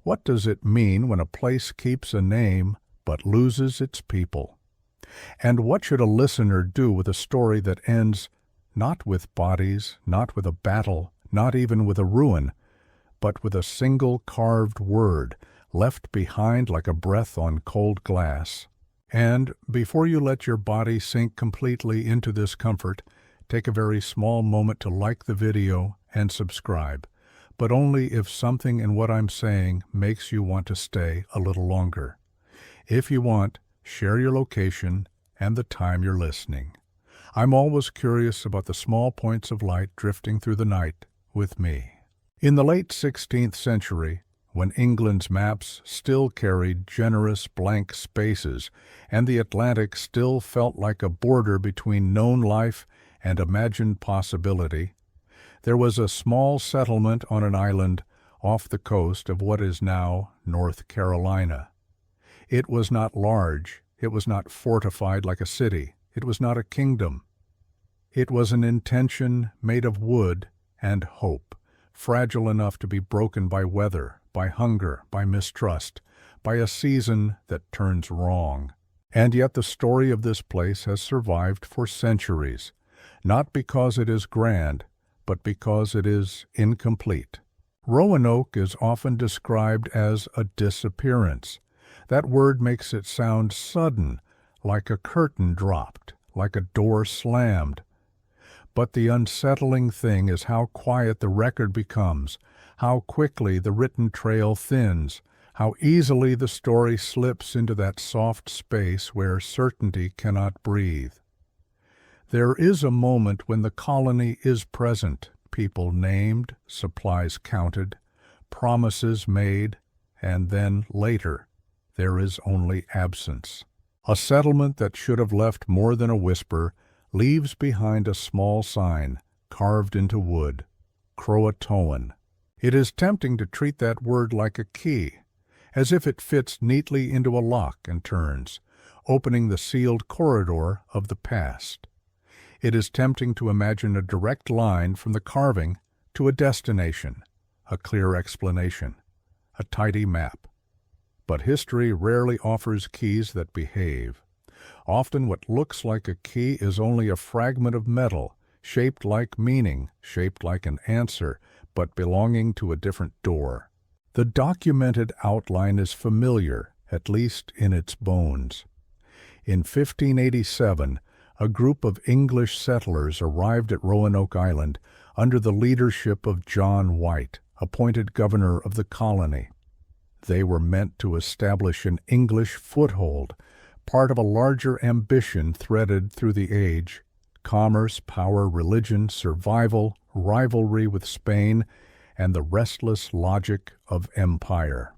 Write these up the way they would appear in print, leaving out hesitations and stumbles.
What does it mean when a place keeps a name but loses its people? And what should a listener do with a story that ends not with bodies, not with a battle, not even with a ruin, but with a single carved word left behind like a breath on cold glass? And before you let your body sink completely into this comfort, take a very small moment to like the video and subscribe, but only if something in what I'm saying makes you want to stay a little longer. If you want, share your location and the time you're listening. I'm always curious about the small points of light drifting through the night with me. In the late 16th century, when England's maps still carried generous blank spaces and the Atlantic still felt like a border between known life and imagined possibility, there was a small settlement on an island off the coast of what is now North Carolina. It was not large, it was not fortified like a city, it was not a kingdom. It was an intention made of wood and hope, fragile enough to be broken by weather, by hunger, by mistrust, by a season that turns wrong. And yet the story of this place has survived for centuries, not because it is grand, but because it is incomplete. Roanoke is often described as a disappearance. That word makes it sound sudden, like a curtain dropped, like a door slammed. But the unsettling thing is how quiet the record becomes, how quickly the written trail thins, how easily the story slips into that soft space where certainty cannot breathe. There is a moment when the colony is present, people named, supplies counted, promises made, and then later, there is only absence. A settlement that should have left more than a whisper leaves behind a small sign carved into wood, Croatoan. It is tempting to treat that word like a key, as if it fits neatly into a lock and turns, opening the sealed corridor of the past. It is tempting to imagine a direct line from the carving to a destination, a clear explanation, a tidy map. But history rarely offers keys that behave. Often what looks like a key is only a fragment of metal, shaped like meaning, shaped like an answer, but belonging to a different door. The documented outline is familiar, at least in its bones. In 1587, a group of English settlers arrived at Roanoke Island under the leadership of John White, appointed governor of the colony. They were meant to establish an English foothold, part of a larger ambition threaded through the age: commerce, power, religion, survival, rivalry with Spain, and the restless logic of empire.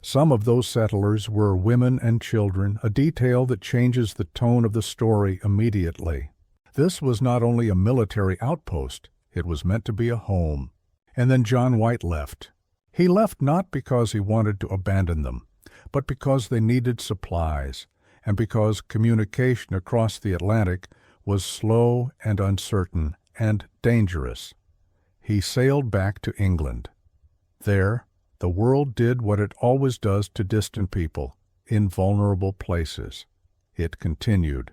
Some of those settlers were women and children, a detail that changes the tone of the story immediately. This was not only a military outpost, it was meant to be a home. And then John White left. He left not because he wanted to abandon them, but because they needed supplies, and because communication across the Atlantic was slow and uncertain and dangerous. He sailed back to England. There, the world did what it always does to distant people, in vulnerable places. It continued.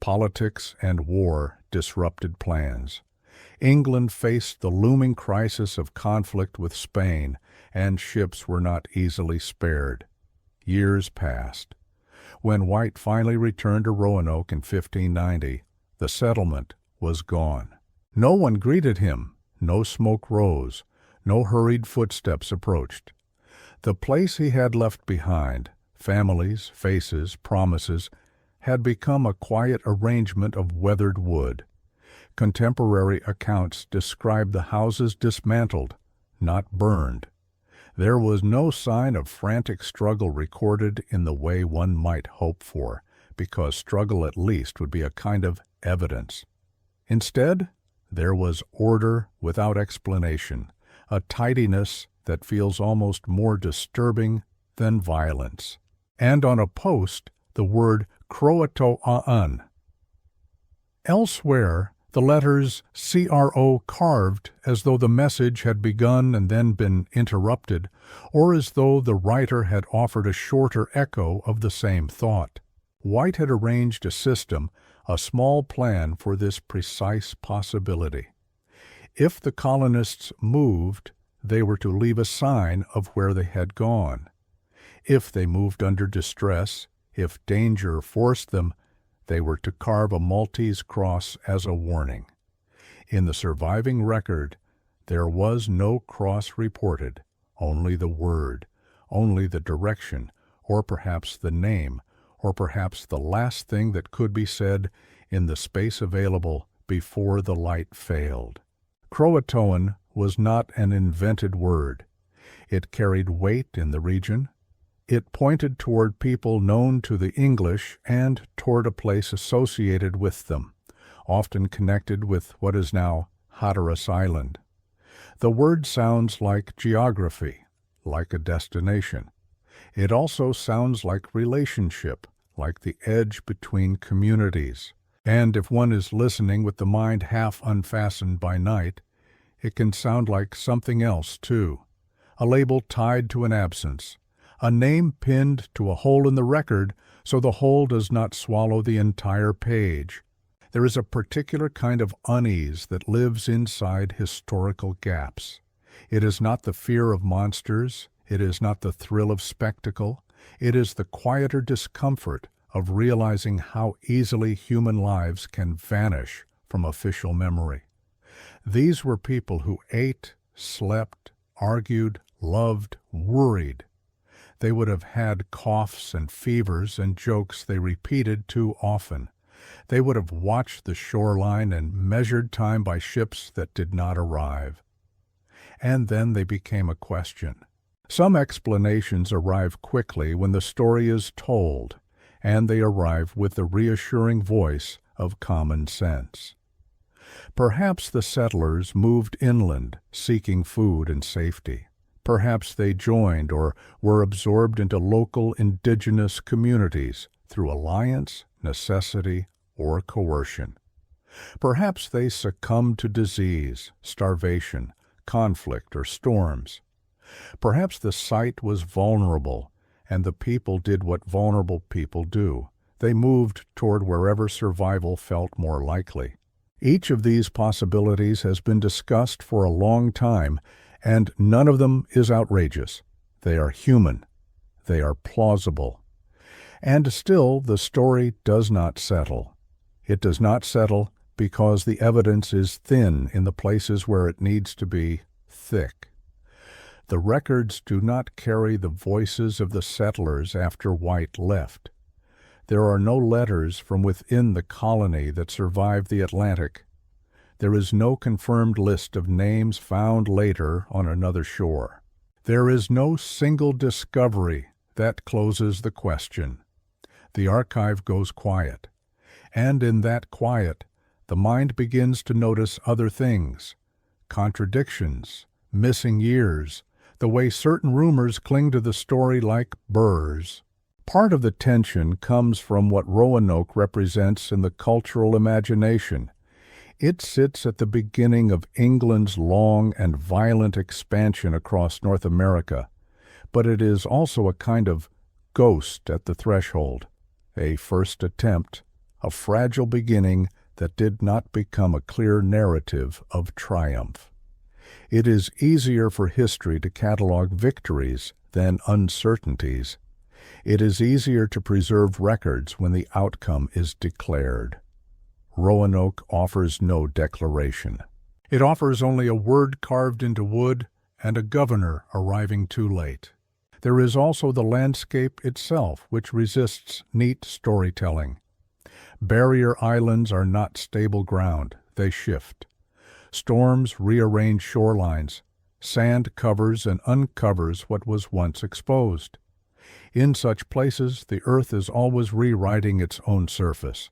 Politics and war disrupted plans. England faced the looming crisis of conflict with Spain, and ships were not easily spared. Years passed. When White finally returned to Roanoke in 1590, the settlement was gone. No one greeted him, no smoke rose, no hurried footsteps approached. The place he had left behind, families, faces, promises, had become a quiet arrangement of weathered wood. Contemporary accounts describe the houses dismantled, not burned. There was no sign of frantic struggle recorded in the way one might hope for, because struggle at least would be a kind of evidence. Instead, there was order without explanation, a tidiness that feels almost more disturbing than violence. And on a post, the word Croatoan. Elsewhere, The letters CRO carved as though the message had begun and then been interrupted, or as though the writer had offered a shorter echo of the same thought. White had arranged a system, a small plan for this precise possibility. If the colonists moved, they were to leave a sign of where they had gone. If they moved under distress, if danger forced them, they were to carve a Maltese cross as a warning. In the surviving record, there was no cross reported, only the word, only the direction, or perhaps the name, or perhaps the last thing that could be said in the space available before the light failed. Croatoan was not an invented word. It carried weight in the region. It pointed toward people known to the English and toward a place associated with them, often connected with what is now Hatteras Island. The word sounds like geography, like a destination. It also sounds like relationship, like the edge between communities. And if one is listening with the mind half unfastened by night, it can sound like something else too, a label tied to an absence, a name pinned to a hole in the record so the hole does not swallow the entire page. There is a particular kind of unease that lives inside historical gaps. It is not the fear of monsters, it is not the thrill of spectacle, it is the quieter discomfort of realizing how easily human lives can vanish from official memory. These were people who ate, slept, argued, loved, worried. They would have had coughs and fevers and jokes they repeated too often. They would have watched the shoreline and measured time by ships that did not arrive. And then they became a question. Some explanations arrive quickly when the story is told, and they arrive with the reassuring voice of common sense. Perhaps the settlers moved inland, seeking food and safety. Perhaps they joined or were absorbed into local indigenous communities through alliance, necessity, or coercion. Perhaps they succumbed to disease, starvation, conflict, or storms. Perhaps the site was vulnerable, and the people did what vulnerable people do. They moved toward wherever survival felt more likely. Each of these possibilities has been discussed for a long time, and none of them is outrageous. They are human. They are plausible. And still, the story does not settle. It does not settle because the evidence is thin in the places where it needs to be thick. The records do not carry the voices of the settlers after White left. There are no letters from within the colony that survived the Atlantic. There is no confirmed list of names found later on another shore. There is no single discovery that closes the question. The archive goes quiet, and in that quiet, the mind begins to notice other things, contradictions, missing years, the way certain rumors cling to the story like burrs. Part of the tension comes from what Roanoke represents in the cultural imagination. It sits at the beginning of England's long and violent expansion across North America, but it is also a kind of ghost at the threshold, a first attempt, a fragile beginning that did not become a clear narrative of triumph. It is easier for history to catalog victories than uncertainties. It is easier to preserve records when the outcome is declared. Roanoke offers no declaration. It offers only a word carved into wood and a governor arriving too late. There is also the landscape itself, which resists neat storytelling. Barrier islands are not stable ground. They shift. Storms rearrange shorelines. Sand covers and uncovers what was once exposed. In such places, the earth is always rewriting its own surface.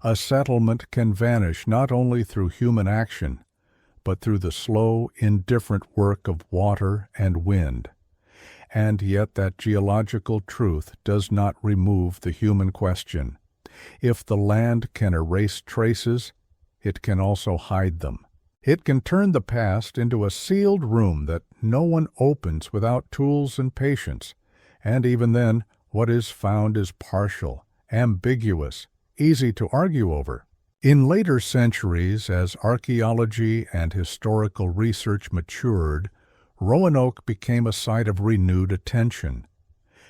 A settlement can vanish not only through human action, but through the slow, indifferent work of water and wind. And yet that geological truth does not remove the human question. If the land can erase traces, it can also hide them. It can turn the past into a sealed room that no one opens without tools and patience, and even then, what is found is partial, ambiguous, easy to argue over. In later centuries, as archaeology and historical research matured, Roanoke became a site of renewed attention.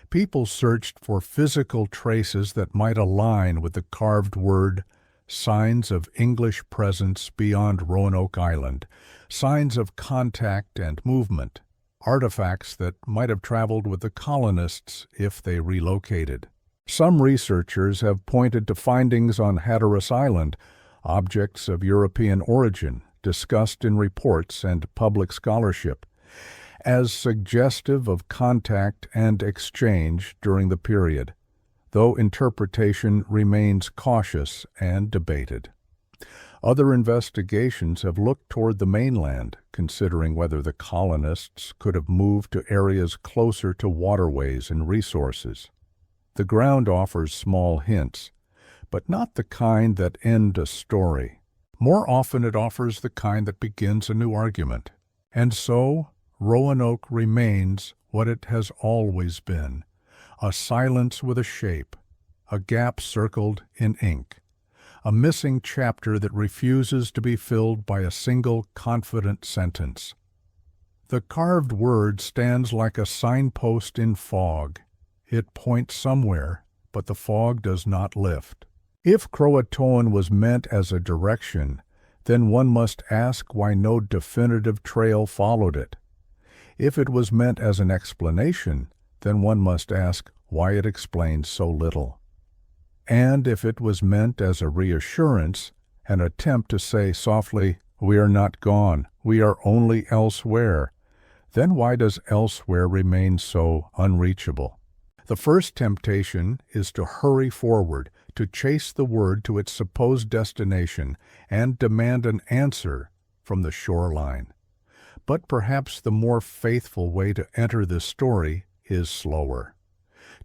People searched for physical traces that might align with the carved word, signs of English presence beyond Roanoke Island, signs of contact and movement, artifacts that might have traveled with the colonists if they relocated. Some researchers have pointed to findings on Hatteras Island, objects of European origin, discussed in reports and public scholarship, as suggestive of contact and exchange during the period, though interpretation remains cautious and debated. Other investigations have looked toward the mainland, considering whether the colonists could have moved to areas closer to waterways and resources. The ground offers small hints, but not the kind that end a story. More often it offers the kind that begins a new argument. And so, Roanoke remains what it has always been, a silence with a shape, a gap circled in ink, a missing chapter that refuses to be filled by a single confident sentence. The carved word stands like a signpost in fog. It points somewhere, but the fog does not lift. If Croatoan was meant as a direction, then one must ask why no definitive trail followed it. If it was meant as an explanation, then one must ask why it explains so little. And if it was meant as a reassurance, an attempt to say softly, "We are not gone, we are only elsewhere," then why does elsewhere remain so unreachable? The first temptation is to hurry forward, to chase the word to its supposed destination, and demand an answer from the shoreline. But perhaps the more faithful way to enter this story is slower,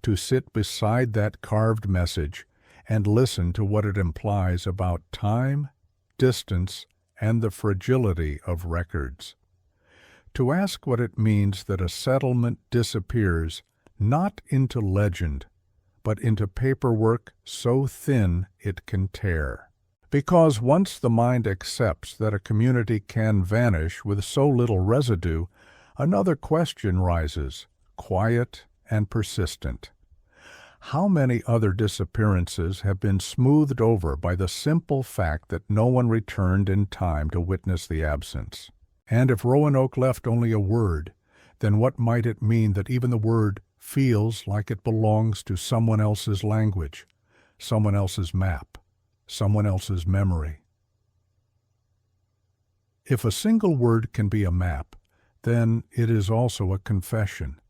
to sit beside that carved message and listen to what it implies about time, distance, and the fragility of records. To ask what it means that a settlement disappears not into legend, but into paperwork so thin it can tear. Because once the mind accepts that a community can vanish with so little residue, another question rises, quiet and persistent. How many other disappearances have been smoothed over by the simple fact that no one returned in time to witness the absence? And if Roanoke left only a word, then what might it mean that even the word feels like it belongs to someone else's language, someone else's map, someone else's memory? If a single word can be a map, then it is also a confession.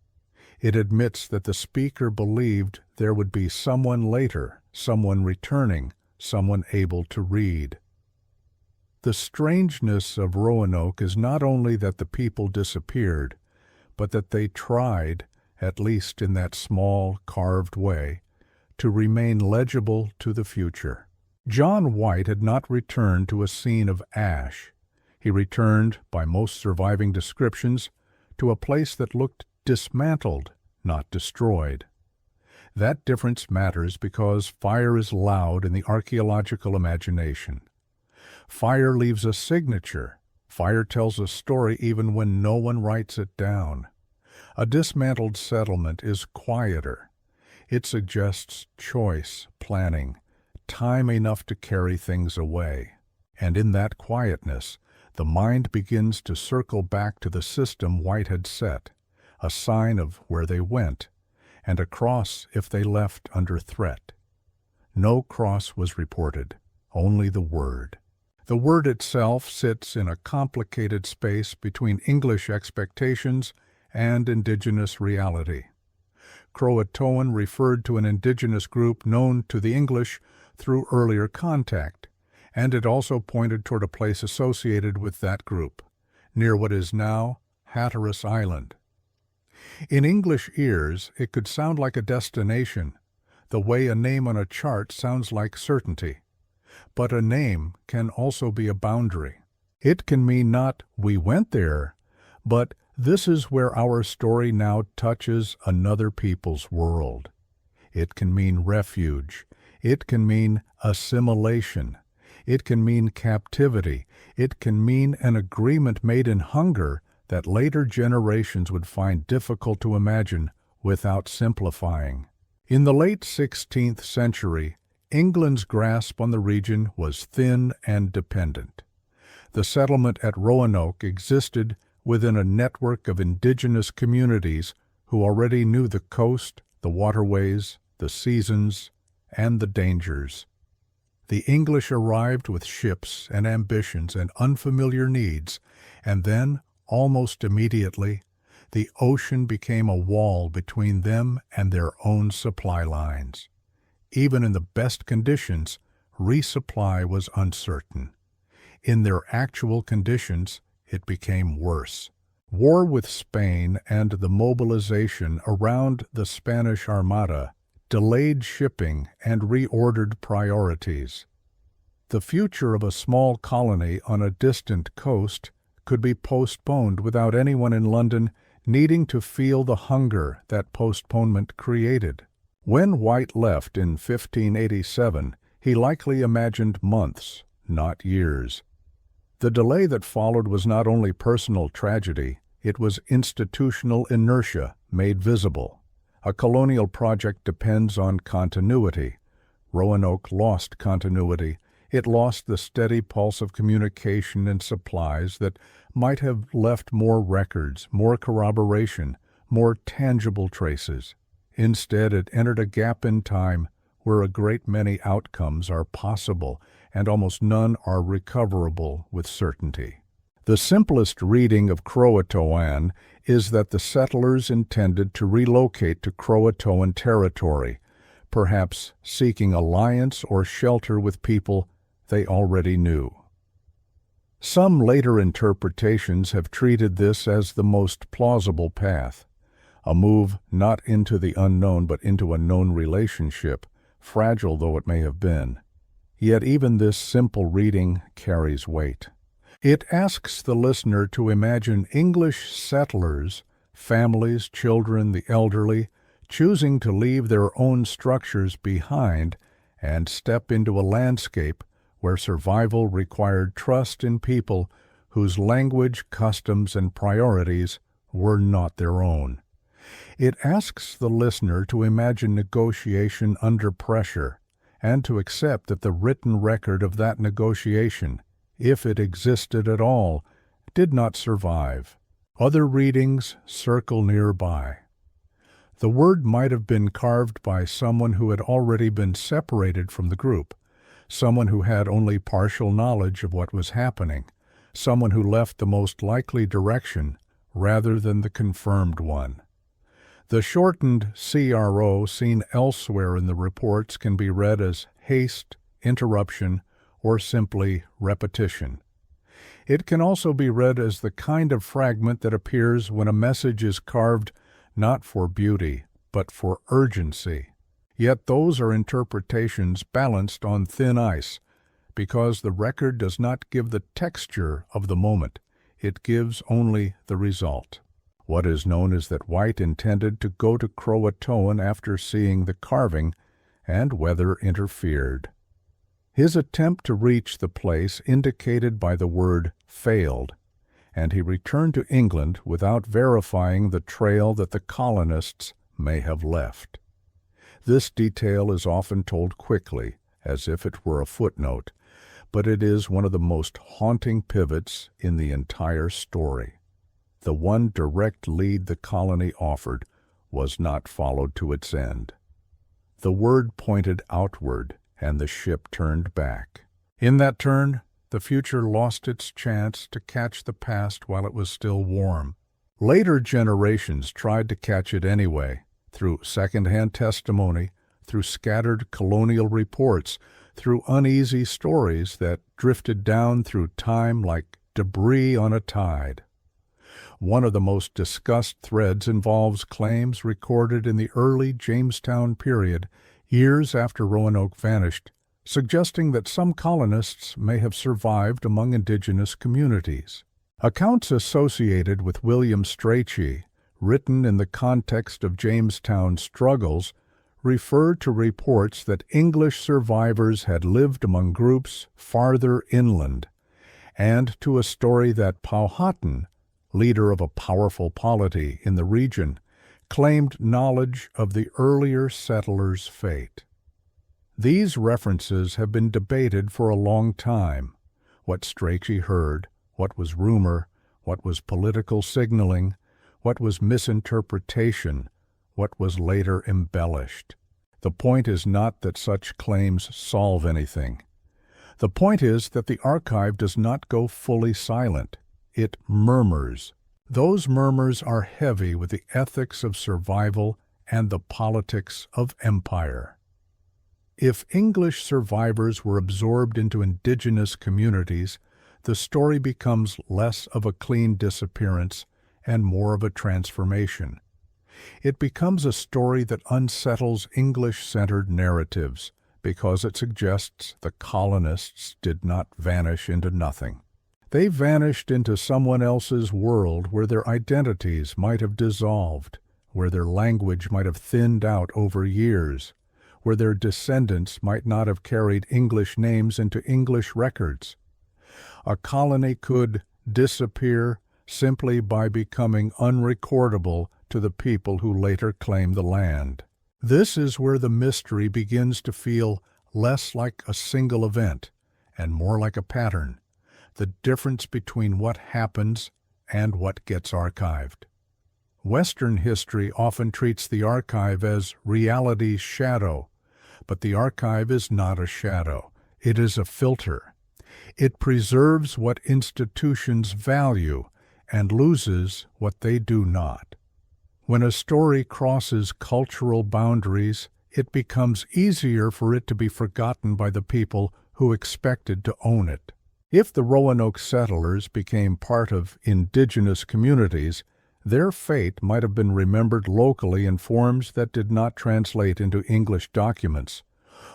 It admits that the speaker believed there would be someone later, someone returning, someone able to read. The strangeness of Roanoke is not only that the people disappeared, but that they tried, at least in that small, carved way, to remain legible to the future. John White had not returned to a scene of ash. He returned, by most surviving descriptions, to a place that looked dismantled, not destroyed. That difference matters because fire is loud in the archaeological imagination. Fire leaves a signature. Fire tells a story even when no one writes it down. A dismantled settlement is quieter. It suggests choice, planning, time enough to carry things away. And in that quietness, the mind begins to circle back to the system White had set, a sign of where they went, and a cross if they left under threat. No cross was reported, only the word. The word itself sits in a complicated space between English expectations and indigenous reality. Croatoan referred to an indigenous group known to the English through earlier contact, and it also pointed toward a place associated with that group, near what is now Hatteras Island. In English ears, it could sound like a destination, the way a name on a chart sounds like certainty. But a name can also be a boundary. It can mean not "we went there," but "this is where our story now touches another people's world." It can mean refuge. It can mean assimilation. It can mean captivity. It can mean an agreement made in hunger that later generations would find difficult to imagine without simplifying. In the late 16th century, England's grasp on the region was thin and dependent. The settlement at Roanoke existed within a network of indigenous communities who already knew the coast, the waterways, the seasons, and the dangers. The English arrived with ships and ambitions and unfamiliar needs, and then, almost immediately, the ocean became a wall between them and their own supply lines. Even in the best conditions, resupply was uncertain. In their actual conditions, it became worse. War with Spain and the mobilization around the Spanish Armada delayed shipping and reordered priorities. The future of a small colony on a distant coast could be postponed without anyone in London needing to feel the hunger that postponement created. When White left in 1587, he likely imagined months, not years. The delay that followed was not only personal tragedy, it was institutional inertia made visible. A colonial project depends on continuity. Roanoke lost continuity. It lost the steady pulse of communication and supplies that might have left more records, more corroboration, more tangible traces. Instead, it entered a gap in time where a great many outcomes are possible and almost none are recoverable with certainty. The simplest reading of Croatoan is that the settlers intended to relocate to Croatoan territory, perhaps seeking alliance or shelter with people they already knew. Some later interpretations have treated this as the most plausible path, a move not into the unknown but into a known relationship, fragile though it may have been. Yet even this simple reading carries weight. It asks the listener to imagine English settlers, families, children, the elderly, choosing to leave their own structures behind and step into a landscape where survival required trust in people whose language, customs, and priorities were not their own. It asks the listener to imagine negotiation under pressure and to accept that the written record of that negotiation, if it existed at all, did not survive. Other readings circle nearby. The word might have been carved by someone who had already been separated from the group, someone who had only partial knowledge of what was happening, someone who left the most likely direction rather than the confirmed one. The shortened CRO seen elsewhere in the reports can be read as haste, interruption, or simply repetition. It can also be read as the kind of fragment that appears when a message is carved not for beauty, but for urgency. Yet those are interpretations balanced on thin ice, because the record does not give the texture of the moment, it gives only the result. What is known is that White intended to go to Croatoan after seeing the carving, and weather interfered. His attempt to reach the place indicated by the word failed, and he returned to England without verifying the trail that the colonists may have left. This detail is often told quickly, as if it were a footnote, but it is one of the most haunting pivots in the entire story. The one direct lead the colony offered was not followed to its end. The word pointed outward, and the ship turned back. In that turn, the future lost its chance to catch the past while it was still warm. Later generations tried to catch it anyway, through second-hand testimony, through scattered colonial reports, through uneasy stories that drifted down through time like debris on a tide. One of the most discussed threads involves claims recorded in the early Jamestown period, years after Roanoke vanished, suggesting that some colonists may have survived among indigenous communities. Accounts associated with William Strachey, written in the context of Jamestown's struggles, refer to reports that English survivors had lived among groups farther inland, and to a story that Powhatan, leader of a powerful polity in the region, claimed knowledge of the earlier settlers' fate. These references have been debated for a long time. What Strachey heard, what was rumor, what was political signaling, what was misinterpretation, what was later embellished. The point is not that such claims solve anything. The point is that the archive does not go fully silent. It murmurs. Those murmurs are heavy with the ethics of survival and the politics of empire. If English survivors were absorbed into indigenous communities, the story becomes less of a clean disappearance and more of a transformation. It becomes a story that unsettles English-centered narratives because it suggests the colonists did not vanish into nothing. They vanished into someone else's world where their identities might have dissolved, where their language might have thinned out over years, where their descendants might not have carried English names into English records. A colony could disappear simply by becoming unrecordable to the people who later claim the land. This is where the mystery begins to feel less like a single event and more like a pattern, the difference between what happens and what gets archived. Western history often treats the archive as reality's shadow, but the archive is not a shadow. It is a filter. It preserves what institutions value and loses what they do not. When a story crosses cultural boundaries, it becomes easier for it to be forgotten by the people who expected to own it. If the Roanoke settlers became part of indigenous communities, their fate might have been remembered locally in forms that did not translate into English documents,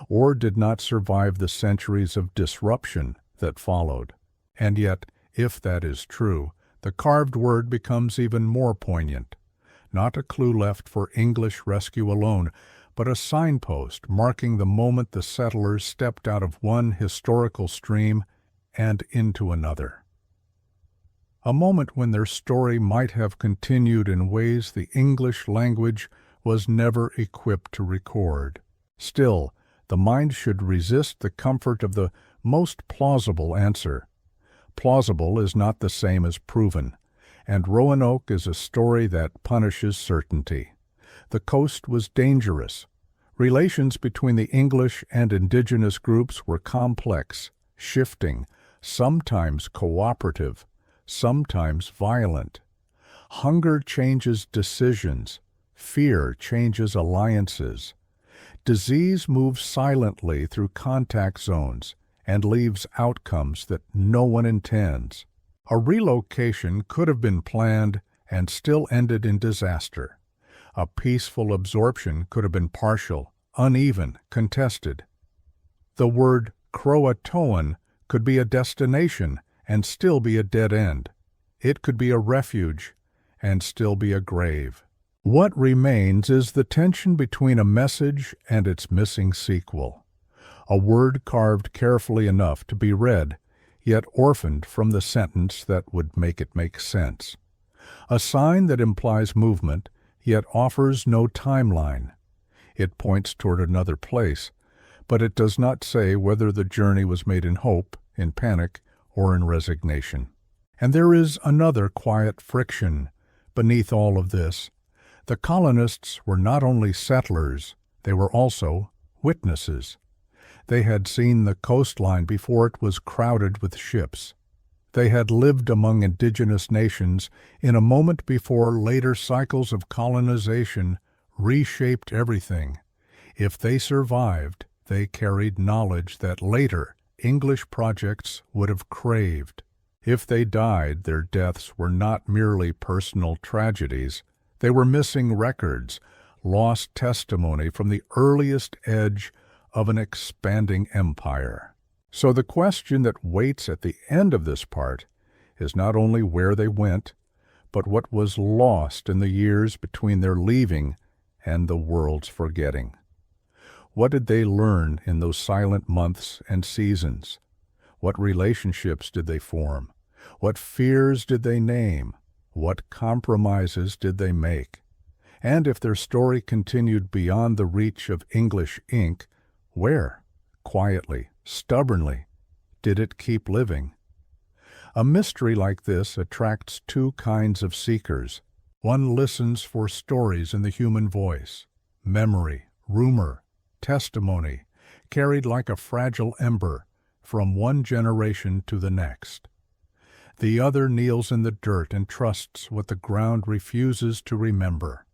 or did not survive the centuries of disruption that followed. And yet, if that is true, the carved word becomes even more poignant. Not a clue left for English rescue alone, but a signpost marking the moment the settlers stepped out of one historical stream and into another. A moment when their story might have continued in ways the English language was never equipped to record. Still, the mind should resist the comfort of the most plausible answer. Plausible is not the same as proven, and Roanoke is a story that punishes certainty. The coast was dangerous. Relations between the English and indigenous groups were complex, shifting, sometimes cooperative, sometimes violent. Hunger changes decisions. Fear changes alliances. Disease moves silently through contact zones and leaves outcomes that no one intends. A relocation could have been planned and still ended in disaster. A peaceful absorption could have been partial, uneven, contested. The word Croatoan could be a destination and still be a dead end. It could be a refuge and still be a grave. What remains is the tension between a message and its missing sequel. A word carved carefully enough to be read, yet orphaned from the sentence that would make it make sense. A sign that implies movement, yet offers no timeline. It points toward another place, but it does not say whether the journey was made in hope, in panic, or in resignation. And there is another quiet friction beneath all of this. The colonists were not only settlers, they were also witnesses. They had seen the coastline before it was crowded with ships. They had lived among indigenous nations in a moment before later cycles of colonization reshaped everything. If they survived, they carried knowledge that later English projects would have craved. If they died, their deaths were not merely personal tragedies. They were missing records, lost testimony from the earliest edge of an expanding empire. So the question that waits at the end of this part is not only where they went, but what was lost in the years between their leaving and the world's forgetting. What did they learn in those silent months and seasons? What relationships did they form? What fears did they name? What compromises did they make? And if their story continued beyond the reach of English ink, where, quietly, stubbornly, did it keep living? A mystery like this attracts two kinds of seekers. One listens for stories in the human voice, memory, rumor, testimony, carried like a fragile ember from one generation to the next. The other kneels in the dirt and trusts what the ground refuses to remember.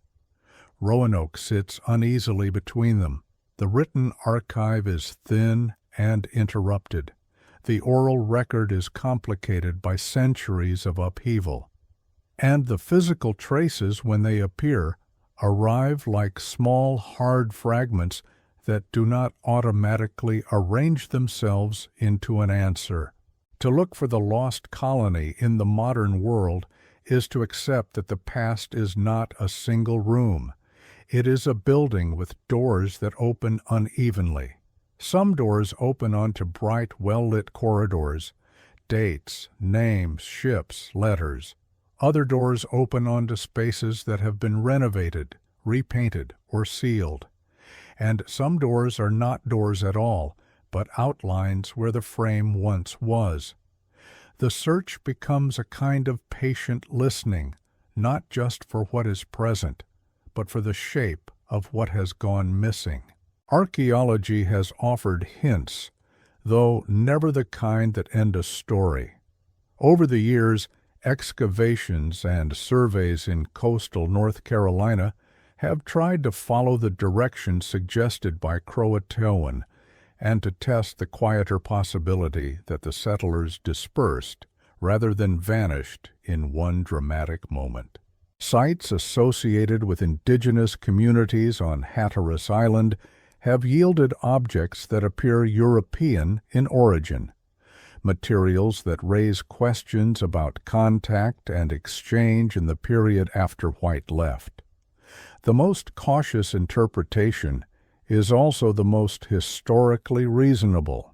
Roanoke sits uneasily between them. The written archive is thin and interrupted. The oral record is complicated by centuries of upheaval. And the physical traces, when they appear, arrive like small, hard fragments that do not automatically arrange themselves into an answer. To look for the lost colony in the modern world is to accept that the past is not a single room. It is a building with doors that open unevenly. Some doors open onto bright, well-lit corridors, dates, names, ships, letters. Other doors open onto spaces that have been renovated, repainted, or sealed. And some doors are not doors at all, but outlines where the frame once was. The search becomes a kind of patient listening, not just for what is present, but for the shape of what has gone missing. Archaeology has offered hints, though never the kind that end a story. Over the years, excavations and surveys in coastal North Carolina have tried to follow the direction suggested by Croatoan and to test the quieter possibility that the settlers dispersed rather than vanished in one dramatic moment. Sites associated with indigenous communities on Hatteras Island have yielded objects that appear European in origin, materials that raise questions about contact and exchange in the period after White left. The most cautious interpretation is also the most historically reasonable.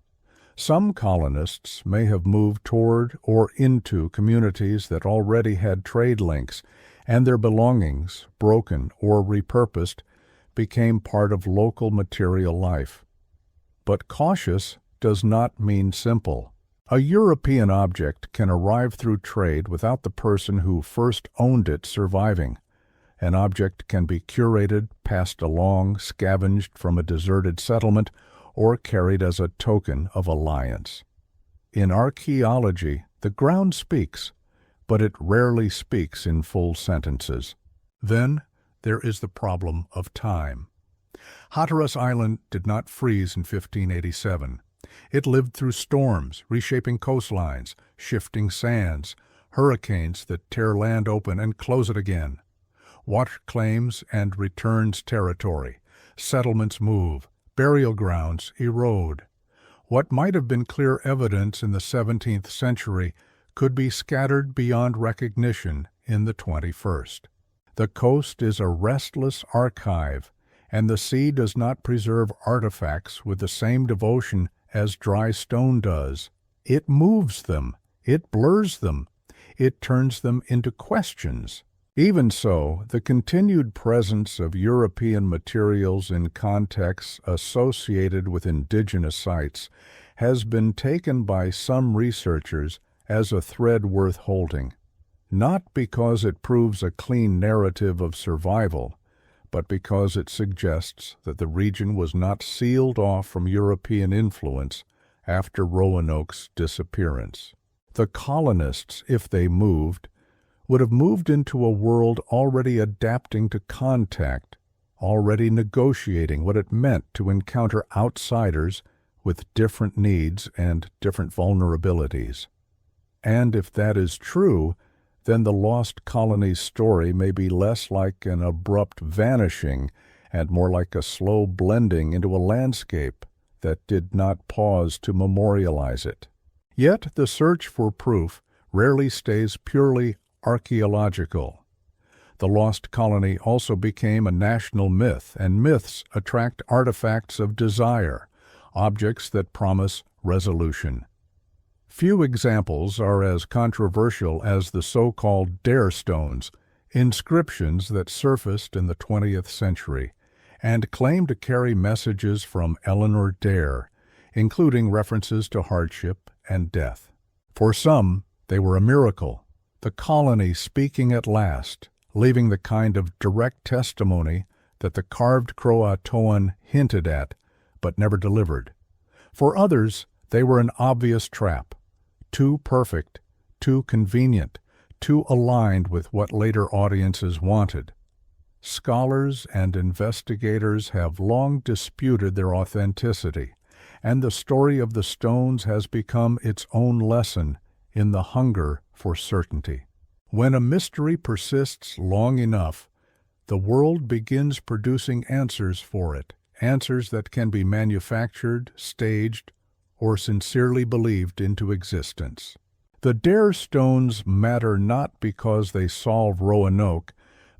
Some colonists may have moved toward or into communities that already had trade links, and their belongings, broken or repurposed, became part of local material life. But cautious does not mean simple. A European object can arrive through trade without the person who first owned it surviving. An object can be curated, passed along, scavenged from a deserted settlement, or carried as a token of alliance. In archaeology, the ground speaks, but it rarely speaks in full sentences. Then there is the problem of time. Hatteras Island did not freeze in 1587. It lived through storms, reshaping coastlines, shifting sands, hurricanes that tear land open and close it again. Water claims and returns territory. Settlements move. Burial grounds erode. What might have been clear evidence in the 17th century could be scattered beyond recognition in the 21st. The coast is a restless archive, and the sea does not preserve artifacts with the same devotion as dry stone does. It moves them. It blurs them. It turns them into questions. Even so, the continued presence of European materials in contexts associated with indigenous sites has been taken by some researchers as a thread worth holding, not because it proves a clean narrative of survival, but because it suggests that the region was not sealed off from European influence after Roanoke's disappearance. The colonists, if they moved, would have moved into a world already adapting to contact, already negotiating what it meant to encounter outsiders with different needs and different vulnerabilities. And if that is true, then the lost colony's story may be less like an abrupt vanishing and more like a slow blending into a landscape, that did not pause to memorialize it. Yet the search for proof rarely stays purely archaeological. The lost colony also became a national myth, and myths attract artifacts of desire, objects that promise resolution. Few examples are as controversial as the so-called Dare stones, inscriptions that surfaced in the 20th century and claim to carry messages from Eleanor Dare, including references to hardship and death. For some, they were a miracle, the colony speaking at last, leaving the kind of direct testimony that the carved Croatoan hinted at, but never delivered. For others, they were an obvious trap, too perfect, too convenient, too aligned with what later audiences wanted. Scholars and investigators have long disputed their authenticity, and the story of the stones has become its own lesson in the hunger for certainty. When a mystery persists long enough, the world begins producing answers for it, answers that can be manufactured, staged, or sincerely believed into existence. The Dare stones matter not because they solve Roanoke,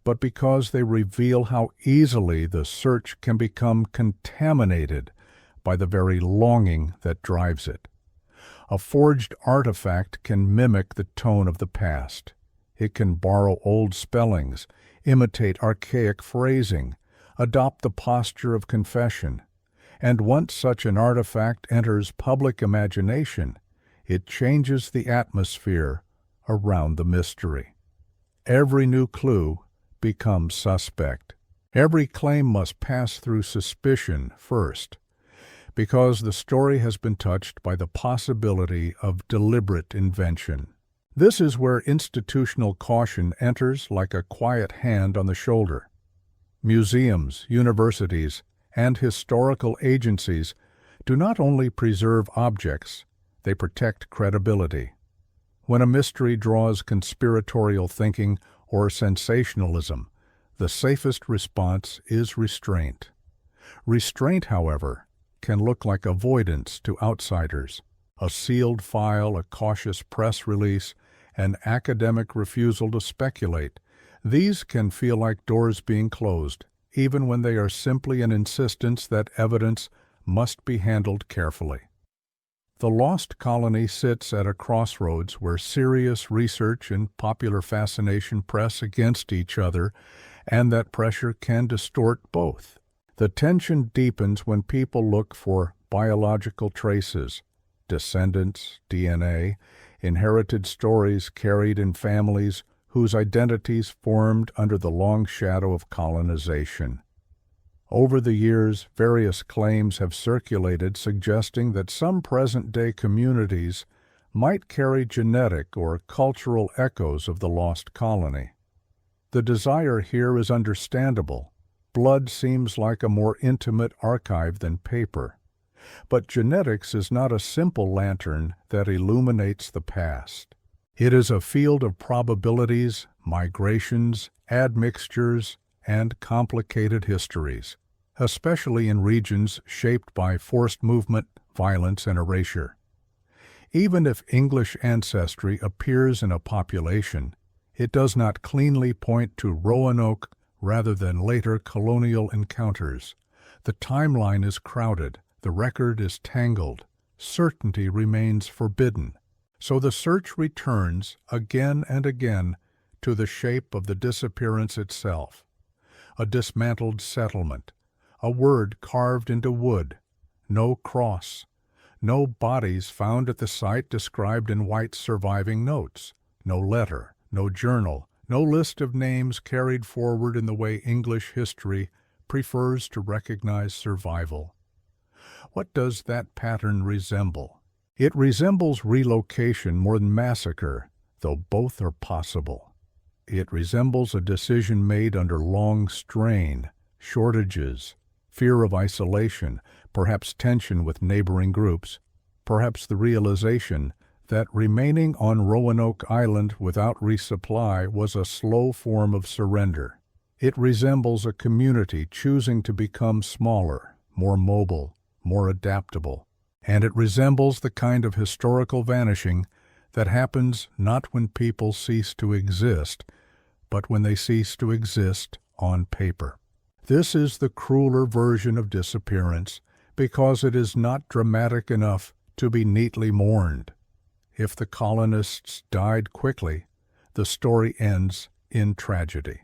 but because they reveal how easily the search can become contaminated by the very longing that drives it. A forged artifact can mimic the tone of the past. It can borrow old spellings, imitate archaic phrasing, adopt the posture of confession. And once such an artifact enters public imagination, it changes the atmosphere around the mystery. Every new clue becomes suspect. Every claim must pass through suspicion first, because the story has been touched by the possibility of deliberate invention. This is where institutional caution enters like a quiet hand on the shoulder. Museums, universities, and historical agencies do not only preserve objects, they protect credibility. When a mystery draws conspiratorial thinking or sensationalism, the safest response is restraint. Restraint, however, can look like avoidance to outsiders, a sealed file, a cautious press release, an academic refusal to speculate. These can feel like doors being closed, even when they are simply an insistence that evidence must be handled carefully. The lost colony sits at a crossroads where serious research and popular fascination press against each other, and that pressure can distort both. The tension deepens when people look for biological traces, descendants, DNA, inherited stories carried in families whose identities formed under the long shadow of colonization. Over the years, various claims have circulated suggesting that some present-day communities might carry genetic or cultural echoes of the lost colony. The desire here is understandable. Blood seems like a more intimate archive than paper. But genetics is not a simple lantern that illuminates the past. It is a field of probabilities, migrations, admixtures, and complicated histories, especially in regions shaped by forced movement, violence, and erasure. Even if English ancestry appears in a population, it does not cleanly point to Roanoke rather than later colonial encounters. The timeline is crowded, the record is tangled, certainty remains forbidden. So the search returns again and again to the shape of the disappearance itself. A dismantled settlement, a word carved into wood, no cross, no bodies found at the site described in White's surviving notes, no letter, no journal, no list of names carried forward in the way English history prefers to recognize survival. What does that pattern resemble? It resembles relocation more than massacre, though both are possible. It resembles a decision made under long strain, shortages, fear of isolation, perhaps tension with neighboring groups, perhaps the realization that remaining on Roanoke Island without resupply was a slow form of surrender. It resembles a community choosing to become smaller, more mobile, more adaptable, and it resembles the kind of historical vanishing that happens not when people cease to exist, but when they cease to exist on paper. This is the crueler version of disappearance because it is not dramatic enough to be neatly mourned. If the colonists died quickly, the story ends in tragedy.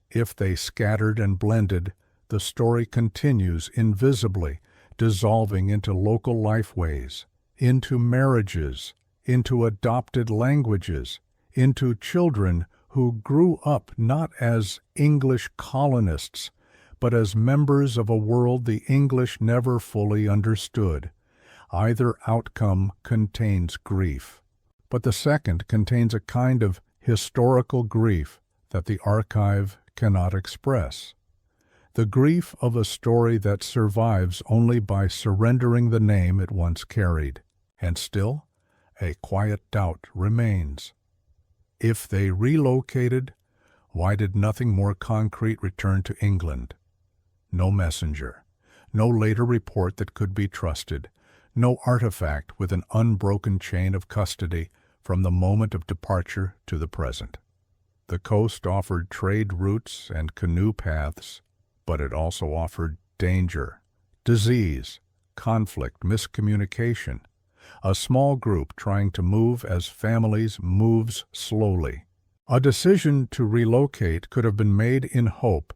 If they scattered and blended, the story continues invisibly, dissolving into local lifeways, into marriages, into adopted languages, into children who grew up not as English colonists, but as members of a world the English never fully understood. Either outcome contains grief, but the second contains a kind of historical grief that the archive cannot express. The grief of a story that survives only by surrendering the name it once carried, and still, a quiet doubt remains. If they relocated, why did nothing more concrete return to England? No messenger, no later report that could be trusted, no artifact with an unbroken chain of custody from the moment of departure to the present. The coast offered trade routes and canoe paths, but it also offered danger, disease, conflict, miscommunication, a small group trying to move as families moves slowly. A decision to relocate could have been made in hope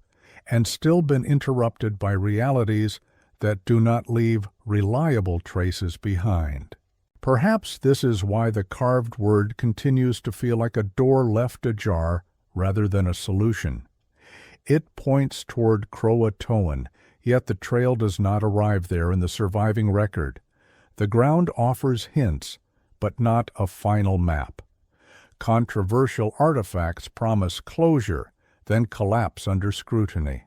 and still been interrupted by realities that do not leave reliable traces behind. Perhaps this is why the carved word continues to feel like a door left ajar rather than a solution. It points toward Croatoan, yet the trail does not arrive there in the surviving record. The ground offers hints, but not a final map. Controversial artifacts promise closure, then collapse under scrutiny.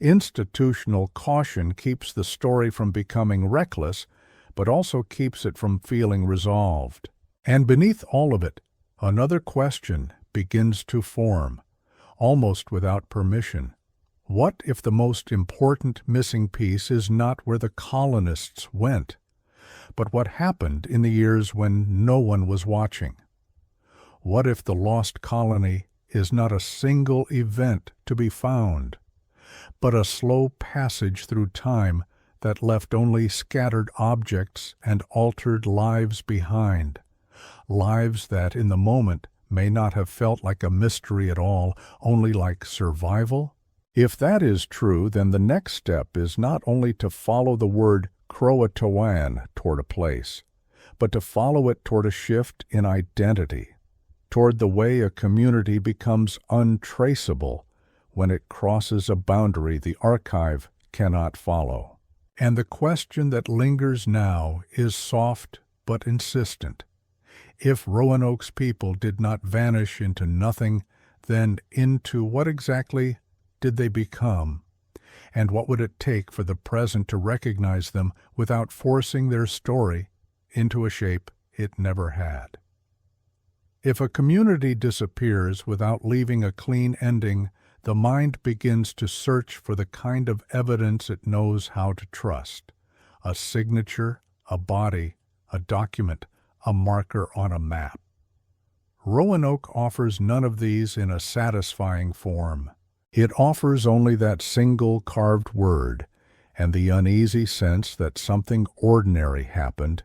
Institutional caution keeps the story from becoming reckless, but also keeps it from feeling resolved. And beneath all of it, another question begins to form, almost without permission. What if the most important missing piece is not where the colonists went, but what happened in the years when no one was watching? What if the lost colony is not a single event to be found, but a slow passage through time that left only scattered objects and altered lives behind, lives that in the moment may not have felt like a mystery at all, only like survival? If that is true, then the next step is not only to follow the word Croatoan toward a place, but to follow it toward a shift in identity, toward the way a community becomes untraceable when it crosses a boundary the archive cannot follow. And the question that lingers now is soft but insistent. If Roanoke's people did not vanish into nothing, then into what exactly did they become? And what would it take for the present to recognize them without forcing their story into a shape it never had? If a community disappears without leaving a clean ending, the mind begins to search for the kind of evidence it knows how to trust: a signature, a body, a document, a marker on a map. Roanoke offers none of these in a satisfying form. It offers only that single carved word and the uneasy sense that something ordinary happened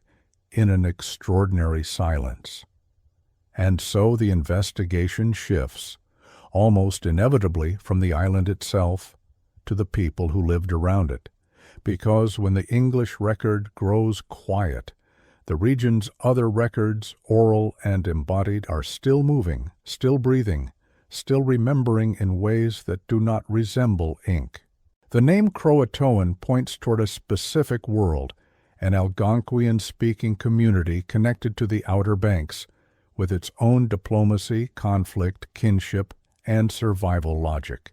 in an extraordinary silence. And so the investigation shifts, almost inevitably, from the island itself to the people who lived around it, because when the English record grows quiet, the region's other records, oral and embodied, are still moving, still breathing, still remembering in ways that do not resemble ink. The name Croatoan points toward a specific world, an Algonquian-speaking community connected to the Outer Banks, with its own diplomacy, conflict, kinship, and survival logic.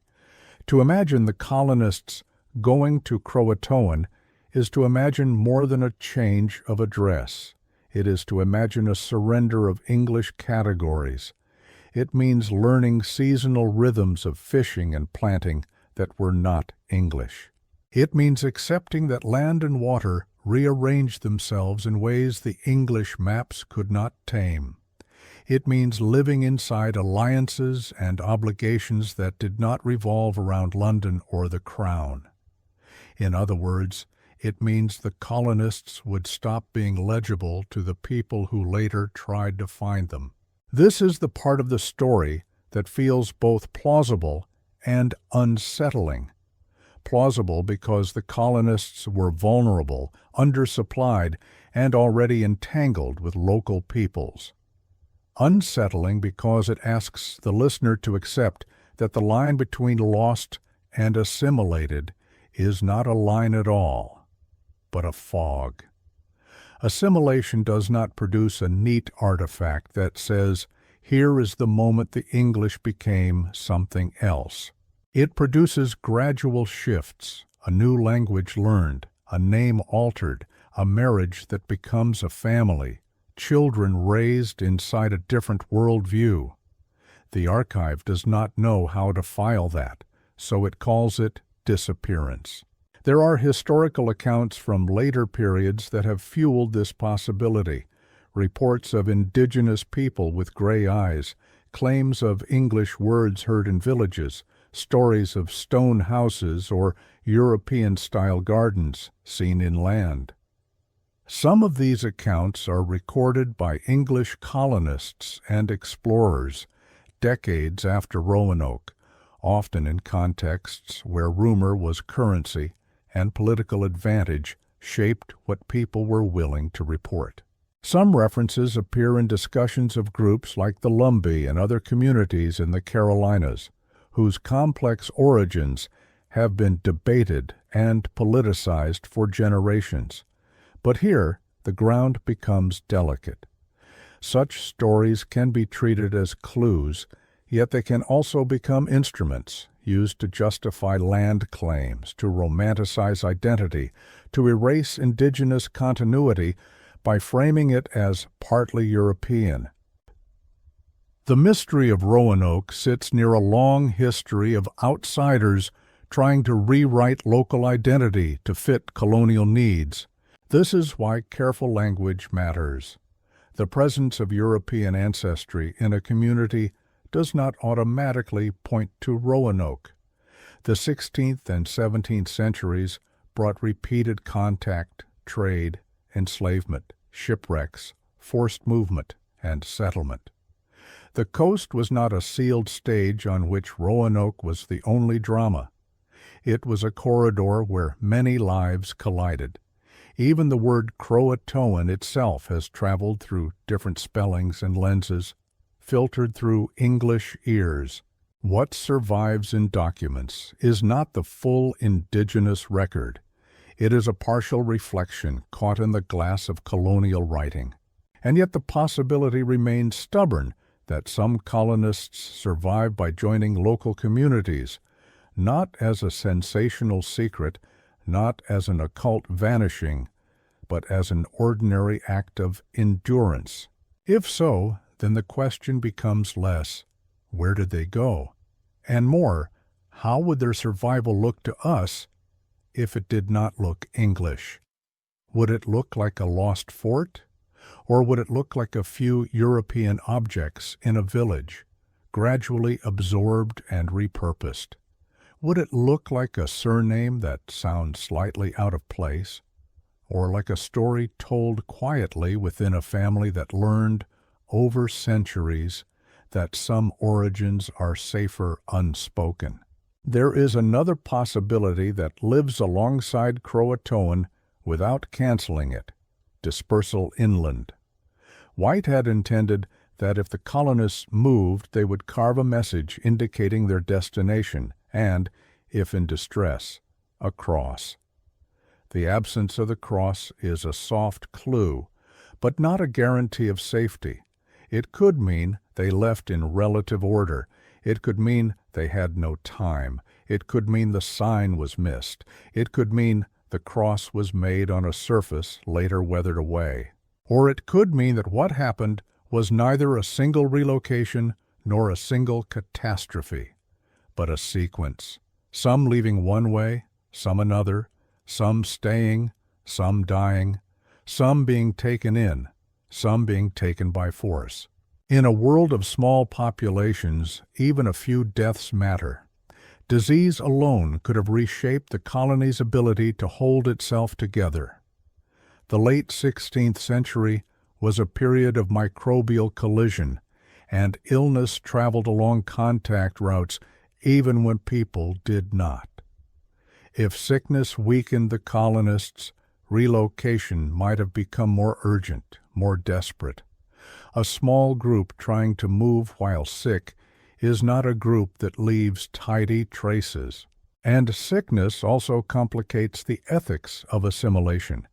To imagine the colonists going to Croatoan is to imagine more than a change of address. It is to imagine a surrender of English categories. It means learning seasonal rhythms of fishing and planting that were not English. It means accepting that land and water rearranged themselves in ways the English maps could not tame. It means living inside alliances and obligations that did not revolve around London or the Crown. In other words, it means the colonists would stop being legible to the people who later tried to find them. This is the part of the story that feels both plausible and unsettling. Plausible because the colonists were vulnerable, undersupplied, and already entangled with local peoples. Unsettling because it asks the listener to accept that the line between lost and assimilated is not a line at all, but a fog. Assimilation does not produce a neat artifact that says, here is the moment the English became something else. It produces gradual shifts, a new language learned, a name altered, a marriage that becomes a family, children raised inside a different worldview. The archive does not know how to file that, so it calls it disappearance. There are historical accounts from later periods that have fueled this possibility. Reports of indigenous people with gray eyes, claims of English words heard in villages, stories of stone houses or European-style gardens seen inland. Some of these accounts are recorded by English colonists and explorers decades after Roanoke, often in contexts where rumor was currency and political advantage shaped what people were willing to report. Some references appear in discussions of groups like the Lumbee and other communities in the Carolinas, whose complex origins have been debated and politicized for generations. But here, the ground becomes delicate. Such stories can be treated as clues, yet they can also become instruments used to justify land claims, to romanticize identity, to erase indigenous continuity by framing it as partly European. The mystery of Roanoke sits near a long history of outsiders trying to rewrite local identity to fit colonial needs. This is why careful language matters. The presence of European ancestry in a community does not automatically point to Roanoke. The 16th and 17th centuries brought repeated contact, trade, enslavement, shipwrecks, forced movement, and settlement. The coast was not a sealed stage on which Roanoke was the only drama. It was a corridor where many lives collided. Even the word Croatoan itself has traveled through different spellings and lenses, filtered through English ears. What survives in documents is not the full indigenous record. It is a partial reflection caught in the glass of colonial writing. And yet the possibility remains stubborn that some colonists survive by joining local communities, not as a sensational secret, not as an occult vanishing, but as an ordinary act of endurance. If so, then the question becomes less, where did they go? And more, how would their survival look to us if it did not look English? Would it look like a lost fort? Or would it look like a few European objects in a village, gradually absorbed and repurposed? Would it look like a surname that sounds slightly out of place? Or like a story told quietly within a family that learned, over centuries, that some origins are safer unspoken? There is another possibility that lives alongside Croatoan without canceling it: dispersal inland. White had intended that if the colonists moved, they would carve a message indicating their destination and, if in distress, a cross. The absence of the cross is a soft clue, but not a guarantee of safety. It could mean they left in relative order. It could mean they had no time. It could mean the sign was missed. It could mean the cross was made on a surface later weathered away. Or it could mean that what happened was neither a single relocation nor a single catastrophe, but a sequence, some leaving one way, some another, some staying, some dying, some being taken in, some being taken by force. In a world of small populations, even a few deaths matter. Disease alone could have reshaped the colony's ability to hold itself together. The late 16th century was a period of microbial collision, and illness traveled along contact routes even when people did not. If sickness weakened the colonists, relocation might have become more urgent, more desperate. A small group trying to move while sick is not a group that leaves tidy traces. And sickness also complicates the ethics of assimilation.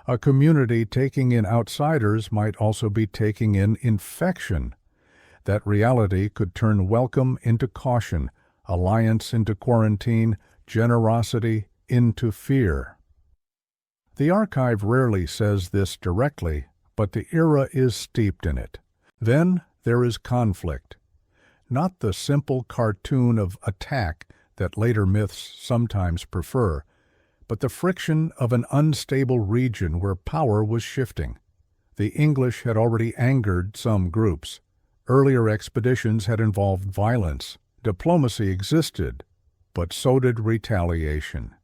A community taking in outsiders might also be taking in infection. That reality could turn welcome into caution, alliance into quarantine, generosity into fear. The archive rarely says this directly, but the era is steeped in it. Then there is conflict. Not the simple cartoon of attack that later myths sometimes prefer, but the friction of an unstable region where power was shifting. The English had already angered some groups. Earlier expeditions had involved violence. Diplomacy existed, but so did retaliation.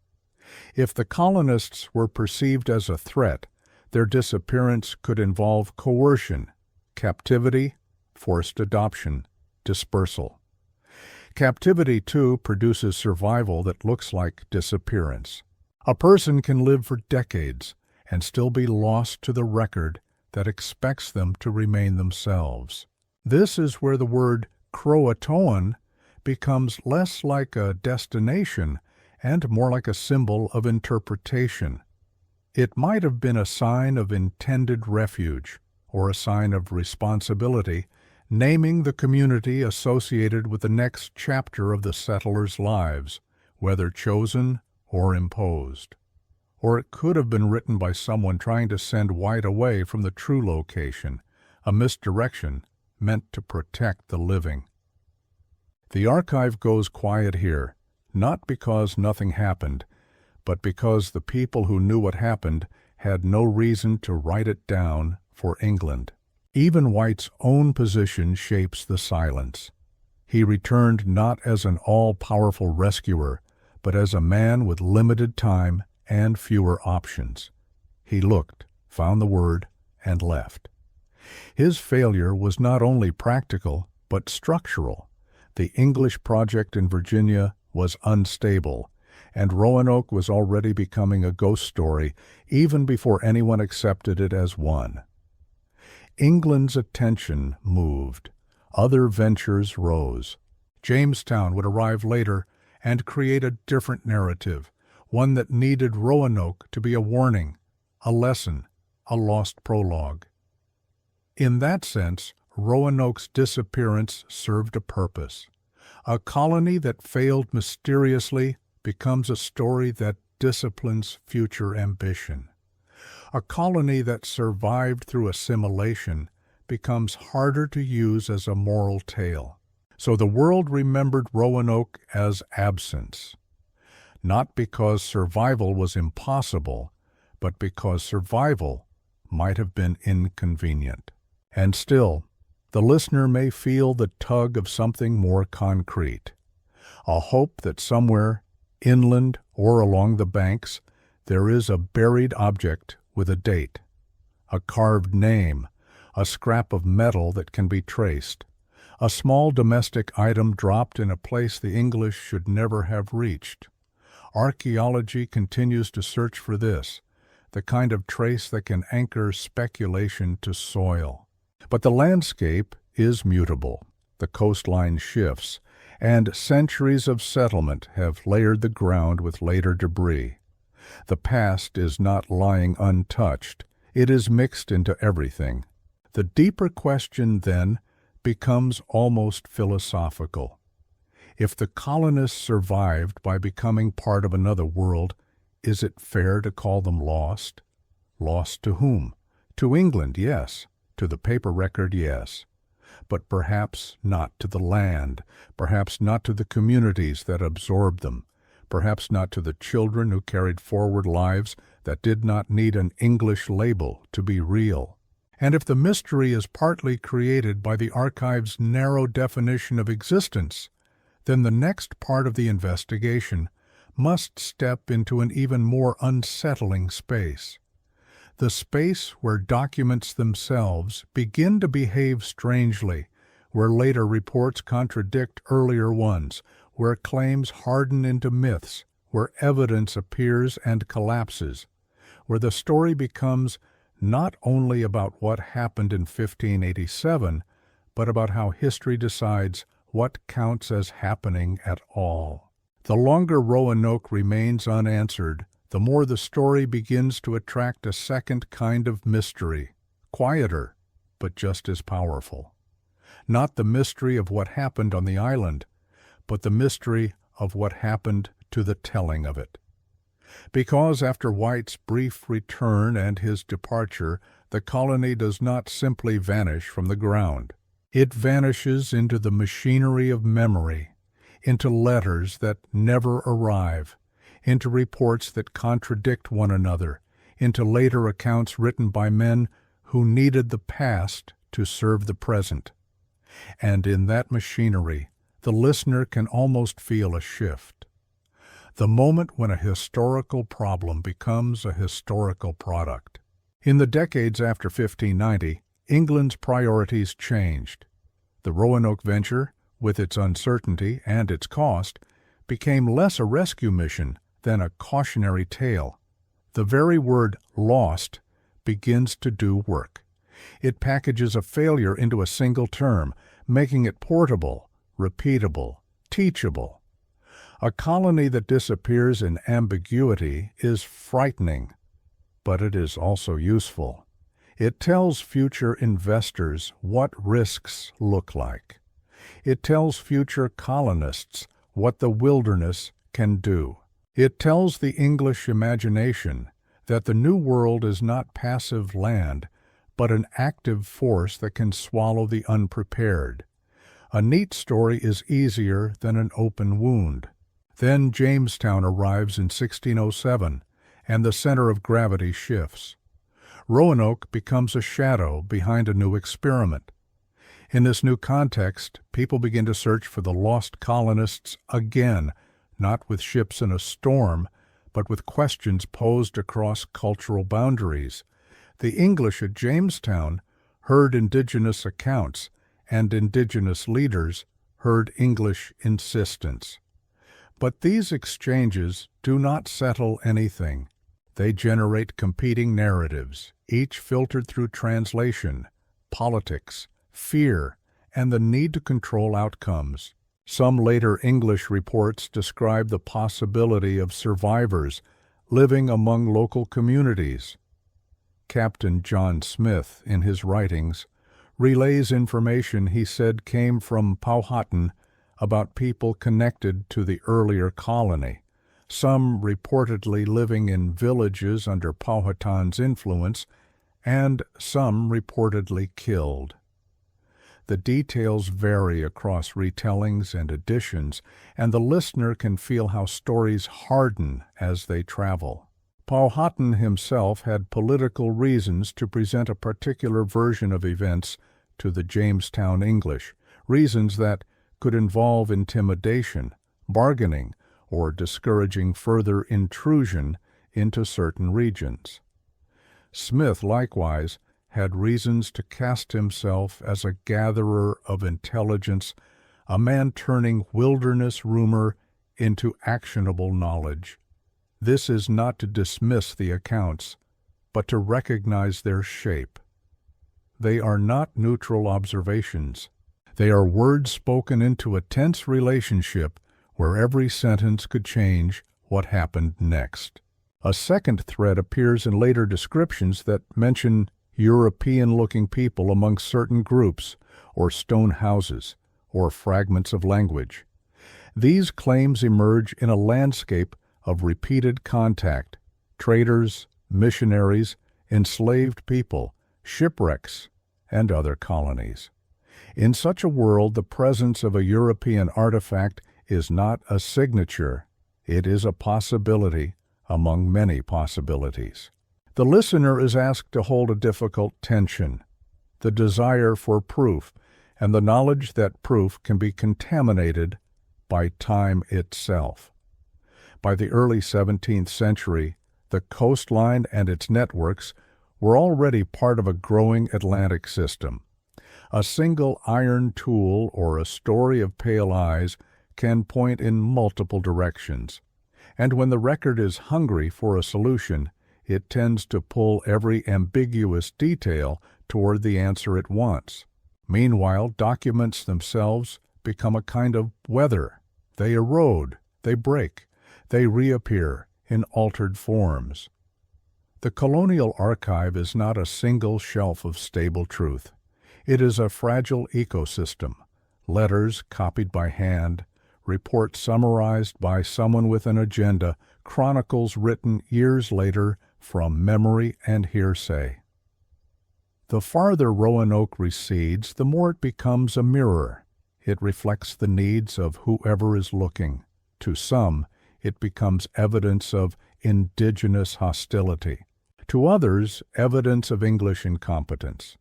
If the colonists were perceived as a threat, their disappearance could involve coercion, captivity, forced adoption, dispersal. Captivity, too, produces survival that looks like disappearance. A person can live for decades and still be lost to the record that expects them to remain themselves. This is where the word Croatoan becomes less like a destination and more like a symbol of interpretation. It might have been a sign of intended refuge or a sign of responsibility, naming the community associated with the next chapter of the settlers' lives, whether chosen or imposed. Or it could have been written by someone trying to send white away from the true location, a misdirection meant to protect the living. The archive goes quiet here, not because nothing happened, but because the people who knew what happened had no reason to write it down for England. Even White's own position shapes the silence. He returned not as an all-powerful rescuer, but as a man with limited time and fewer options. He looked, found the word, and left. His failure was not only practical, but structural. The English project in Virginia was unstable, and Roanoke was already becoming a ghost story even before anyone accepted it as one. England's attention moved. Other ventures rose. Jamestown would arrive later and create a different narrative, one that needed Roanoke to be a warning, a lesson, a lost prologue. In that sense, Roanoke's disappearance served a purpose. A colony that failed mysteriously becomes a story that disciplines future ambition. A colony that survived through assimilation becomes harder to use as a moral tale. So the world remembered Roanoke as absence, not because survival was impossible, but because survival might have been inconvenient. And still, the listener may feel the tug of something more concrete, a hope that somewhere, inland or along the banks, there is a buried object with a date, a carved name, a scrap of metal that can be traced, a small domestic item dropped in a place the English should never have reached. Archaeology continues to search for this, the kind of trace that can anchor speculation to soil. But the landscape is mutable. The coastline shifts, and centuries of settlement have layered the ground with later debris. The past is not lying untouched. It is mixed into everything. The deeper question, then, becomes almost philosophical. If the colonists survived by becoming part of another world, is it fair to call them lost? Lost to whom? To England, yes. To the paper record, yes. But perhaps not to the land, perhaps not to the communities that absorbed them, perhaps not to the children who carried forward lives that did not need an English label to be real. And if the mystery is partly created by the archive's narrow definition of existence, then the next part of the investigation must step into an even more unsettling space. The space where documents themselves begin to behave strangely, where later reports contradict earlier ones, where claims harden into myths, where evidence appears and collapses, where the story becomes not only about what happened in 1587, but about how history decides what counts as happening at all. The longer Roanoke remains unanswered, the more the story begins to attract a second kind of mystery, quieter, but just as powerful. Not the mystery of what happened on the island, but the mystery of what happened to the telling of it. Because after White's brief return and his departure, the colony does not simply vanish from the ground. It vanishes into the machinery of memory, into letters that never arrive, into reports that contradict one another, into later accounts written by men who needed the past to serve the present. And in that machinery, the listener can almost feel a shift. The moment when a historical problem becomes a historical product. In the decades after 1590, England's priorities changed. The Roanoke venture, with its uncertainty and its cost, became less a rescue mission than a cautionary tale. The very word lost begins to do work. It packages a failure into a single term, making it portable, repeatable, teachable. A colony that disappears in ambiguity is frightening, but it is also useful. It tells future investors what risks look like. It tells future colonists what the wilderness can do. It tells the English imagination that the New World is not passive land, but an active force that can swallow the unprepared. A neat story is easier than an open wound. Then Jamestown arrives in 1607, and the center of gravity shifts. Roanoke becomes a shadow behind a new experiment. In this new context, people begin to search for the lost colonists again, not with ships in a storm, but with questions posed across cultural boundaries. The English at Jamestown heard indigenous accounts, and indigenous leaders heard English insistence. But these exchanges do not settle anything. They generate competing narratives, each filtered through translation, politics, fear, and the need to control outcomes. Some later English reports describe the possibility of survivors living among local communities. Captain John Smith, in his writings, relays information he said came from Powhatan about people connected to the earlier colony, some reportedly living in villages under Powhatan's influence, and some reportedly killed. The details vary across retellings and editions, and the listener can feel how stories harden as they travel. Powhatan himself had political reasons to present a particular version of events to the Jamestown English, reasons that could involve intimidation, bargaining, or discouraging further intrusion into certain regions. Smith, likewise, had reasons to cast himself as a gatherer of intelligence, a man turning wilderness rumor into actionable knowledge. This is not to dismiss the accounts, but to recognize their shape. They are not neutral observations. They are words spoken into a tense relationship where every sentence could change what happened next. A second thread appears in later descriptions that mention European-looking people among certain groups, or stone houses, or fragments of language. These claims emerge in a landscape of repeated contact, traders, missionaries, enslaved people, shipwrecks, and other colonies. In such a world, the presence of a European artifact is not a signature, It is a possibility among many possibilities. The listener is asked to hold a difficult tension, the desire for proof, and the knowledge that proof can be contaminated by time itself. By the early 17th century, the coastline and its networks were already part of a growing Atlantic system. A single iron tool or a story of pale eyes can point in multiple directions, and when the record is hungry for a solution, it tends to pull every ambiguous detail toward the answer it wants. Meanwhile, documents themselves become a kind of weather. They erode, they break, they reappear in altered forms. The colonial archive is not a single shelf of stable truth. It is a fragile ecosystem, letters copied by hand, reports summarized by someone with an agenda, chronicles written years later from memory and hearsay. The farther Roanoke recedes, the more it becomes a mirror. It reflects the needs of whoever is looking. To some, it becomes evidence of indigenous hostility. To others, evidence of English incompetence.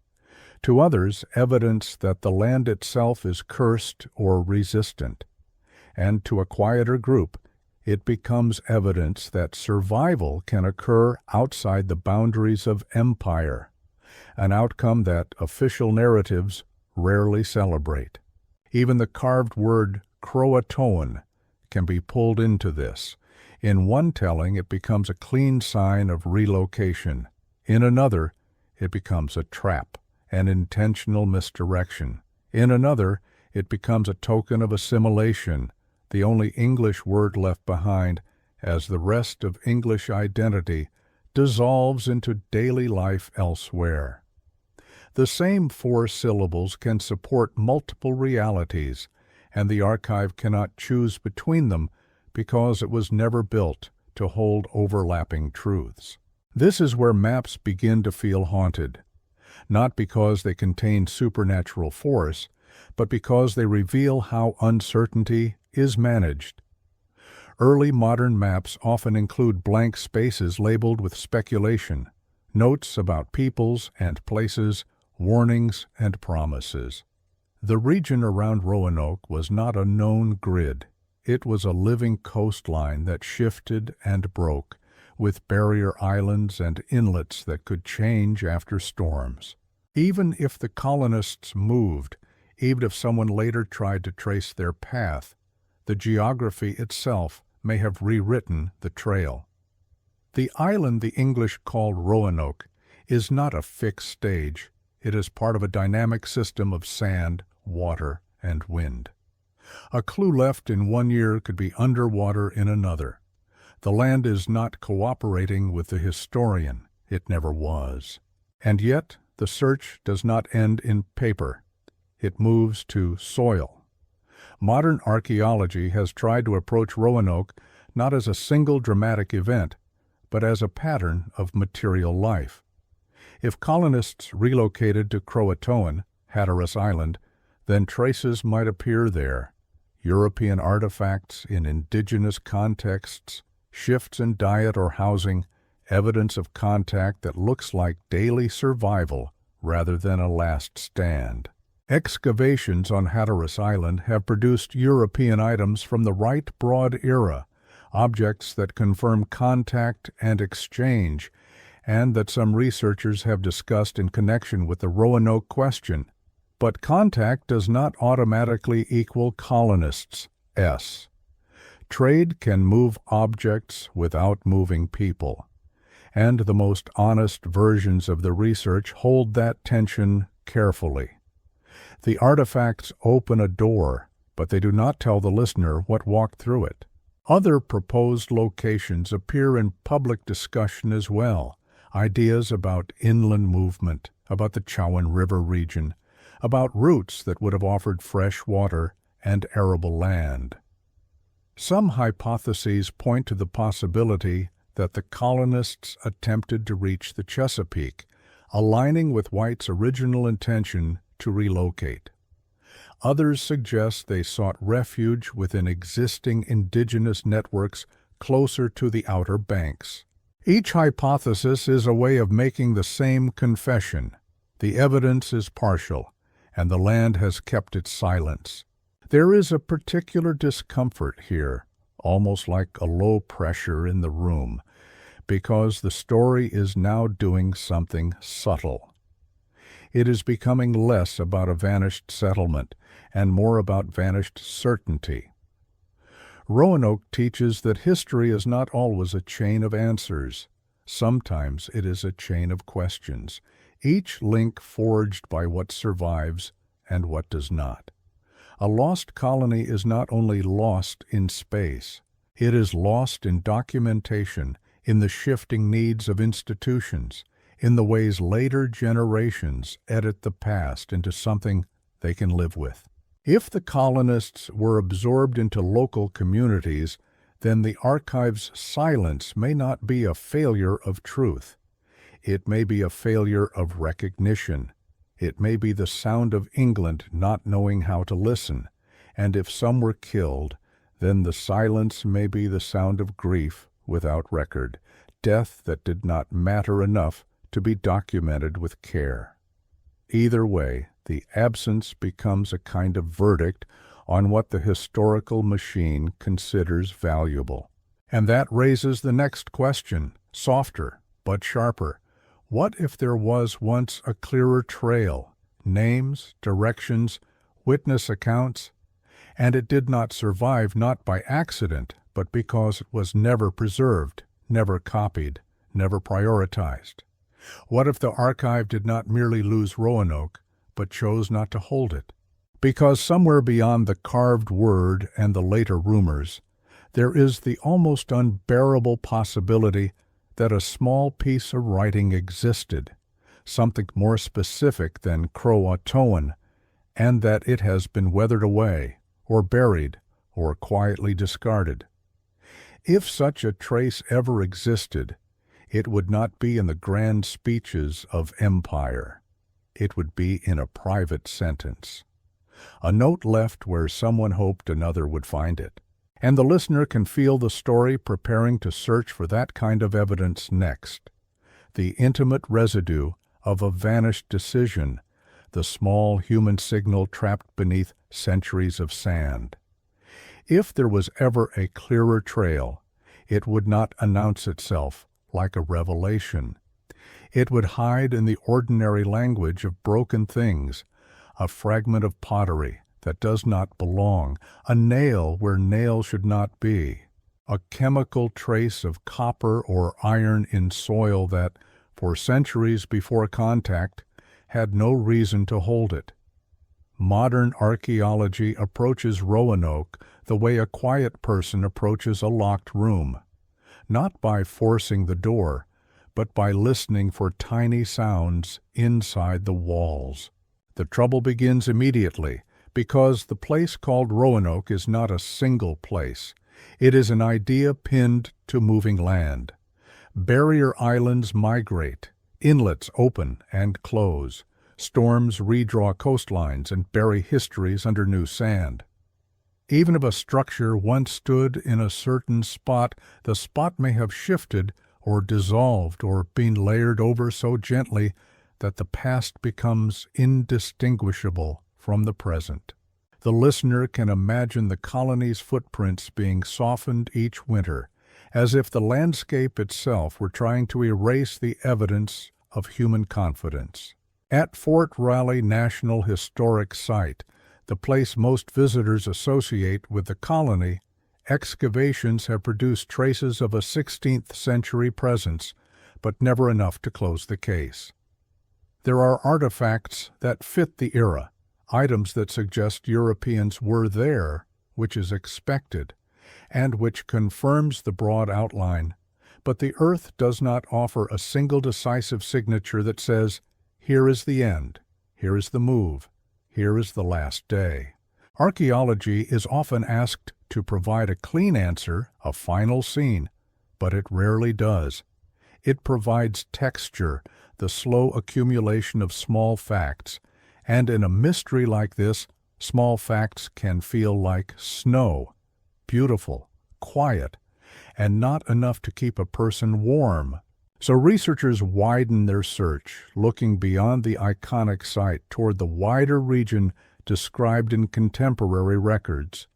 To others, evidence that the land itself is cursed or resistant. And to a quieter group, it becomes evidence that survival can occur outside the boundaries of empire, an outcome that official narratives rarely celebrate. Even the carved word Croatoan can be pulled into this. In one telling, it becomes a clean sign of relocation. In another, it becomes a trap, an intentional misdirection. In another, it becomes a token of assimilation, the only English word left behind, as the rest of English identity dissolves into daily life elsewhere. The same 4 syllables can support multiple realities, and the archive cannot choose between them because it was never built to hold overlapping truths. This is where maps begin to feel haunted, not because they contain supernatural force, but because they reveal how uncertainty is managed. Early modern maps often include blank spaces labeled with speculation, notes about peoples and places, warnings and promises. The region around Roanoke was not a known grid. It was a living coastline that shifted and broke, with barrier islands and inlets that could change after storms. Even if the colonists moved, even if someone later tried to trace their path, the geography itself may have rewritten the trail. The island the English called Roanoke is not a fixed stage. It is part of a dynamic system of sand, water, and wind. A clue left in one year could be underwater in another. The land is not cooperating with the historian. It never was. And yet, the search does not end in paper. It moves to soil. Modern archaeology has tried to approach Roanoke not as a single dramatic event, but as a pattern of material life. If colonists relocated to Croatoan, Hatteras Island, then traces might appear there. European artifacts in indigenous contexts, shifts in diet or housing, evidence of contact that looks like daily survival rather than a last stand. Excavations on Hatteras Island have produced European items from the Right Broad era, objects that confirm contact and exchange, and that some researchers have discussed in connection with the Roanoke question. But contact does not automatically equal colonists. Trade can move objects without moving people, and the most honest versions of the research hold that tension carefully. The artifacts open a door, but they do not tell the listener what walked through it. Other proposed locations appear in public discussion as well. Ideas about inland movement, about the Chowan River region, about routes that would have offered fresh water and arable land. Some hypotheses point to the possibility that the colonists attempted to reach the Chesapeake, aligning with White's original intention to relocate. Others suggest they sought refuge within existing indigenous networks closer to the Outer Banks. Each hypothesis is a way of making the same confession. The evidence is partial, and the land has kept its silence. There is a particular discomfort here, almost like a low pressure in the room, because the story is now doing something subtle. It is becoming less about a vanished settlement and more about vanished certainty. Roanoke teaches that history is not always a chain of answers. Sometimes it is a chain of questions, each link forged by what survives and what does not. A lost colony is not only lost in space, it is lost in documentation, in the shifting needs of institutions, in the ways later generations edit the past into something they can live with. If the colonists were absorbed into local communities, then the archive's silence may not be a failure of truth. It may be a failure of recognition. It may be the sound of England not knowing how to listen, and if some were killed, then the silence may be the sound of grief without record, death that did not matter enough to be documented with care. Either way, the absence becomes a kind of verdict on what the historical machine considers valuable. And that raises the next question, softer but sharper. What if there was once a clearer trail, names, directions, witness accounts, and it did not survive not by accident, but because it was never preserved, never copied, never prioritized? What if the archive did not merely lose Roanoke, but chose not to hold it? Because somewhere beyond the carved word and the later rumors, there is the almost unbearable possibility that a small piece of writing existed, something more specific than Croatoan, and that it has been weathered away, or buried, or quietly discarded. If such a trace ever existed, it would not be in the grand speeches of empire. It would be in a private sentence. A note left where someone hoped another would find it. And the listener can feel the story preparing to search for that kind of evidence next. The intimate residue of a vanished decision, the small human signal trapped beneath centuries of sand. If there was ever a clearer trail, it would not announce itself like a revelation. It would hide in the ordinary language of broken things, a fragment of pottery that does not belong, a nail where nail should not be, a chemical trace of copper or iron in soil that, for centuries before contact, had no reason to hold it. Modern archaeology approaches Roanoke the way a quiet person approaches a locked room, not by forcing the door, but by listening for tiny sounds inside the walls. The trouble begins immediately, because the place called Roanoke is not a single place. It is an idea pinned to moving land. Barrier islands migrate, inlets open and close, storms redraw coastlines and bury histories under new sand. Even if a structure once stood in a certain spot, the spot may have shifted or dissolved or been layered over so gently that the past becomes indistinguishable from the present. The listener can imagine the colony's footprints being softened each winter, as if the landscape itself were trying to erase the evidence of human confidence. At Fort Riley National Historic Site, the place most visitors associate with the colony, excavations have produced traces of a 16th century presence, but never enough to close the case. There are artifacts that fit the era, items that suggest Europeans were there, which is expected, and which confirms the broad outline, but the earth does not offer a single decisive signature that says, here is the end, here is the move, here is the last day. Archaeology is often asked to provide a clean answer, a final scene, but it rarely does. It provides texture, the slow accumulation of small facts, and in a mystery like this, Small facts can feel like snow, beautiful, quiet, and not enough to keep a person warm. So researchers widen their search, looking beyond the iconic site toward the wider region described in contemporary records.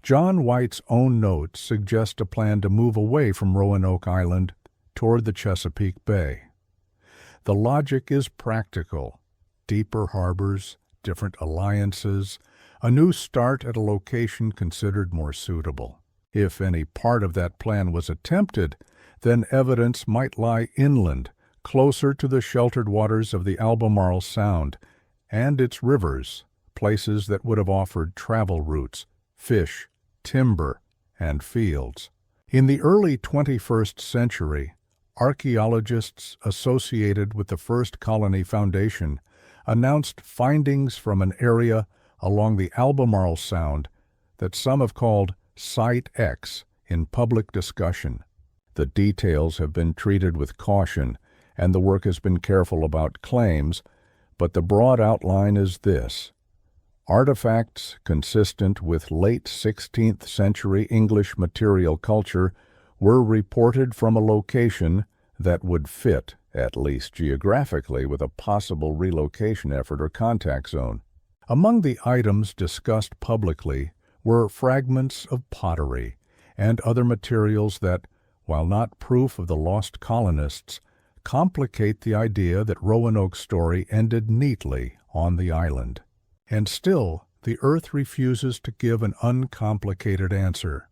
John White's own notes suggest a plan to move away from Roanoke Island toward the Chesapeake Bay. The logic is practical: deeper harbors, different alliances, a new start at a location considered more suitable. If any part of that plan was attempted, then evidence might lie inland, closer to the sheltered waters of the Albemarle Sound and its rivers, places that would have offered travel routes, fish, timber, and fields. In the early 21st century, archaeologists associated with the first colony foundation announced findings from an area along the Albemarle Sound that some have called Site X in public discussion. The details have been treated with caution, and the work has been careful about claims, but the broad outline is this: artifacts consistent with late 16th century English material culture were reported from a location that would fit, at least geographically, with a possible relocation effort or contact zone. Among the items discussed publicly were fragments of pottery and other materials that, while not proof of the lost colonists, complicate the idea that Roanoke's story ended neatly on the island. And still, the earth refuses to give an uncomplicated answer.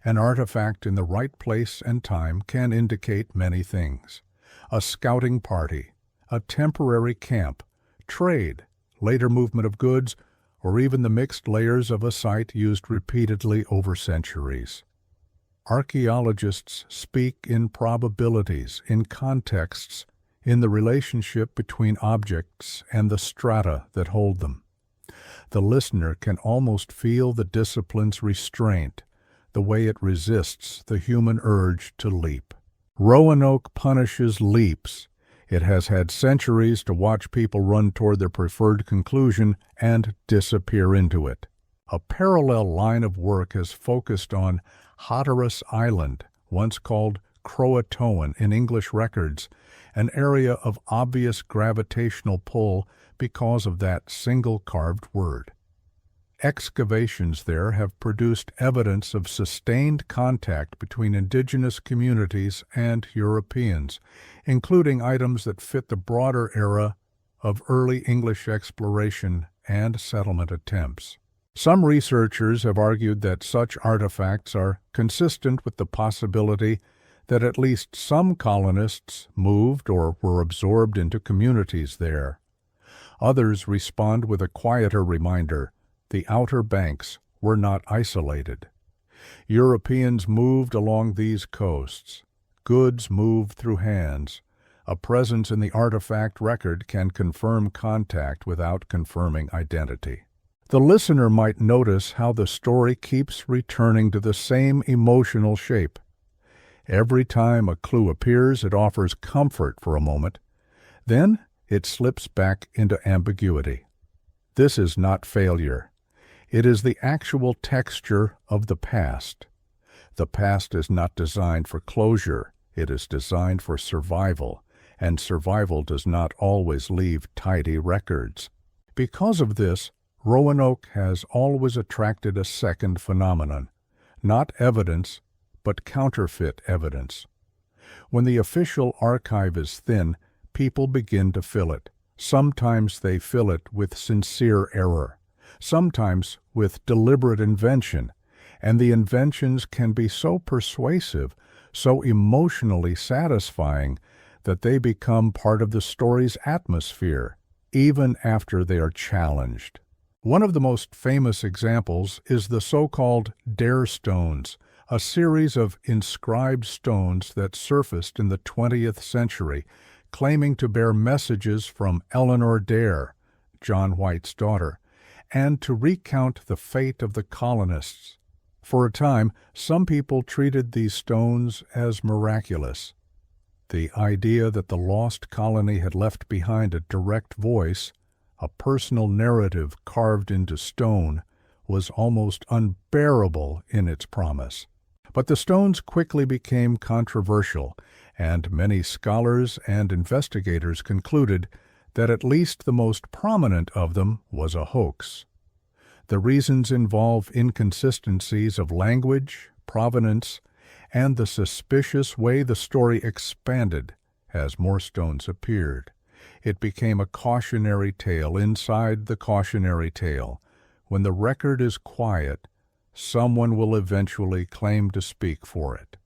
An artifact in the right place and time can indicate many things: a scouting party, a temporary camp, trade, later movement of goods, or even the mixed layers of a site used repeatedly over centuries. Archaeologists speak in probabilities, in contexts, in the relationship between objects and the strata that hold them. The listener can almost feel the discipline's restraint, the way it resists the human urge to leap. Roanoke punishes leaps. It has had centuries to watch people run toward their preferred conclusion and disappear into it. A parallel line of work has focused on Hatteras Island, once called Croatoan in English records, an area of obvious gravitational pull because of that single carved word. Excavations there have produced evidence of sustained contact between indigenous communities and Europeans, including items that fit the broader era of early English exploration and settlement attempts. Some researchers have argued that such artifacts are consistent with the possibility that at least some colonists moved or were absorbed into communities there. Others respond with a quieter reminder: the Outer Banks were not isolated. Europeans moved along these coasts. Goods moved through hands. A presence in the artifact record can confirm contact without confirming identity. The listener might notice how the story keeps returning to the same emotional shape. Every time a clue appears, it offers comfort for a moment. Then it slips back into ambiguity. This is not failure. It is the actual texture of the past. The past is not designed for closure. It is designed for survival, and survival does not always leave tidy records. Because of this, Roanoke has always attracted a second phenomenon: not evidence, but counterfeit evidence. When the official archive is thin, people begin to fill it. Sometimes they fill it with sincere error, sometimes with deliberate invention, and the inventions can be so persuasive, so emotionally satisfying, that they become part of the story's atmosphere, even after they are challenged. One of the most famous examples is the so-called Dare Stones, a series of inscribed stones that surfaced in the 20th century, claiming to bear messages from Eleanor Dare, John White's daughter, and to recount the fate of the colonists. For a time, some people treated these stones as miraculous. The idea that the lost colony had left behind a direct voice, a personal narrative carved into stone, was almost unbearable in its promise. But the stones quickly became controversial, and many scholars and investigators concluded that at least the most prominent of them was a hoax. The reasons involve inconsistencies of language, provenance, and the suspicious way the story expanded as more stones appeared. It became a cautionary tale inside the cautionary tale. When the record is quiet, someone will eventually claim to speak for it.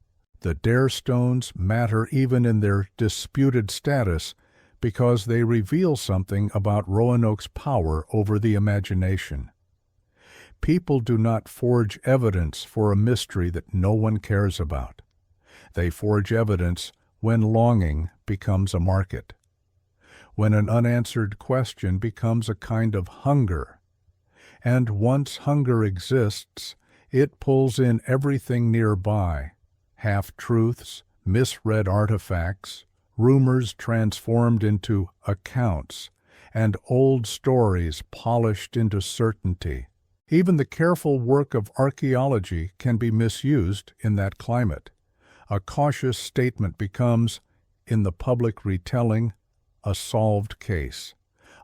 The dare stones matter even in their disputed status because they reveal something about Roanoke's power over the imagination. People do not forge evidence for a mystery that no one cares about. They forge evidence when longing becomes a market, when an unanswered question becomes a kind of hunger. And once hunger exists, it pulls in everything nearby, half-truths, misread artifacts, rumors transformed into accounts, and old stories polished into certainty. Even the careful work of archaeology can be misused in that climate. A cautious statement becomes, in the public retelling, a solved case.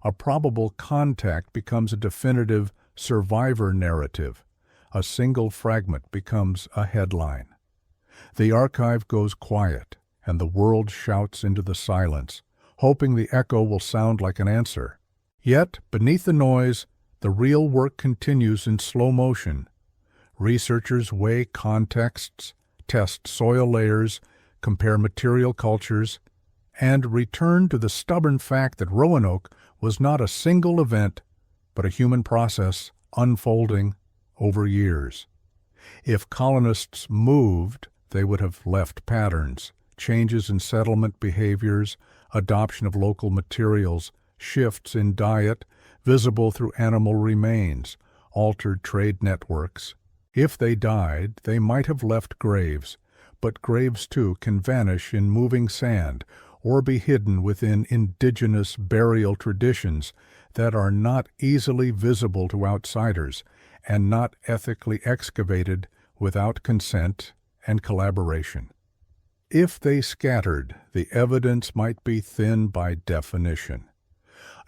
A probable contact becomes a definitive survivor narrative. A single fragment becomes a headline. The archive goes quiet, and the world shouts into the silence, hoping the echo will sound like an answer. Yet, beneath the noise, the real work continues in slow motion. Researchers weigh contexts, test soil layers, compare material cultures, and return to the stubborn fact that Roanoke was not a single event, but a human process unfolding over years. If colonists moved, they would have left patterns, changes in settlement behaviors, adoption of local materials, shifts in diet, visible through animal remains, altered trade networks. If they died, they might have left graves, but graves too can vanish in moving sand or be hidden within indigenous burial traditions that are not easily visible to outsiders and not ethically excavated without consent and collaboration. If they scattered, the evidence might be thin by definition.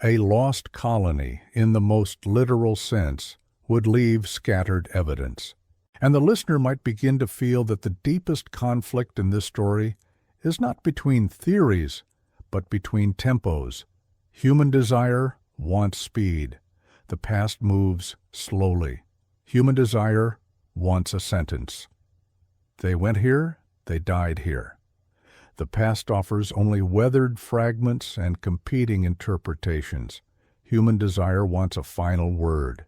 A lost colony, in the most literal sense, would leave scattered evidence. And the listener might begin to feel that the deepest conflict in this story is not between theories, but between tempos. Human desire wants speed. The past moves slowly. Human desire wants a sentence. They went here, they died here. The past offers only weathered fragments and competing interpretations. Human desire wants a final word.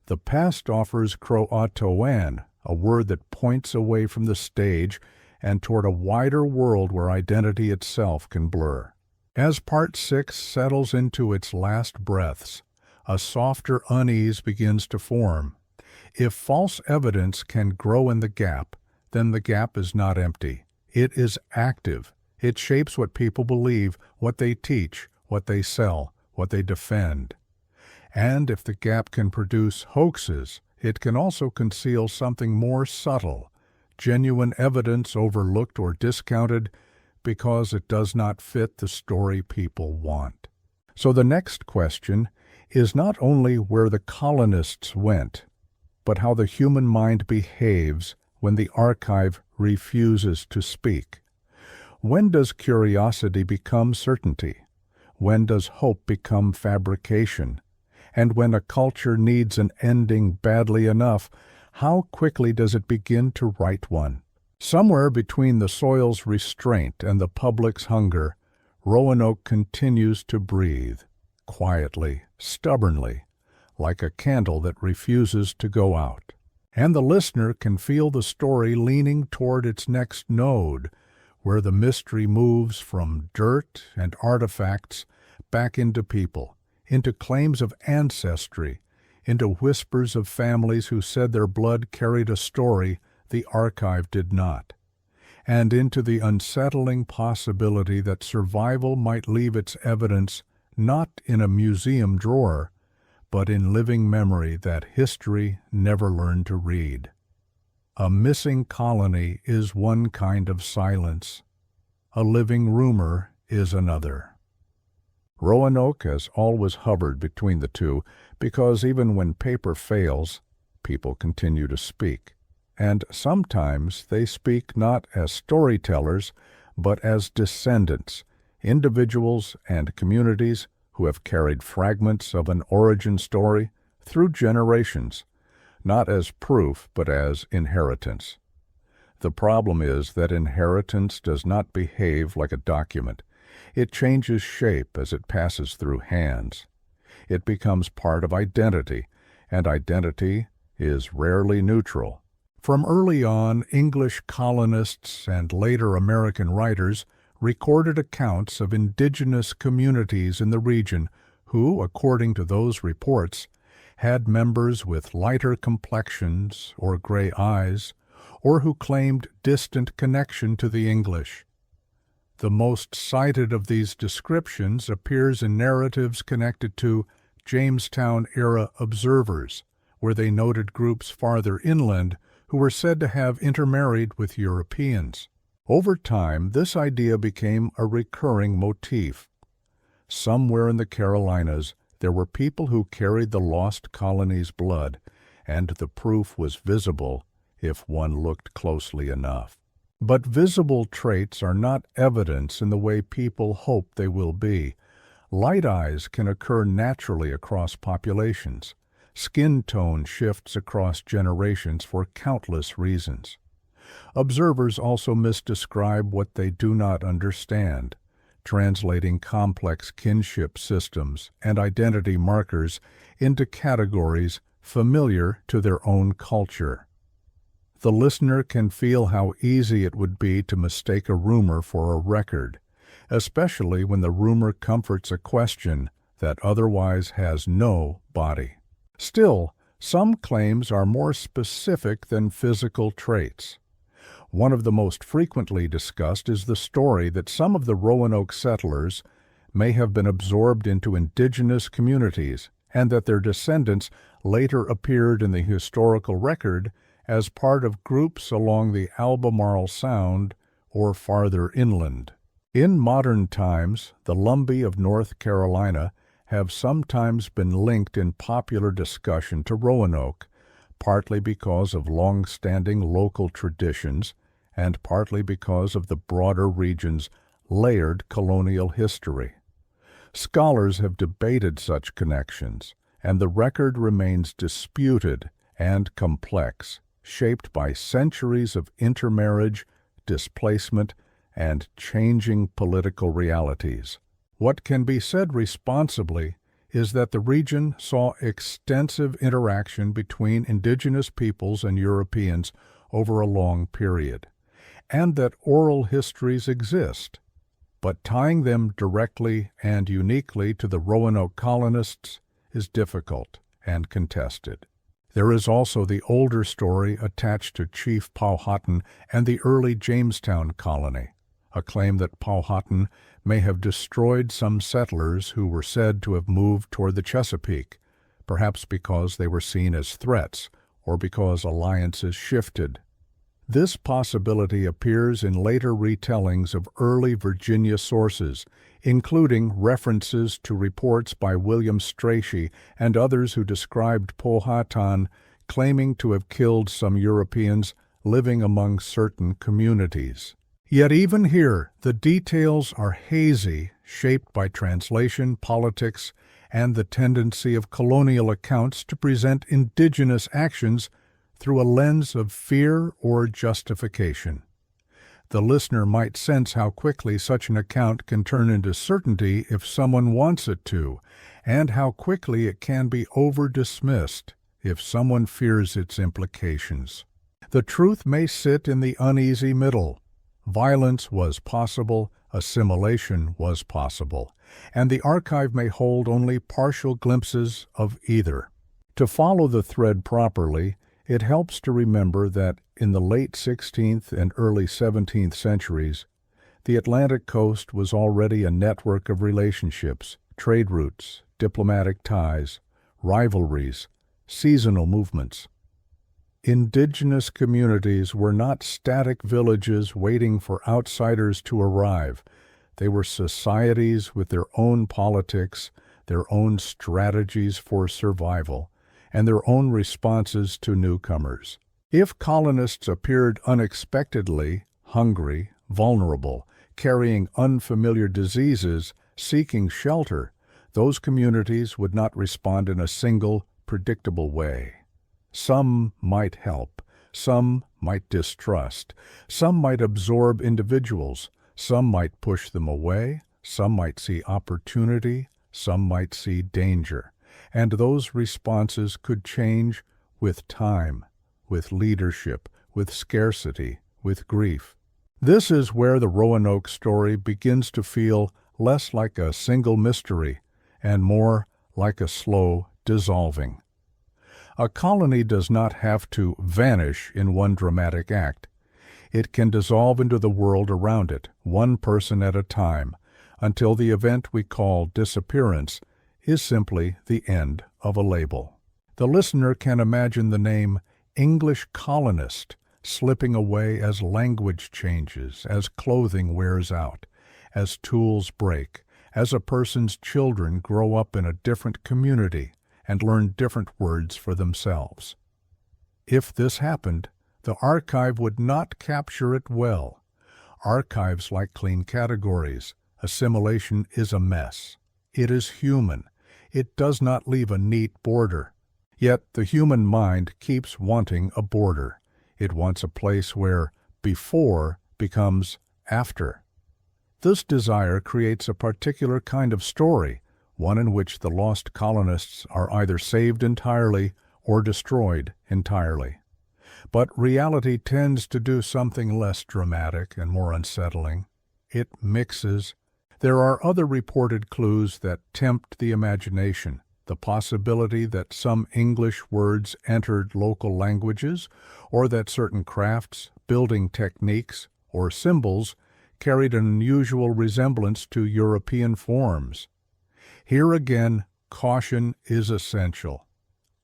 The past offers Croatoan, a word that points away from the stage and toward a wider world where identity itself can blur. As Part 6 settles into its last breaths, a softer unease begins to form. If false evidence can grow in the gap, then the gap is not empty. It is active. It shapes what people believe, what they teach, what they sell, what they defend. And if the gap can produce hoaxes, it can also conceal something more subtle, genuine evidence overlooked or discounted because it does not fit the story people want. So the next question is not only where the colonists went, but how the human mind behaves when the archive refuses to speak. When does curiosity become certainty? When does hope become fabrication? And when a culture needs an ending badly enough, how quickly does it begin to write one? Somewhere between the soil's restraint and the public's hunger, Roanoke continues to breathe, quietly, stubbornly, like a candle that refuses to go out. And the listener can feel the story leaning toward its next node, where the mystery moves from dirt and artifacts back into people, into claims of ancestry, into whispers of families who said their blood carried a story the archive did not, and into the unsettling possibility that survival might leave its evidence not in a museum drawer, but in living memory that history never learned to read. A missing colony is one kind of silence. A living rumor is another. Roanoke has always hovered between the two because even when paper fails, people continue to speak. And sometimes they speak not as storytellers, but as descendants, individuals and communities who have carried fragments of an origin story through generations, not as proof but as inheritance. The problem is that inheritance does not behave like a document. It changes shape as it passes through hands. It becomes part of identity, and identity is rarely neutral. From early on, English colonists and later American writers recorded accounts of indigenous communities in the region who, according to those reports, had members with lighter complexions or gray eyes, or who claimed distant connection to the English. The most cited of these descriptions appears in narratives connected to Jamestown-era observers, where they noted groups farther inland who were said to have intermarried with Europeans. Over time, this idea became a recurring motif. Somewhere in the Carolinas, there were people who carried the lost colony's blood, and the proof was visible if one looked closely enough. But visible traits are not evidence in the way people hope they will be. Light eyes can occur naturally across populations. Skin tone shifts across generations for countless reasons. Observers also misdescribe what they do not understand, translating complex kinship systems and identity markers into categories familiar to their own culture. The listener can feel how easy it would be to mistake a rumor for a record, especially when the rumor comforts a question that otherwise has no body. Still, some claims are more specific than physical traits. One of the most frequently discussed is the story that some of the Roanoke settlers may have been absorbed into indigenous communities and that their descendants later appeared in the historical record as part of groups along the Albemarle Sound or farther inland. In modern times, the Lumbee of North Carolina have sometimes been linked in popular discussion to Roanoke, partly because of long-standing local traditions and partly because of the broader region's layered colonial history. Scholars have debated such connections, and the record remains disputed and complex, shaped by centuries of intermarriage, displacement, and changing political realities. What can be said responsibly is that the region saw extensive interaction between indigenous peoples and Europeans over a long period, and that oral histories exist, but tying them directly and uniquely to the Roanoke colonists is difficult and contested. There is also the older story attached to Chief Powhatan and the early Jamestown colony, a claim that Powhatan may have destroyed some settlers who were said to have moved toward the Chesapeake, perhaps because they were seen as threats or because alliances shifted. This possibility appears in later retellings of early Virginia sources, including references to reports by William Strachey and others who described Powhatan claiming to have killed some Europeans living among certain communities. Yet even here, the details are hazy, shaped by translation, politics, and the tendency of colonial accounts to present indigenous actions through a lens of fear or justification. The listener might sense how quickly such an account can turn into certainty if someone wants it to, and how quickly it can be over-dismissed if someone fears its implications. The truth may sit in the uneasy middle. Violence was possible, assimilation was possible, and the archive may hold only partial glimpses of either. To follow the thread properly, it helps to remember that in the late 16th and early 17th centuries, the Atlantic coast was already a network of relationships, trade routes, diplomatic ties, rivalries, seasonal movements. Indigenous communities were not static villages waiting for outsiders to arrive. They were societies with their own politics, their own strategies for survival, and their own responses to newcomers. If colonists appeared unexpectedly, hungry, vulnerable, carrying unfamiliar diseases, seeking shelter, those communities would not respond in a single, predictable way. Some might help, some might distrust, some might absorb individuals, some might push them away, some might see opportunity, some might see danger, and those responses could change with time, with leadership, with scarcity, with grief. This is where the Roanoke story begins to feel less like a single mystery and more like a slow dissolving. A colony does not have to vanish in one dramatic act. It can dissolve into the world around it, one person at a time, until the event we call disappearance is simply the end of a label. The listener can imagine the name English colonist slipping away as language changes, as clothing wears out, as tools break, as a person's children grow up in a different community and learn different words for themselves. If this happened, the archive would not capture it well. Archives like clean categories. Assimilation is a mess. It is human. It does not leave a neat border. Yet the human mind keeps wanting a border. It wants a place where before becomes after. This desire creates a particular kind of story, one in which the lost colonists are either saved entirely or destroyed entirely. But reality tends to do something less dramatic and more unsettling. It mixes. There are other reported clues that tempt the imagination. The possibility that some English words entered local languages, or that certain crafts, building techniques, or symbols carried an unusual resemblance to European forms. Here again, caution is essential.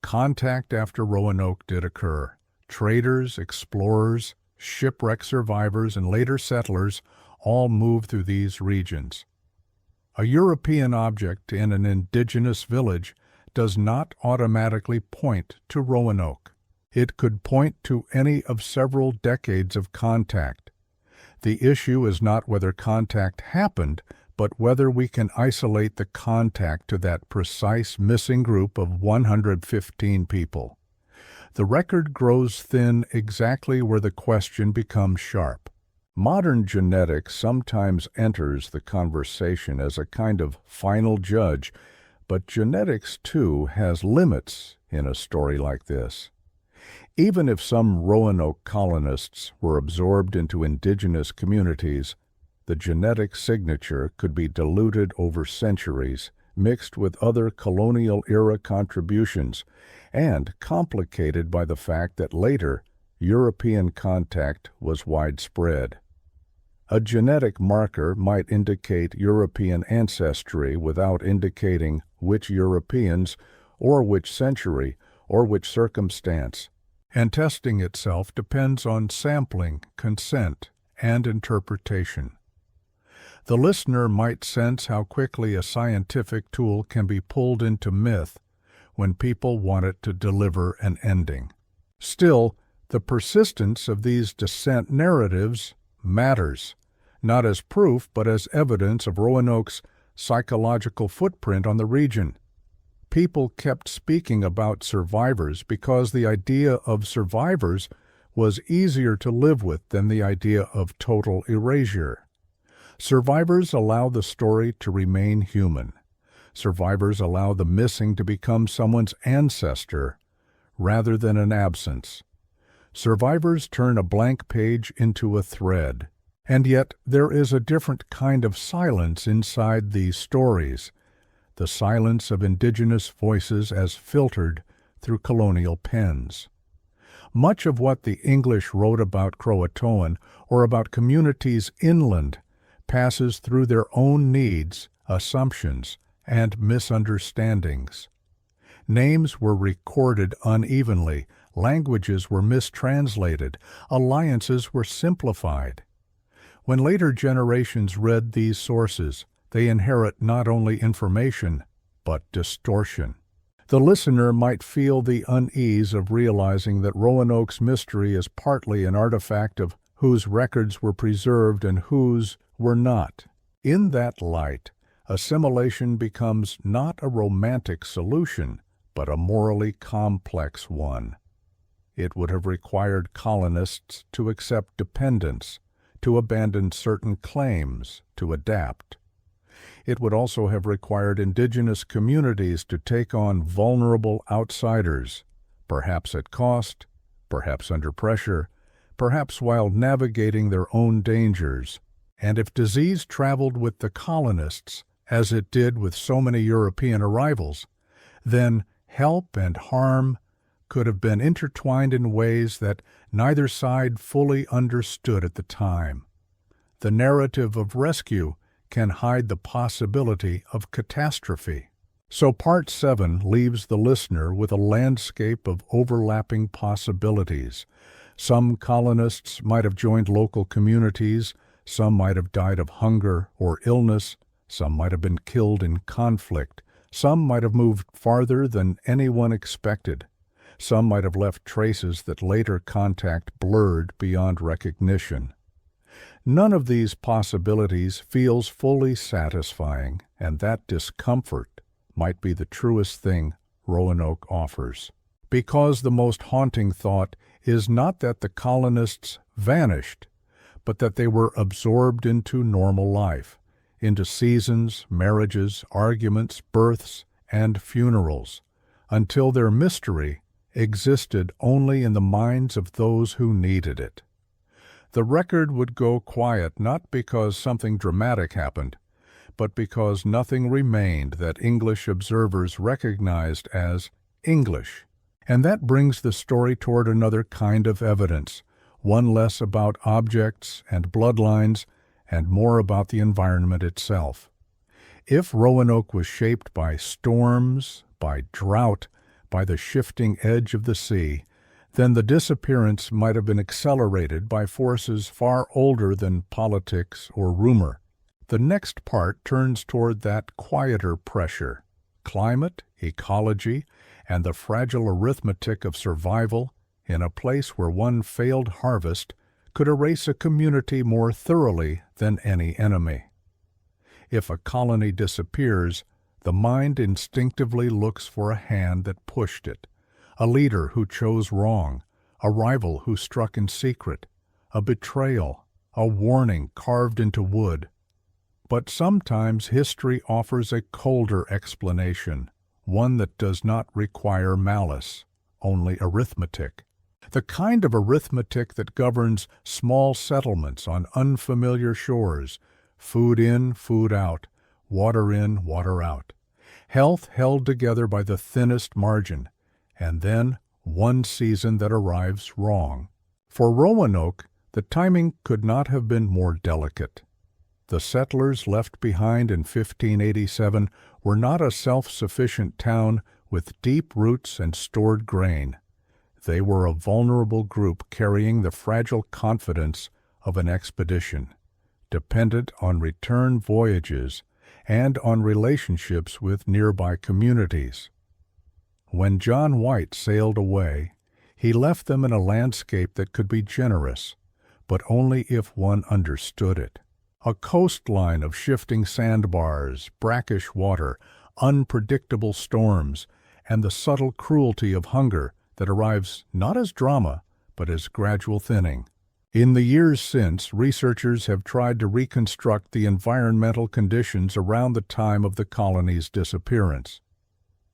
Contact after Roanoke did occur. Traders, explorers, shipwreck survivors, and later settlers all moved through these regions. A European object in an indigenous village does not automatically point to Roanoke. It could point to any of several decades of contact. The issue is not whether contact happened, but whether we can isolate the contact to that precise missing group of 115 people. The record grows thin exactly where the question becomes sharp. Modern genetics sometimes enters the conversation as a kind of final judge, but genetics, too, has limits in a story like this. Even if some Roanoke colonists were absorbed into indigenous communities, the genetic signature could be diluted over centuries, mixed with other colonial-era contributions, and complicated by the fact that later European contact was widespread. A genetic marker might indicate European ancestry without indicating which Europeans, or which century, or which circumstance, and testing itself depends on sampling, consent, and interpretation. The listener might sense how quickly a scientific tool can be pulled into myth when people want it to deliver an ending. Still, the persistence of these descent narratives matters, not as proof but as evidence of Roanoke's psychological footprint on the region. People kept speaking about survivors because the idea of survivors was easier to live with than the idea of total erasure. Survivors allow the story to remain human. Survivors allow the missing to become someone's ancestor rather than an absence. Survivors turn a blank page into a thread. And yet there is a different kind of silence inside these stories, the silence of indigenous voices as filtered through colonial pens. Much of what the English wrote about Croatoan or about communities inland passes through their own needs, assumptions, and misunderstandings. Names were recorded unevenly, languages were mistranslated, alliances were simplified. When later generations read these sources, they inherit not only information, but distortion. The listener might feel the unease of realizing that Roanoke's mystery is partly an artifact of whose records were preserved and whose were not. In that light, assimilation becomes not a romantic solution, but a morally complex one. It would have required colonists to accept dependence, to abandon certain claims, to adapt. It would also have required indigenous communities to take on vulnerable outsiders, perhaps at cost, perhaps under pressure, perhaps while navigating their own dangers. And if disease traveled with the colonists, as it did with so many European arrivals, then help and harm could have been intertwined in ways that neither side fully understood at the time. The narrative of rescue can hide the possibility of catastrophe. So Part 7 leaves the listener with a landscape of overlapping possibilities. Some colonists might have joined local communities, some might have died of hunger or illness, some might have been killed in conflict, some might have moved farther than anyone expected. Some might have left traces that later contact blurred beyond recognition. None of these possibilities feels fully satisfying, and that discomfort might be the truest thing Roanoke offers. Because the most haunting thought is not that the colonists vanished, but that they were absorbed into normal life, into seasons, marriages, arguments, births, and funerals, until their mystery existed only in the minds of those who needed it. The record would go quiet not because something dramatic happened, but because nothing remained that English observers recognized as English. And that brings the story toward another kind of evidence, one less about objects and bloodlines and more about the environment itself. If Roanoke was shaped by storms, by drought, by the shifting edge of the sea, then the disappearance might have been accelerated by forces far older than politics or rumor. The next part turns toward that quieter pressure. Climate, ecology, and the fragile arithmetic of survival in a place where one failed harvest could erase a community more thoroughly than any enemy. If a colony disappears, the mind instinctively looks for a hand that pushed it, a leader who chose wrong, a rival who struck in secret, a betrayal, a warning carved into wood. But sometimes history offers a colder explanation, one that does not require malice, only arithmetic. The kind of arithmetic that governs small settlements on unfamiliar shores, food in, food out, water in, water out. Health held together by the thinnest margin, and then one season that arrives wrong. For Roanoke, the timing could not have been more delicate. The settlers left behind in 1587 were not a self-sufficient town with deep roots and stored grain. They were a vulnerable group carrying the fragile confidence of an expedition, dependent on return voyages and on relationships with nearby communities. When John White sailed away, he left them in a landscape that could be generous, but only if one understood it. A coastline of shifting sandbars, brackish water, unpredictable storms, and the subtle cruelty of hunger that arrives not as drama, but as gradual thinning. In the years since, researchers have tried to reconstruct the environmental conditions around the time of the colony's disappearance.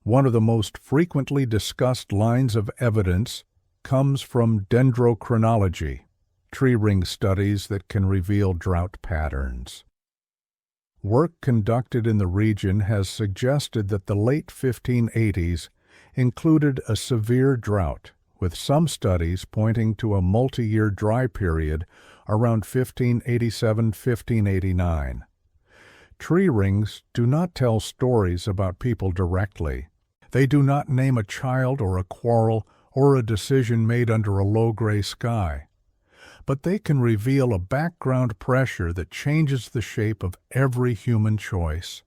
One of the most frequently discussed lines of evidence comes from dendrochronology, tree ring studies that can reveal drought patterns. Work conducted in the region has suggested that the late 1580s included a severe drought, with some studies pointing to a multi-year dry period around 1587-1589. Tree rings do not tell stories about people directly. They do not name a child or a quarrel or a decision made under a low gray sky. But they can reveal a background pressure that changes the shape of every human choice.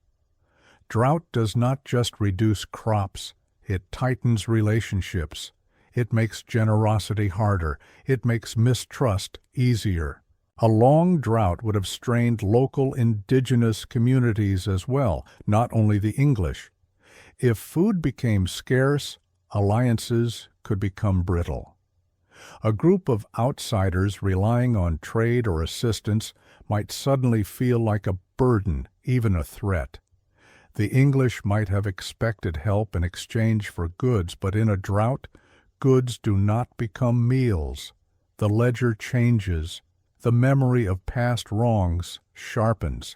Drought does not just reduce crops, it tightens relationships. It makes generosity harder. It makes mistrust easier. A long drought would have strained local indigenous communities as well, not only the English. If food became scarce, alliances could become brittle. A group of outsiders relying on trade or assistance might suddenly feel like a burden, even a threat. The English might have expected help in exchange for goods, but in a drought, goods do not become meals. The ledger changes. The memory of past wrongs sharpens.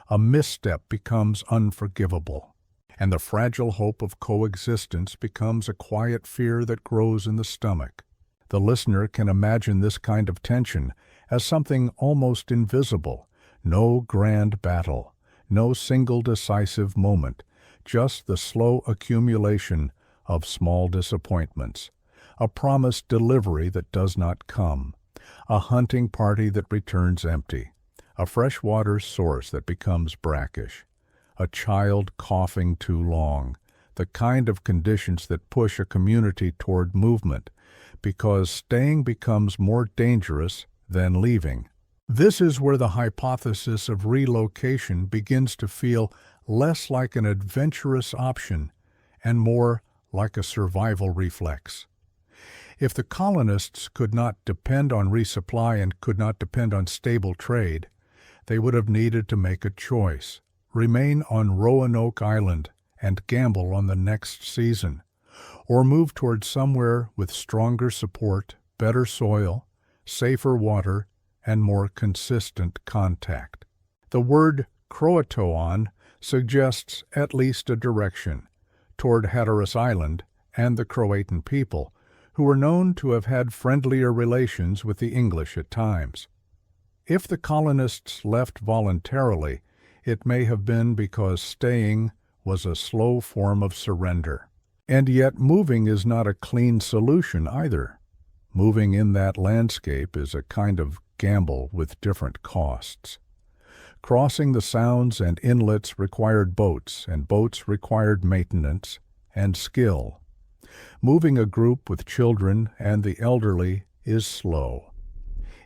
A misstep becomes unforgivable. And the fragile hope of coexistence becomes a quiet fear that grows in the stomach. The listener can imagine this kind of tension as something almost invisible. No grand battle, no single decisive moment, just the slow accumulation of small disappointments. A promised delivery that does not come, a hunting party that returns empty, a freshwater source that becomes brackish, a child coughing too long, the kind of conditions that push a community toward movement, because staying becomes more dangerous than leaving. This is where the hypothesis of relocation begins to feel less like an adventurous option and more like a survival reflex. If the colonists could not depend on resupply and could not depend on stable trade, they would have needed to make a choice, remain on Roanoke Island and gamble on the next season, or move toward somewhere with stronger support, better soil, safer water, and more consistent contact. The word Croatoan suggests at least a direction, toward Hatteras Island and the Croatan people, who were known to have had friendlier relations with the English at times. If the colonists left voluntarily, it may have been because staying was a slow form of surrender. And yet moving is not a clean solution either. Moving in that landscape is a kind of gamble with different costs. Crossing the sounds and inlets required boats, and boats required maintenance and skill. Moving a group with children and the elderly is slow.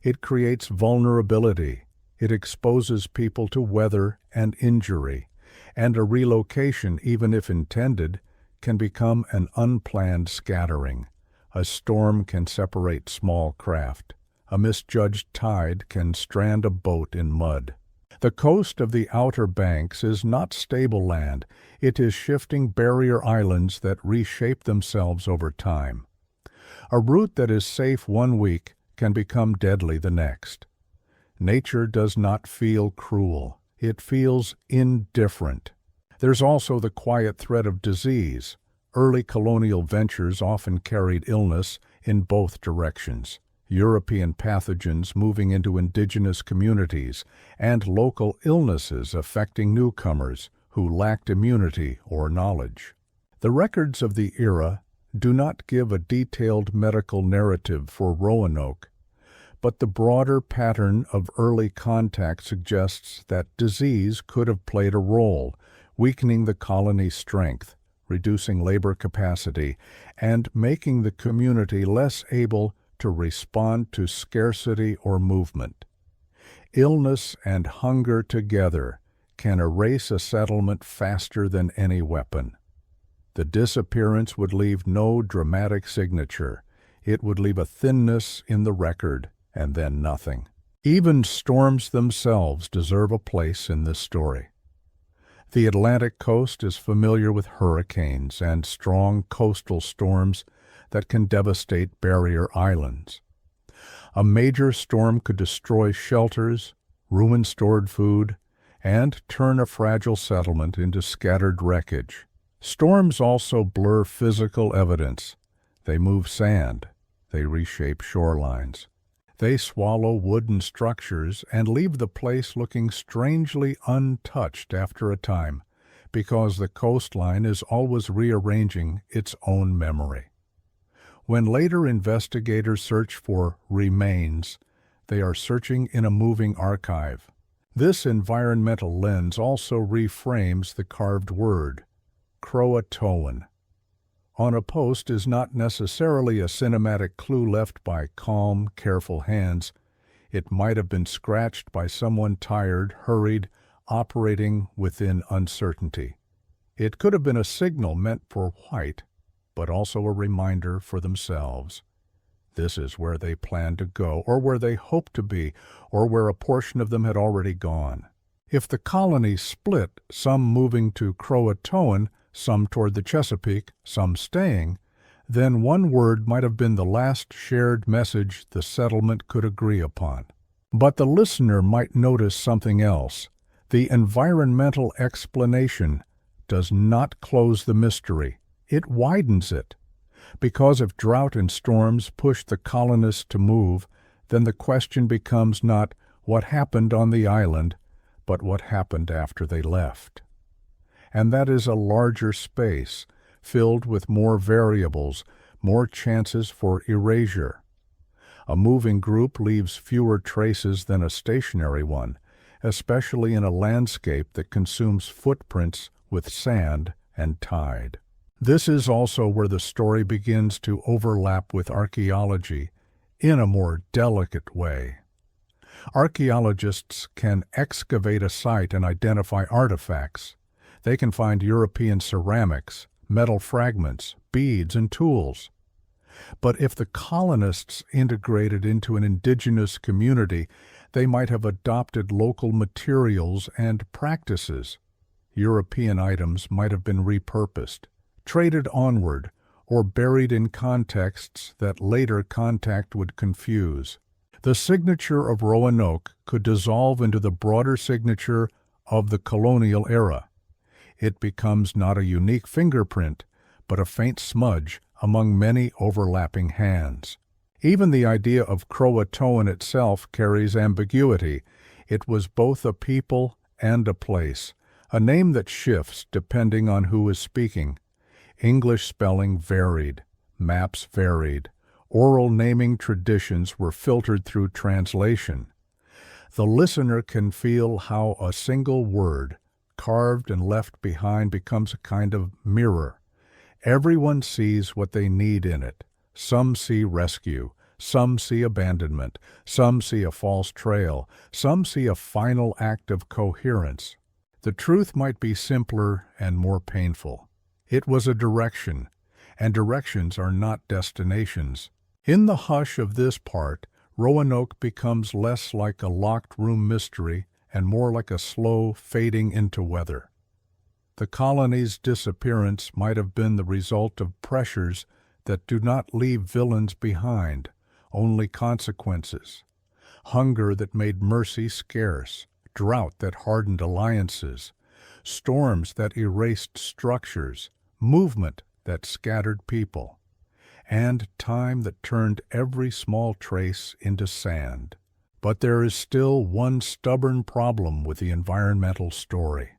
It creates vulnerability. It exposes people to weather and injury, and a relocation, even if intended, can become an unplanned scattering. A storm can separate small craft. A misjudged tide can strand a boat in mud. The coast of the Outer Banks is not stable land. It is shifting barrier islands that reshape themselves over time. A route that is safe one week can become deadly the next. Nature does not feel cruel. It feels indifferent. There's also the quiet threat of disease. Early colonial ventures often carried illness in both directions. European pathogens moving into indigenous communities, and local illnesses affecting newcomers who lacked immunity or knowledge. The records of the era do not give a detailed medical narrative for Roanoke, but the broader pattern of early contact suggests that disease could have played a role, weakening the colony's strength, reducing labor capacity, and making the community less able to respond to scarcity or movement. Illness and hunger together can erase a settlement faster than any weapon. The disappearance would leave no dramatic signature. It would leave a thinness in the record, and then nothing. Even storms themselves deserve a place in this story. The Atlantic coast is familiar with hurricanes and strong coastal storms that can devastate barrier islands. A major storm could destroy shelters, ruin stored food, and turn a fragile settlement into scattered wreckage. Storms also blur physical evidence. They move sand. They reshape shorelines. They swallow wooden structures and leave the place looking strangely untouched after a time, because the coastline is always rearranging its own memory. When later investigators search for remains, they are searching in a moving archive. This environmental lens also reframes the carved word, Croatoan. On a post is not necessarily a cinematic clue left by calm, careful hands. It might have been scratched by someone tired, hurried, operating within uncertainty. It could have been a signal meant for white, but also a reminder for themselves. This is where they planned to go, or where they hoped to be, or where a portion of them had already gone. If the colony split, some moving to Croatoan, some toward the Chesapeake, some staying, then one word might have been the last shared message the settlement could agree upon. But the listener might notice something else. The environmental explanation does not close the mystery. It widens it. Because if drought and storms push the colonists to move, then the question becomes not what happened on the island, but what happened after they left. And that is a larger space, filled with more variables, more chances for erasure. A moving group leaves fewer traces than a stationary one, especially in a landscape that consumes footprints with sand and tide. This is also where the story begins to overlap with archaeology in a more delicate way. Archaeologists can excavate a site and identify artifacts. They can find European ceramics, metal fragments, beads, and tools. But if the colonists integrated into an indigenous community, they might have adopted local materials and practices. European items might have been repurposed, traded onward, or buried in contexts that later contact would confuse. The signature of Roanoke could dissolve into the broader signature of the colonial era. It becomes not a unique fingerprint, but a faint smudge among many overlapping hands. Even the idea of Croatoan itself carries ambiguity. It was both a people and a place, a name that shifts depending on who is speaking. English spelling varied, maps varied, oral naming traditions were filtered through translation. The listener can feel how a single word, carved and left behind, becomes a kind of mirror. Everyone sees what they need in it. Some see rescue, some see abandonment, some see a false trail, some see a final act of coherence. The truth might be simpler and more painful. It was a direction, and directions are not destinations. In the hush of this part, Roanoke becomes less like a locked-room mystery and more like a slow fading into weather. The colony's disappearance might have been the result of pressures that do not leave villains behind, only consequences. Hunger that made mercy scarce, drought that hardened alliances, storms that erased structures, movement that scattered people, and time that turned every small trace into sand. But there is still one stubborn problem with the environmental story.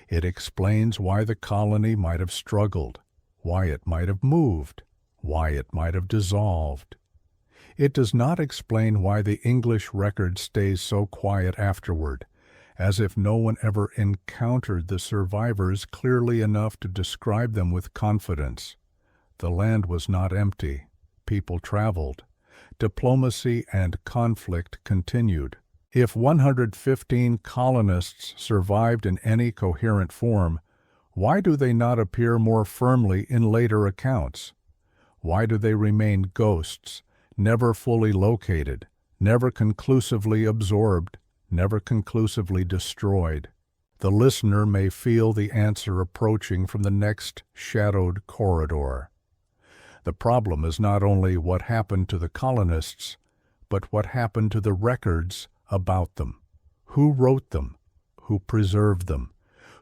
It explains why the colony might have struggled, why it might have moved, why it might have dissolved. It does not explain why the English record stays so quiet afterward, as if no one ever encountered the survivors clearly enough to describe them with confidence. The land was not empty. People traveled. Diplomacy and conflict continued. If 115 colonists survived in any coherent form, why do they not appear more firmly in later accounts? Why do they remain ghosts, never fully located, never conclusively absorbed, never conclusively destroyed? The listener may feel the answer approaching from the next shadowed corridor. The problem is not only what happened to the colonists, but what happened to the records about them. Who wrote them? Who preserved them?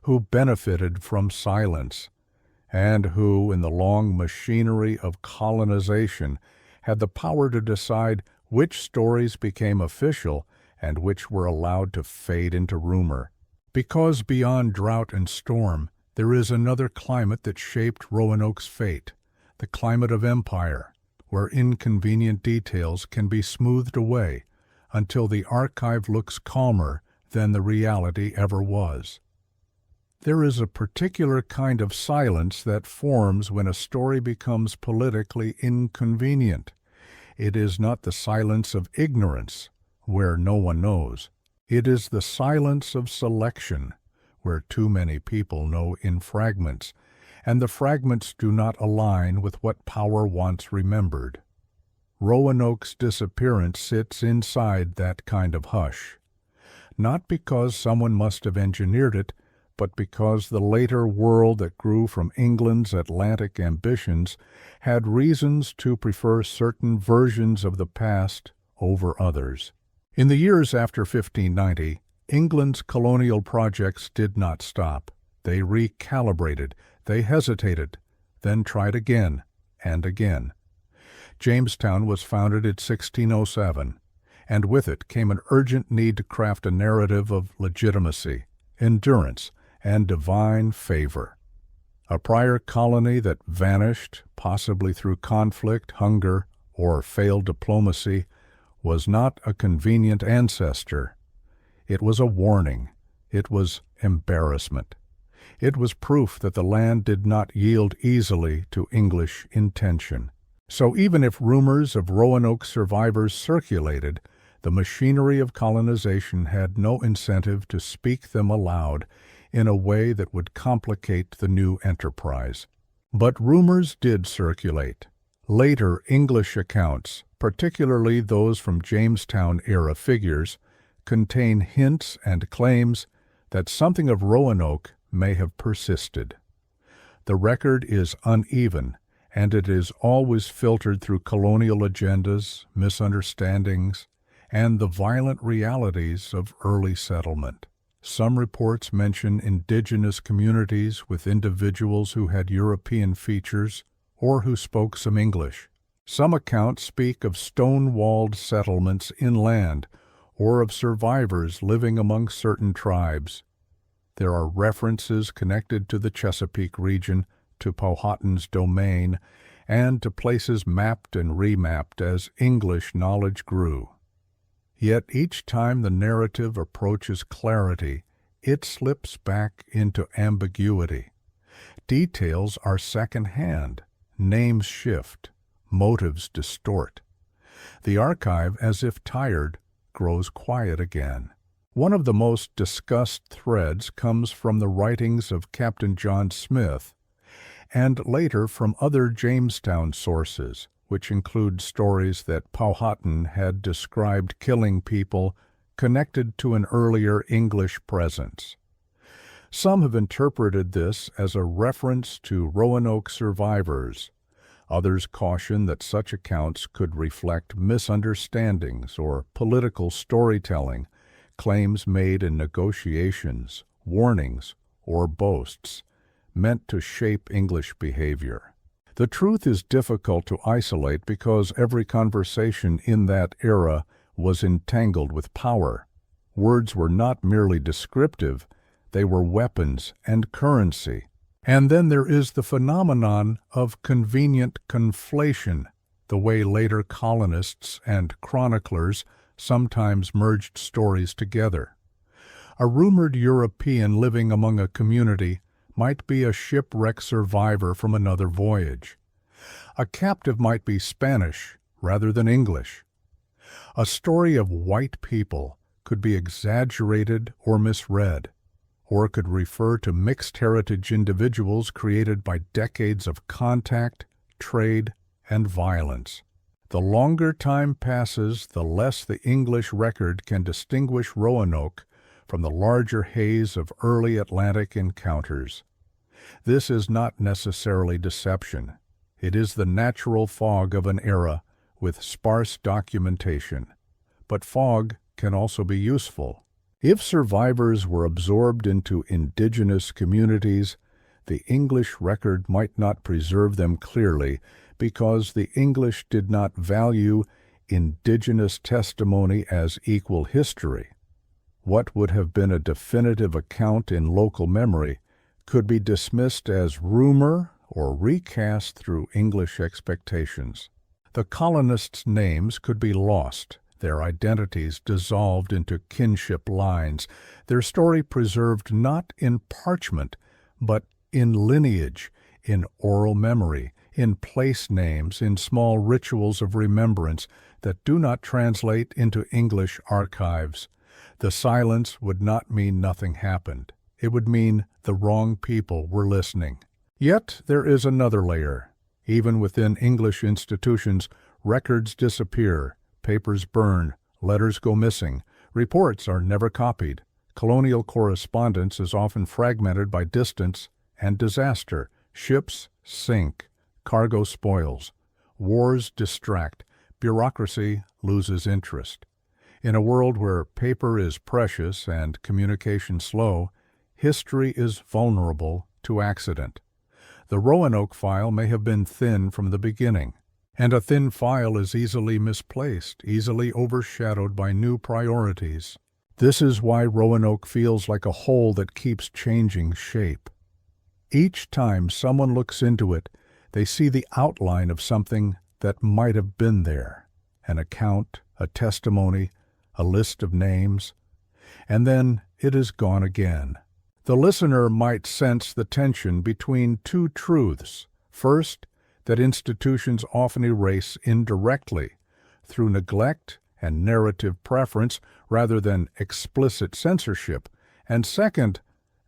Who benefited from silence? And who, in the long machinery of colonization, had the power to decide which stories became official and which were allowed to fade into rumor. Because beyond drought and storm, there is another climate that shaped Roanoke's fate, the climate of empire, where inconvenient details can be smoothed away until the archive looks calmer than the reality ever was. There is a particular kind of silence that forms when a story becomes politically inconvenient. It is not the silence of ignorance, where no one knows. It is the silence of selection, where too many people know in fragments, and the fragments do not align with what power once remembered. Roanoke's disappearance sits inside that kind of hush, not because someone must have engineered it, but because the later world that grew from England's Atlantic ambitions had reasons to prefer certain versions of the past over others. In the years after 1590, England's colonial projects did not stop. They recalibrated, they hesitated, then tried again and again. Jamestown was founded in 1607, and with it came an urgent need to craft a narrative of legitimacy, endurance, and divine favor. A prior colony that vanished, possibly through conflict, hunger, or failed diplomacy, was not a convenient ancestor. It was a warning. It was embarrassment. It was proof that the land did not yield easily to English intention. So even if rumors of Roanoke survivors circulated, the machinery of colonization had no incentive to speak them aloud in a way that would complicate the new enterprise. But rumors did circulate. Later English accounts, particularly those from Jamestown-era figures, contain hints and claims that something of Roanoke may have persisted. The record is uneven, and it is always filtered through colonial agendas, misunderstandings, and the violent realities of early settlement. Some reports mention indigenous communities with individuals who had European features or who spoke some English. Some accounts speak of stone-walled settlements inland or of survivors living among certain tribes. There are references connected to the Chesapeake region, to Powhatan's domain, and to places mapped and remapped as English knowledge grew. Yet each time the narrative approaches clarity, it slips back into ambiguity. Details are second-hand, names shift, motives distort. The archive, as if tired, grows quiet again. One of the most discussed threads comes from the writings of Captain John Smith, and later from other Jamestown sources, which include stories that Powhatan had described killing people connected to an earlier English presence. Some have interpreted this as a reference to Roanoke survivors. Others caution that such accounts could reflect misunderstandings or political storytelling, claims made in negotiations, warnings, or boasts, meant to shape English behavior. The truth is difficult to isolate because every conversation in that era was entangled with power. Words were not merely descriptive, they were weapons and currency. And then there is the phenomenon of convenient conflation, the way later colonists and chroniclers sometimes merged stories together. A rumored European living among a community might be a shipwreck survivor from another voyage. A captive might be Spanish rather than English. A story of white people could be exaggerated or misread, or could refer to mixed heritage individuals created by decades of contact, trade, and violence. The longer time passes, the less the English record can distinguish Roanoke from the larger haze of early Atlantic encounters. This is not necessarily deception. It is the natural fog of an era with sparse documentation. But fog can also be useful. If survivors were absorbed into indigenous communities, the English record might not preserve them clearly because the English did not value indigenous testimony as equal history. What would have been a definitive account in local memory could be dismissed as rumor or recast through English expectations. The colonists' names could be lost, their identities dissolved into kinship lines, their story preserved not in parchment, but in lineage, in oral memory, in place names, in small rituals of remembrance that do not translate into English archives. The silence would not mean nothing happened. It would mean the wrong people were listening. Yet there is another layer. Even within English institutions, records disappear, papers burn, letters go missing, reports are never copied. Colonial correspondence is often fragmented by distance and disaster. Ships sink, cargo spoils, wars distract, bureaucracy loses interest. In a world where paper is precious and communication slow, history is vulnerable to accident. The Roanoke file may have been thin from the beginning, and a thin file is easily misplaced, easily overshadowed by new priorities. This is why Roanoke feels like a whole that keeps changing shape. Each time someone looks into it, they see the outline of something that might have been there, an account, a testimony, a list of names, and then it is gone again. The listener might sense the tension between two truths. First, that institutions often erase indirectly, through neglect and narrative preference rather than explicit censorship, and second,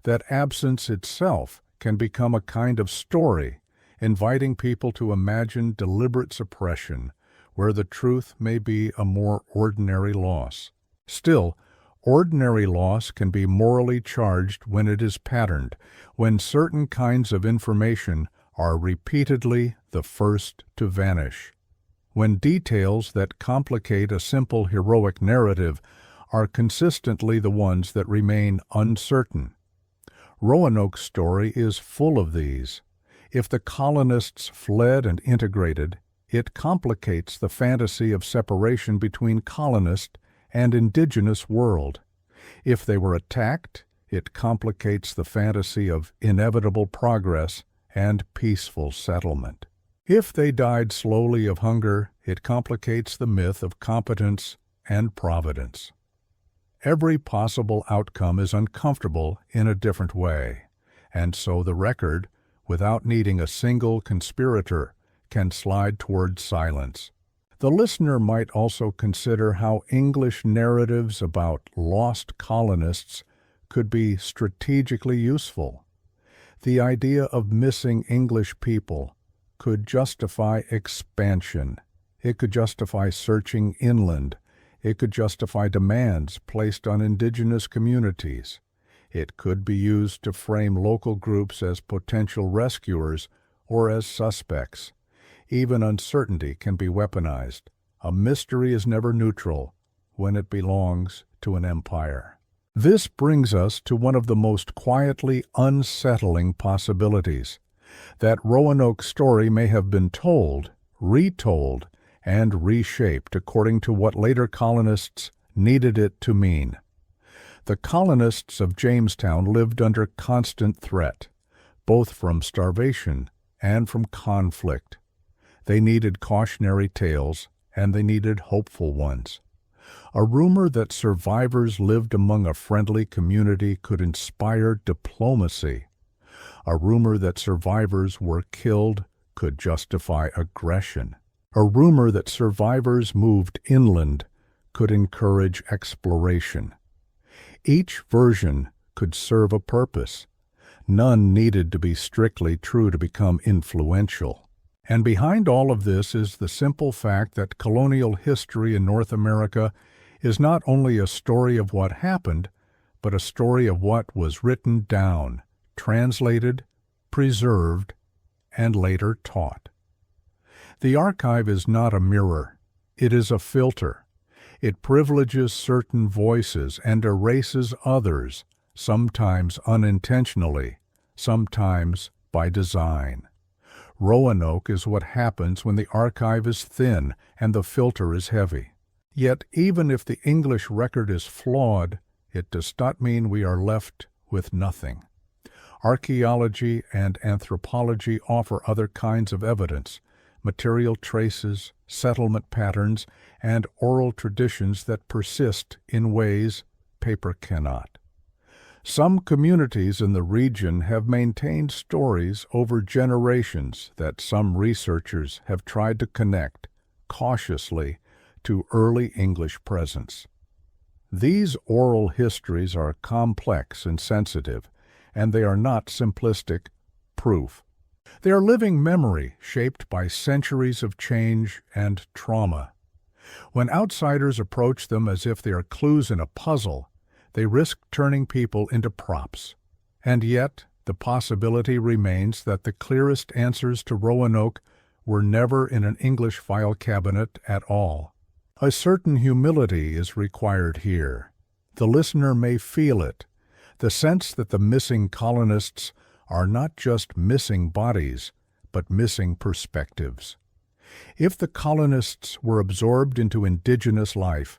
that absence itself can become a kind of story, inviting people to imagine deliberate suppression, where the truth may be a more ordinary loss. Still, ordinary loss can be morally charged when it is patterned, when certain kinds of information are repeatedly the first to vanish, when details that complicate a simple heroic narrative are consistently the ones that remain uncertain. Roanoke's story is full of these. If the colonists fled and integrated, it complicates the fantasy of separation between colonist and indigenous world. If they were attacked, it complicates the fantasy of inevitable progress and peaceful settlement. If they died slowly of hunger, it complicates the myth of competence and providence. Every possible outcome is uncomfortable in a different way, and so the record, without needing a single conspirator, can slide toward silence. The listener might also consider how English narratives about lost colonists could be strategically useful. The idea of missing English people could justify expansion. It could justify searching inland. It could justify demands placed on indigenous communities. It could be used to frame local groups as potential rescuers or as suspects. Even uncertainty can be weaponized. A mystery is never neutral when it belongs to an empire. This brings us to one of the most quietly unsettling possibilities, that Roanoke's story may have been told, retold, and reshaped according to what later colonists needed it to mean. The colonists of Jamestown lived under constant threat, both from starvation and from conflict. They needed cautionary tales, and they needed hopeful ones. A rumor that survivors lived among a friendly community could inspire diplomacy. A rumor that survivors were killed could justify aggression. A rumor that survivors moved inland could encourage exploration. Each version could serve a purpose. None needed to be strictly true to become influential. And behind all of this is the simple fact that colonial history in North America is not only a story of what happened, but a story of what was written down, translated, preserved, and later taught. The archive is not a mirror. It is a filter. It privileges certain voices and erases others, sometimes unintentionally, sometimes by design. Roanoke is what happens when the archive is thin and the filter is heavy. Yet even if the English record is flawed, it does not mean we are left with nothing. Archaeology and anthropology offer other kinds of evidence, material traces, settlement patterns, and oral traditions that persist in ways paper cannot. Some communities in the region have maintained stories over generations that some researchers have tried to connect, cautiously, to early English presence. These oral histories are complex and sensitive, and they are not simplistic proof. They are living memory shaped by centuries of change and trauma. When outsiders approach them as if they are clues in a puzzle, they risk turning people into props. And yet, the possibility remains that the clearest answers to Roanoke were never in an English file cabinet at all. A certain humility is required here. The listener may feel it, the sense that the missing colonists are not just missing bodies, but missing perspectives. If the colonists were absorbed into indigenous life,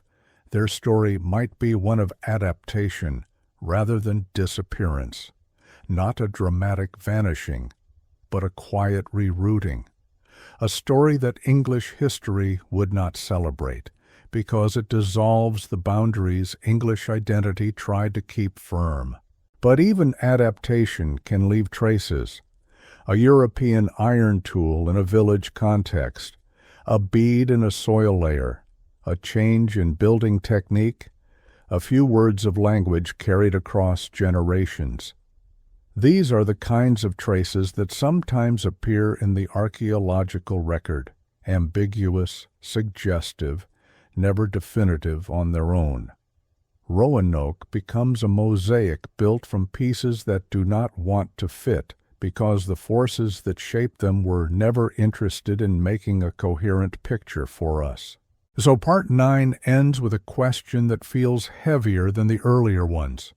their story might be one of adaptation rather than disappearance, not a dramatic vanishing, but a quiet rerouting, a story that English history would not celebrate because it dissolves the boundaries English identity tried to keep firm. But even adaptation can leave traces. A European iron tool in a village context, a bead in a soil layer, a change in building technique, a few words of language carried across generations. These are the kinds of traces that sometimes appear in the archaeological record, ambiguous, suggestive, never definitive on their own. Roanoke becomes a mosaic built from pieces that do not want to fit because the forces that shaped them were never interested in making a coherent picture for us. So Part 9 ends with a question that feels heavier than the earlier ones.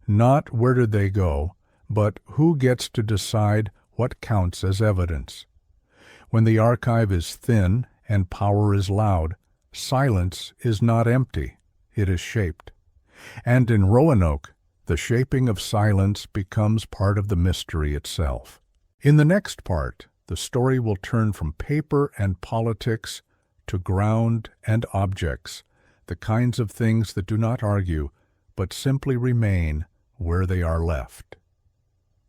Not where did they go, but who gets to decide what counts as evidence. When the archive is thin and power is loud, silence is not empty, it is shaped. And in Roanoke, the shaping of silence becomes part of the mystery itself. In the next part, the story will turn from paper and politics to ground and objects, the kinds of things that do not argue, but simply remain where they are left.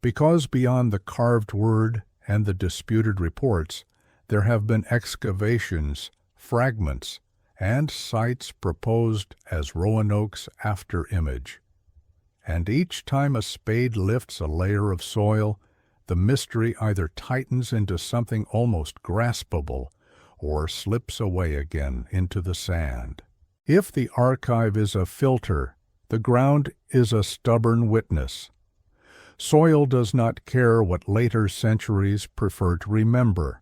Because beyond the carved word and the disputed reports, there have been excavations, fragments, and sites proposed as Roanoke's after-image. And each time a spade lifts a layer of soil, the mystery either tightens into something almost graspable or slips away again into the sand. If the archive is a filter, the ground is a stubborn witness. Soil does not care what later centuries prefer to remember.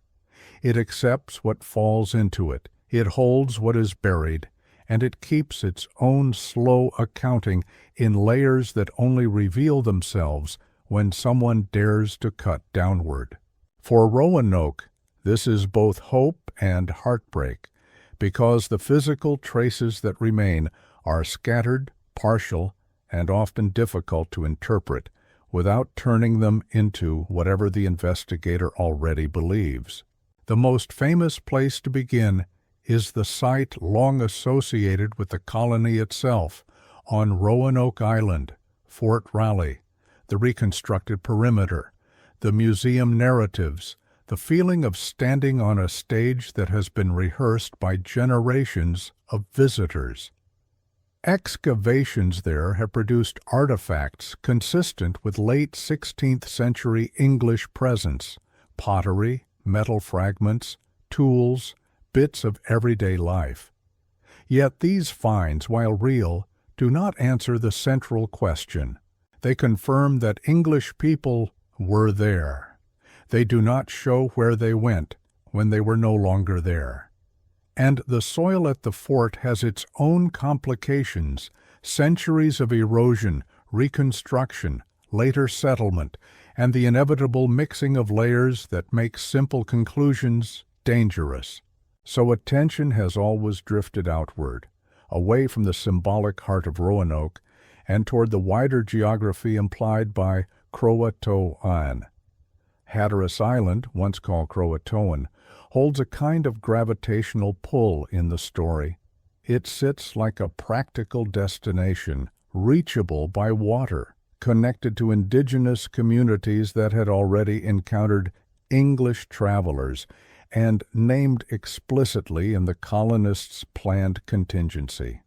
It accepts what falls into it. It holds what is buried, and it keeps its own slow accounting in layers that only reveal themselves when someone dares to cut downward. For Roanoke, this is both hope and heartbreak, because the physical traces that remain are scattered, partial, and often difficult to interpret without turning them into whatever the investigator already believes. The most famous place to begin is the site long associated with the colony itself, on Roanoke Island, Fort Raleigh, the reconstructed perimeter, the museum narratives, the feeling of standing on a stage that has been rehearsed by generations of visitors. Excavations there have produced artifacts consistent with late 16th century English presence, pottery, metal fragments, tools, bits of everyday life. Yet these finds, while real, do not answer the central question. They confirm that English people were there. They do not show where they went when they were no longer there. And the soil at the fort has its own complications, centuries of erosion, reconstruction, later settlement, and the inevitable mixing of layers that makes simple conclusions dangerous. So attention has always drifted outward, away from the symbolic heart of Roanoke, and toward the wider geography implied by Croatoan. Hatteras Island, once called Croatoan, holds a kind of gravitational pull in the story. It sits like a practical destination, reachable by water, connected to indigenous communities that had already encountered English travelers, and named explicitly in the colonists' planned contingency.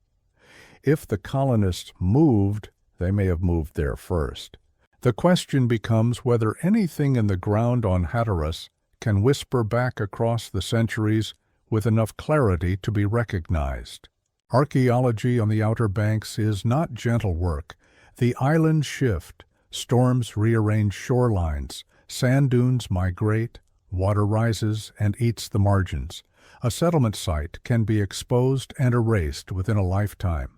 If the colonists moved, they may have moved there first. The question becomes whether anything in the ground on Hatteras can whisper back across the centuries with enough clarity to be recognized. Archaeology on the Outer Banks is not gentle work. The islands shift, storms rearrange shorelines, sand dunes migrate, water rises and eats the margins. A settlement site can be exposed and erased within a lifetime.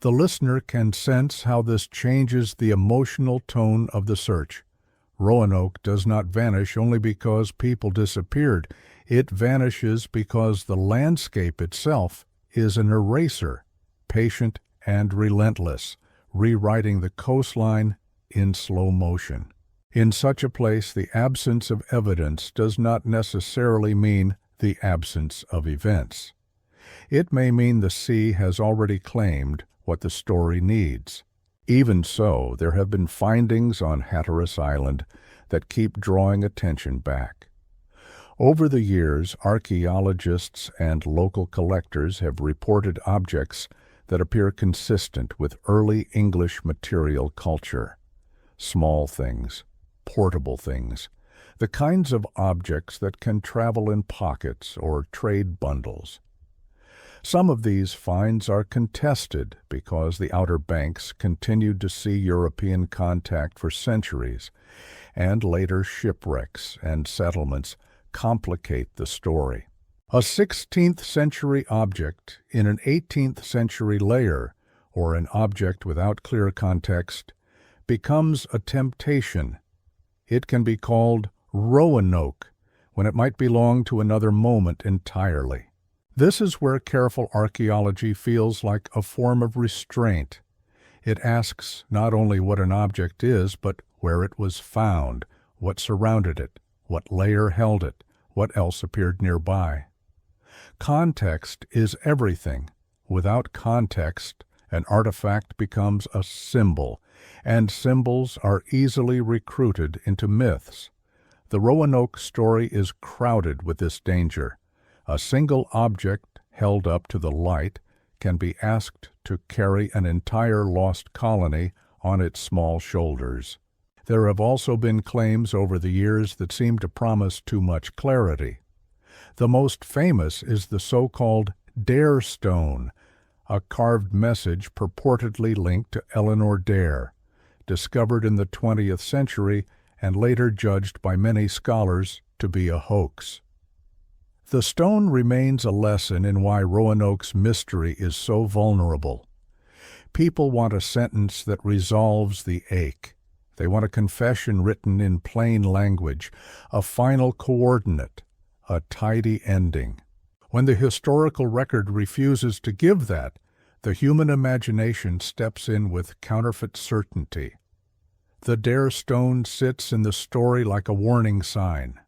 The listener can sense how this changes the emotional tone of the search. Roanoke does not vanish only because people disappeared. It vanishes because the landscape itself is an eraser, patient and relentless, rewriting the coastline in slow motion. In such a place, the absence of evidence does not necessarily mean the absence of events. It may mean the sea has already claimed what the story needs. Even so, there have been findings on Hatteras Island that keep drawing attention back. Over the years, archaeologists and local collectors have reported objects that appear consistent with early English material culture. Small things, portable things, the kinds of objects that can travel in pockets or trade bundles. Some of these finds are contested because the Outer Banks continued to see European contact for centuries, and later shipwrecks and settlements complicate the story. A 16th century object in an 18th century layer, or an object without clear context, becomes a temptation. It can be called Roanoke when it might belong to another moment entirely. This is where careful archaeology feels like a form of restraint. It asks not only what an object is, but where it was found, what surrounded it, what layer held it, what else appeared nearby. Context is everything. Without context, an artifact becomes a symbol, and symbols are easily recruited into myths. The Roanoke story is crowded with this danger. A single object held up to the light can be asked to carry an entire lost colony on its small shoulders. There have also been claims over the years that seem to promise too much clarity. The most famous is the so-called Dare Stone, a carved message purportedly linked to Eleanor Dare, discovered in the 20th century and later judged by many scholars to be a hoax. The stone remains a lesson in why Roanoke's mystery is so vulnerable. People want a sentence that resolves the ache. They want a confession written in plain language, a final coordinate, a tidy ending. When the historical record refuses to give that, the human imagination steps in with counterfeit certainty. The Dare Stone sits in the story like a warning sign.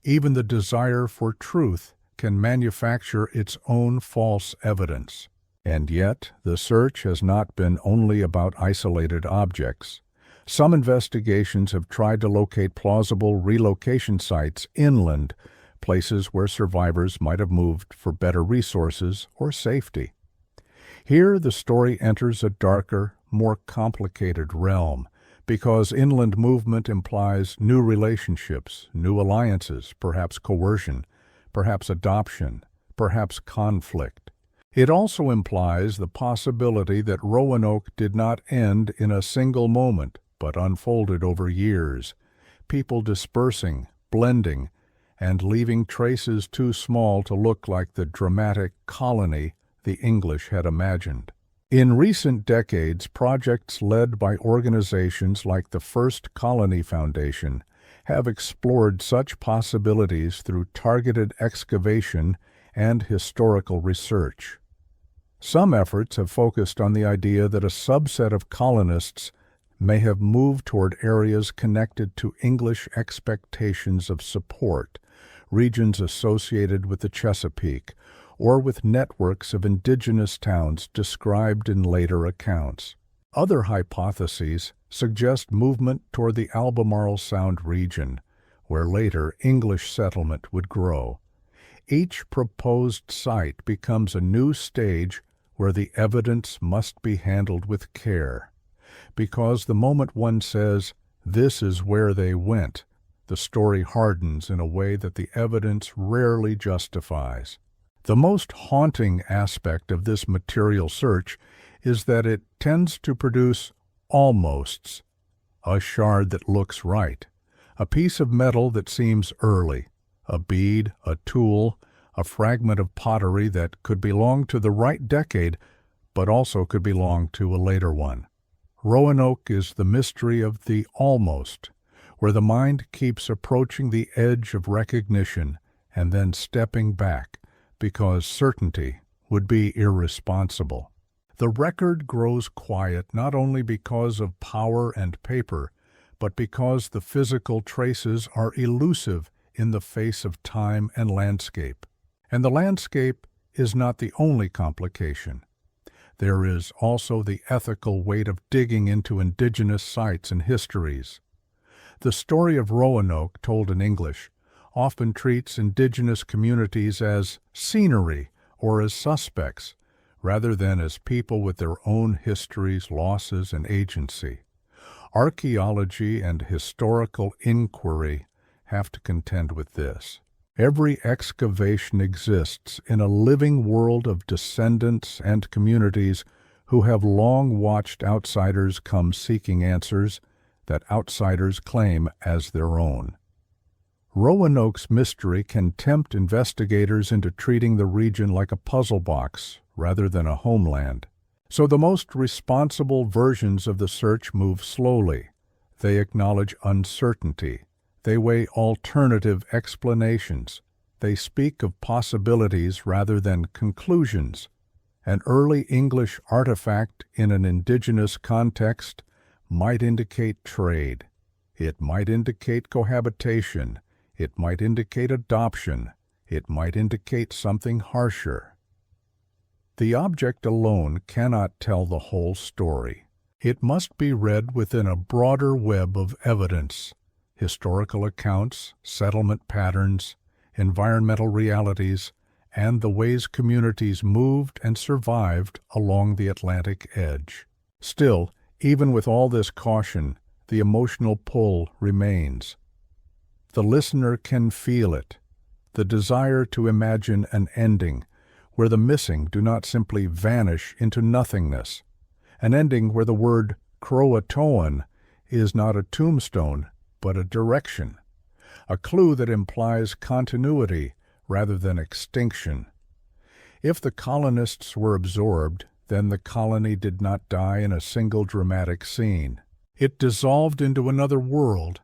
Even the desire for truth can manufacture its own false evidence. And yet, the search has not been only about isolated objects. Some investigations have tried to locate plausible relocation sites inland, places where survivors might have moved for better resources or safety. Here, the story enters a darker, more complicated realm, because inland movement implies new relationships, new alliances, perhaps coercion, perhaps adoption, perhaps conflict. It also implies the possibility that Roanoke did not end in a single moment, but unfolded over years, people dispersing, blending, and leaving traces too small to look like the dramatic colony the English had imagined. In recent decades, projects led by organizations like the First Colony Foundation have explored such possibilities through targeted excavation and historical research. Some efforts have focused on the idea that a subset of colonists may have moved toward areas connected to English expectations of support, regions associated with the Chesapeake, or with networks of indigenous towns described in later accounts. Other hypotheses suggest movement toward the Albemarle Sound region, where later English settlement would grow. Each proposed site becomes a new stage where the evidence must be handled with care, because the moment one says, "This is where they went," the story hardens in a way that the evidence rarely justifies. The most haunting aspect of this material search is that it tends to produce almosts, a shard that looks right, a piece of metal that seems early, a bead, a tool, a fragment of pottery that could belong to the right decade, but also could belong to a later one. Roanoke is the mystery of the almost, where the mind keeps approaching the edge of recognition and then stepping back, because certainty would be irresponsible. The record grows quiet not only because of power and paper, but because the physical traces are elusive in the face of time and landscape. And the landscape is not the only complication. There is also the ethical weight of digging into indigenous sites and histories. The story of Roanoke, told in English, often treats indigenous communities as scenery or as suspects, rather than as people with their own histories, losses, and agency. Archaeology and historical inquiry have to contend with this. Every excavation exists in a living world of descendants and communities who have long watched outsiders come seeking answers that outsiders claim as their own. Roanoke's mystery can tempt investigators into treating the region like a puzzle box rather than a homeland. So the most responsible versions of the search move slowly. They acknowledge uncertainty. They weigh alternative explanations. They speak of possibilities rather than conclusions. An early English artifact in an indigenous context might indicate trade. It might indicate cohabitation. It might indicate adoption. It might indicate something harsher. The object alone cannot tell the whole story. It must be read within a broader web of evidence, historical accounts, settlement patterns, environmental realities, and the ways communities moved and survived along the Atlantic edge. Still, even with all this caution, the emotional pull remains. The listener can feel it, the desire to imagine an ending where the missing do not simply vanish into nothingness, an ending where the word Croatoan is not a tombstone but a direction, a clue that implies continuity rather than extinction. If the colonists were absorbed, then the colony did not die in a single dramatic scene. It dissolved into another world,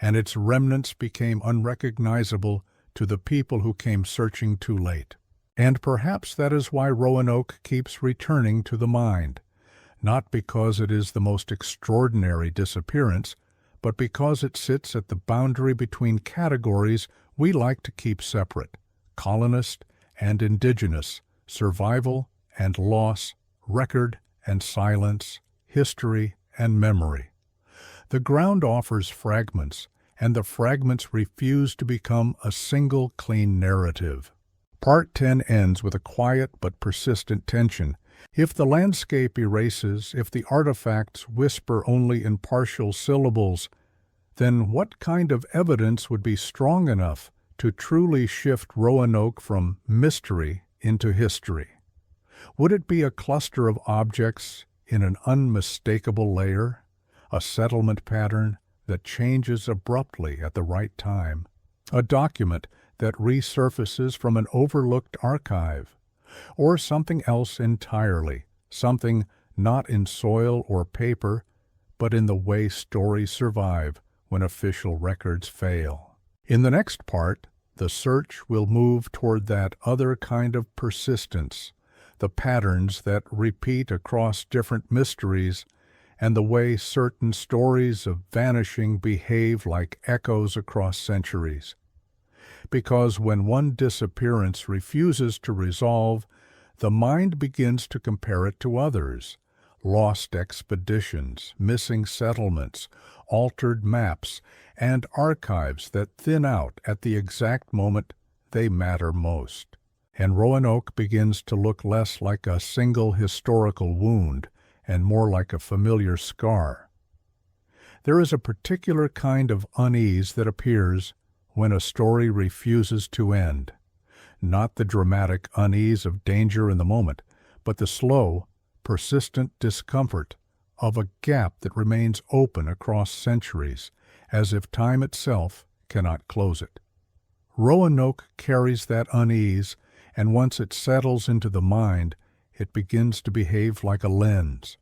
and its remnants became unrecognizable to the people who came searching too late. And perhaps that is why Roanoke keeps returning to the mind, not because it is the most extraordinary disappearance, but because it sits at the boundary between categories we like to keep separate: colonist and indigenous, survival and loss, record and silence, history and memory. The ground offers fragments, and the fragments refuse to become a single clean narrative. Part 10 ends with a quiet but persistent tension. If the landscape erases, if the artifacts whisper only in partial syllables, then what kind of evidence would be strong enough to truly shift Roanoke from mystery into history? Would it be a cluster of objects in an unmistakable layer, a settlement pattern that changes abruptly at the right time, a document that resurfaces from an overlooked archive, or something else entirely, something not in soil or paper, but in the way stories survive when official records fail. In the next part, the search will move toward that other kind of persistence, the patterns that repeat across different mysteries, and the way certain stories of vanishing behave like echoes across centuries. Because when one disappearance refuses to resolve, the mind begins to compare it to others. Lost expeditions, missing settlements, altered maps, and archives that thin out at the exact moment they matter most. And Roanoke begins to look less like a single historical wound and more like a familiar scar. There is a particular kind of unease that appears when a story refuses to end. Not the dramatic unease of danger in the moment, but the slow, persistent discomfort of a gap that remains open across centuries, as if time itself cannot close it. Roanoke carries that unease, and once it settles into the mind, it begins to behave like a lens.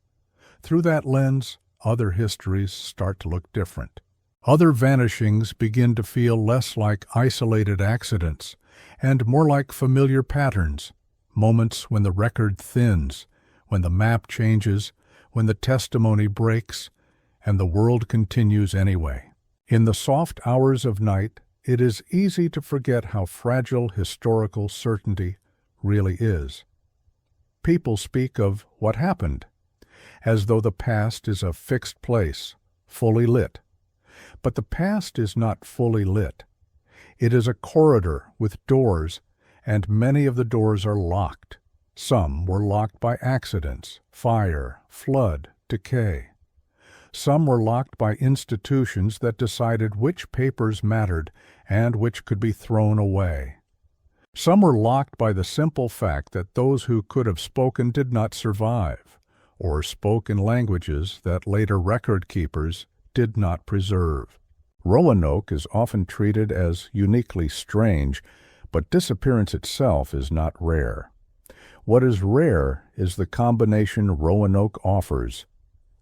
Through that lens, other histories start to look different. Other vanishings begin to feel less like isolated accidents and more like familiar patterns, moments when the record thins, when the map changes, when the testimony breaks, and the world continues anyway. In the soft hours of night, it is easy to forget how fragile historical certainty really is. People speak of what happened, as though the past is a fixed place, fully lit. But the past is not fully lit. It is a corridor with doors, and many of the doors are locked. Some were locked by accidents, fire, flood, decay. Some were locked by institutions that decided which papers mattered and which could be thrown away. Some were locked by the simple fact that those who could have spoken did not survive, or spoke in languages that later record keepers did not preserve. Roanoke is often treated as uniquely strange, but disappearance itself is not rare. What is rare is the combination Roanoke offers: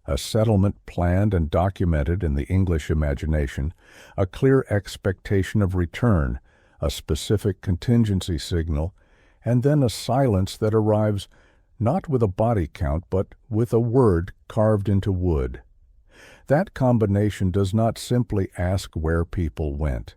a settlement planned and documented in the English imagination, a clear expectation of return, a specific contingency signal, and then a silence that arrives not with a body count but with a word carved into wood. That combination does not simply ask where people went.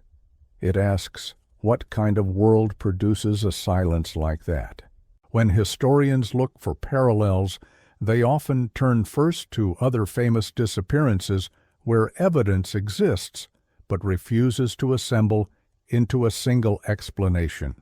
It asks, what kind of world produces a silence like that? When historians look for parallels, they often turn first to other famous disappearances where evidence exists but refuses to assemble into a single explanation.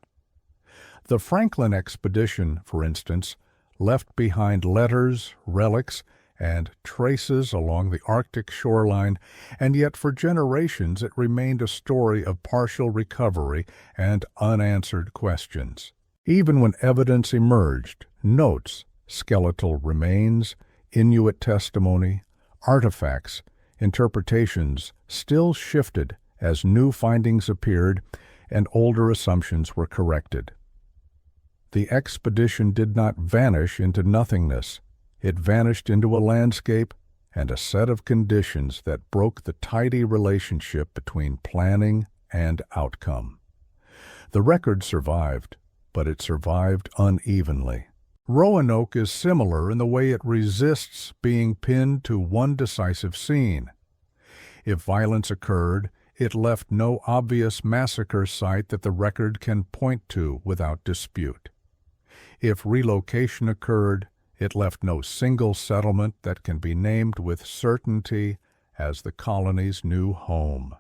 The Franklin expedition, for instance, left behind letters, relics, and traces along the Arctic shoreline, and yet for generations it remained a story of partial recovery and unanswered questions. Even when evidence emerged, notes, skeletal remains, Inuit testimony, artifacts, interpretations still shifted as new findings appeared and older assumptions were corrected. The expedition did not vanish into nothingness. It vanished into a landscape and a set of conditions that broke the tidy relationship between planning and outcome. The record survived, but it survived unevenly. Roanoke is similar in the way it resists being pinned to one decisive scene. If violence occurred, it left no obvious massacre site that the record can point to without dispute. If relocation occurred, it left no single settlement that can be named with certainty as the colony's new home.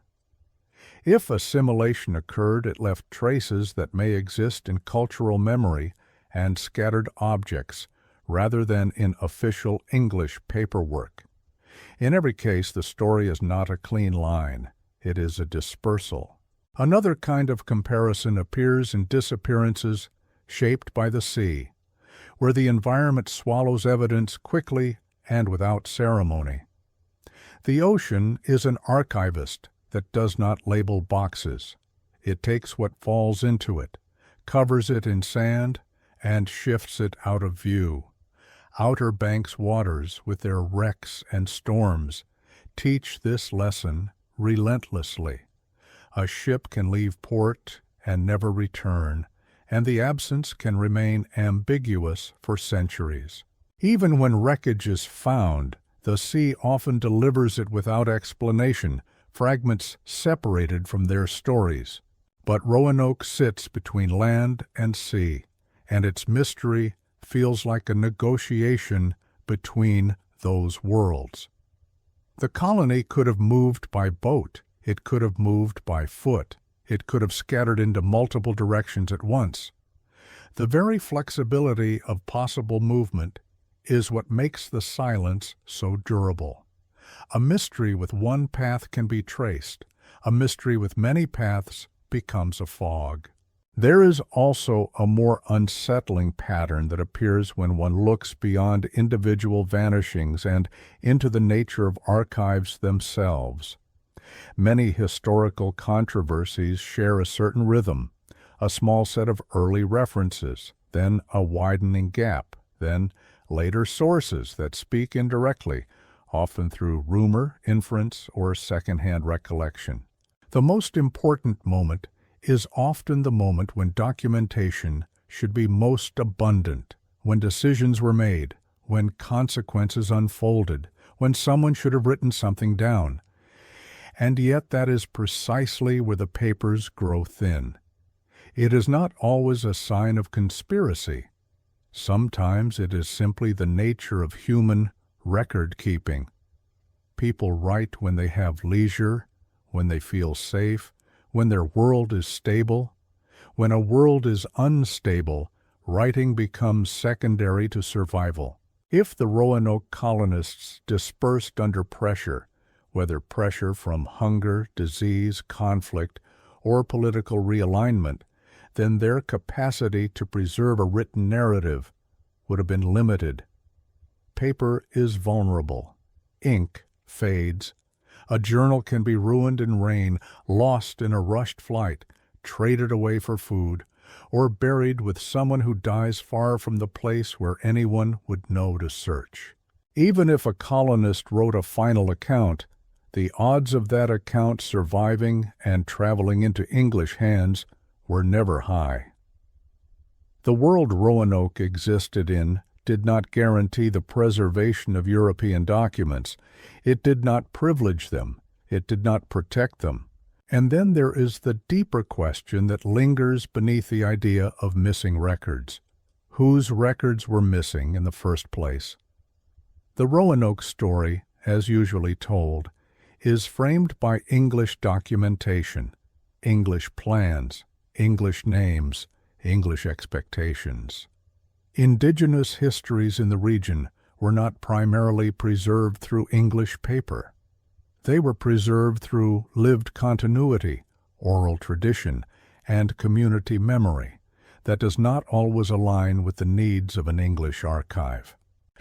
If assimilation occurred, it left traces that may exist in cultural memory and scattered objects rather than in official English paperwork. In every case, the story is not a clean line. It is a dispersal. Another kind of comparison appears in disappearances shaped by the sea, where the environment swallows evidence quickly and without ceremony. The ocean is an archivist that does not label boxes. It takes what falls into it, covers it in sand, and shifts it out of view. Outer Banks waters, with their wrecks and storms, teach this lesson relentlessly. A ship can leave port and never return, and the absence can remain ambiguous for centuries. Even when wreckage is found, the sea often delivers it without explanation, fragments separated from their stories. But Roanoke sits between land and sea, and its mystery feels like a negotiation between those worlds. The colony could have moved by boat, it could have moved by foot, it could have scattered into multiple directions at once. The very flexibility of possible movement is what makes the silence so durable. A mystery with one path can be traced. A mystery with many paths becomes a fog. There is also a more unsettling pattern that appears when one looks beyond individual vanishings and into the nature of archives themselves. Many historical controversies share a certain rhythm, a small set of early references, then a widening gap, then later sources that speak indirectly, often through rumor, inference, or second-hand recollection. The most important moment is often the moment when documentation should be most abundant, when decisions were made, when consequences unfolded, when someone should have written something down. And yet that is precisely where the papers grow thin. It is not always a sign of conspiracy. Sometimes it is simply the nature of human record-keeping. People write when they have leisure, when they feel safe, when their world is stable. When a world is unstable, writing becomes secondary to survival. If the Roanoke colonists dispersed under pressure, whether pressure from hunger, disease, conflict, or political realignment, then their capacity to preserve a written narrative would have been limited. Paper is vulnerable. Ink fades. A journal can be ruined in rain, lost in a rushed flight, traded away for food, or buried with someone who dies far from the place where anyone would know to search. Even if a colonist wrote a final account, the odds of that account surviving and traveling into English hands were never high. The world Roanoke existed in did not guarantee the preservation of European documents. It did not privilege them. It did not protect them. And then there is the deeper question that lingers beneath the idea of missing records. Whose records were missing in the first place? The Roanoke story, as usually told, is framed by English documentation, English plans, English names, English expectations. Indigenous histories in the region were not primarily preserved through English paper. They were preserved through lived continuity, oral tradition, and community memory that does not always align with the needs of an English archive.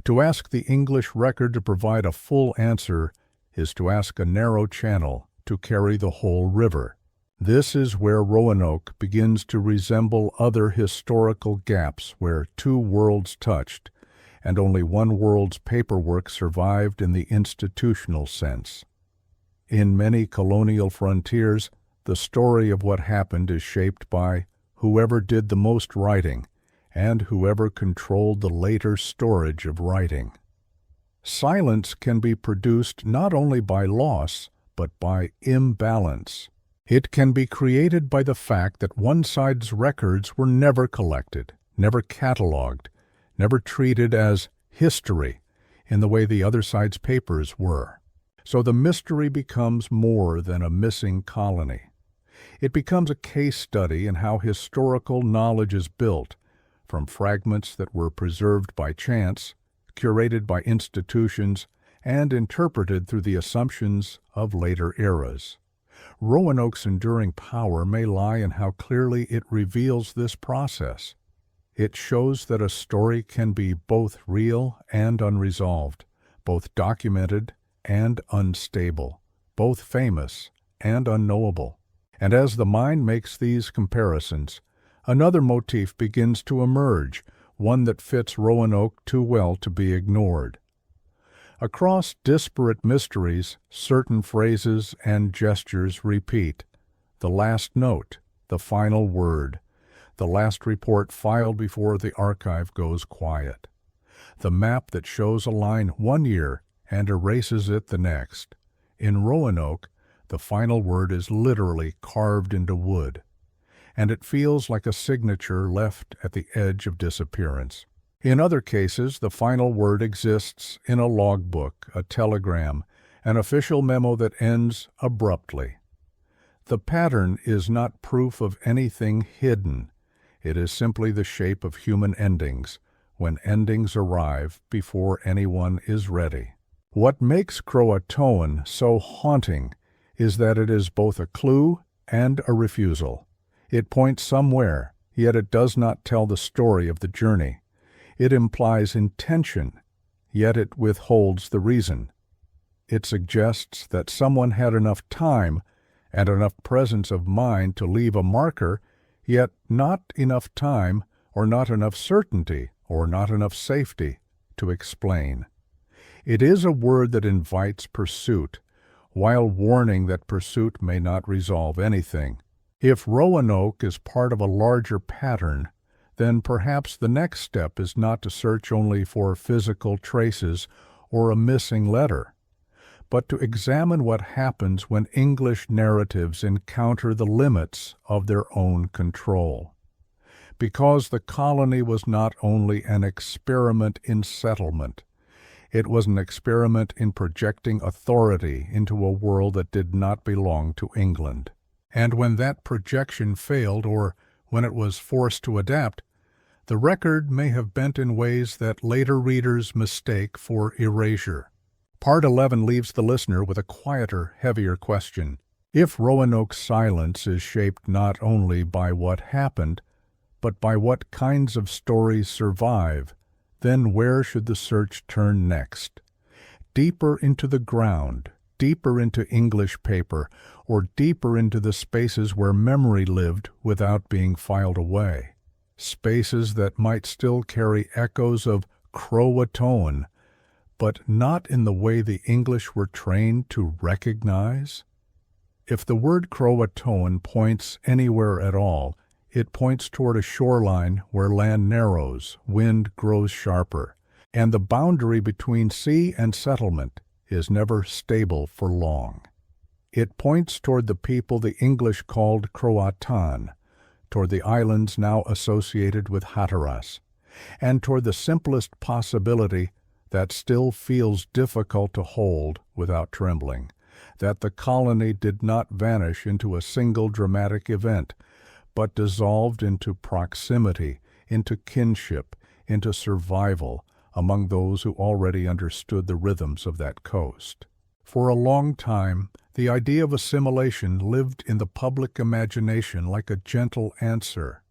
To ask the English record to provide a full answer is to ask a narrow channel to carry the whole river. This is where Roanoke begins to resemble other historical gaps where two worlds touched, and only one world's paperwork survived in the institutional sense. In many colonial frontiers, the story of what happened is shaped by whoever did the most writing and whoever controlled the later storage of writing. Silence can be produced not only by loss, but by imbalance. It can be created by the fact that one side's records were never collected, never cataloged, never treated as history in the way the other side's papers were. So the mystery becomes more than a missing colony. It becomes a case study in how historical knowledge is built, from fragments that were preserved by chance, curated by institutions, and interpreted through the assumptions of later eras. Roanoke's enduring power may lie in how clearly it reveals this process. It shows that a story can be both real and unresolved, both documented and unstable, both famous and unknowable. And as the mind makes these comparisons, another motif begins to emerge, one that fits Roanoke too well to be ignored. Across disparate mysteries, certain phrases and gestures repeat. The last note, the final word, the last report filed before the archive goes quiet. The map that shows a line one year and erases it the next. In Roanoke, the final word is literally carved into wood, and it feels like a signature left at the edge of disappearance. In other cases, the final word exists in a logbook, a telegram, an official memo that ends abruptly. The pattern is not proof of anything hidden. It is simply the shape of human endings, when endings arrive before anyone is ready. What makes Croatoan so haunting is that it is both a clue and a refusal. It points somewhere, yet it does not tell the story of the journey. It implies intention, yet it withholds the reason. It suggests that someone had enough time and enough presence of mind to leave a marker, yet not enough time or not enough certainty or not enough safety to explain. It is a word that invites pursuit, while warning that pursuit may not resolve anything. If Roanoke is part of a larger pattern, then perhaps the next step is not to search only for physical traces or a missing letter, but to examine what happens when English narratives encounter the limits of their own control. Because the colony was not only an experiment in settlement, it was an experiment in projecting authority into a world that did not belong to England. And when that projection failed, or when it was forced to adapt, the record may have bent in ways that later readers mistake for erasure. Part 11 leaves the listener with a quieter, heavier question. If Roanoke's silence is shaped not only by what happened, but by what kinds of stories survive, then where should the search turn next? Deeper into the ground, deeper into English paper, or deeper into the spaces where memory lived without being filed away? Spaces that might still carry echoes of Croatoan, but not in the way the English were trained to recognize? If the word Croatoan points anywhere at all, it points toward a shoreline where land narrows, wind grows sharper, and the boundary between sea and settlement is never stable for long. It points toward the people the English called Croatoan, toward the islands now associated with Hatteras, and toward the simplest possibility that still feels difficult to hold without trembling, that the colony did not vanish into a single dramatic event, but dissolved into proximity, into kinship, into survival among those who already understood the rhythms of that coast. For a long time, the idea of assimilation lived in the public imagination like a gentle answer,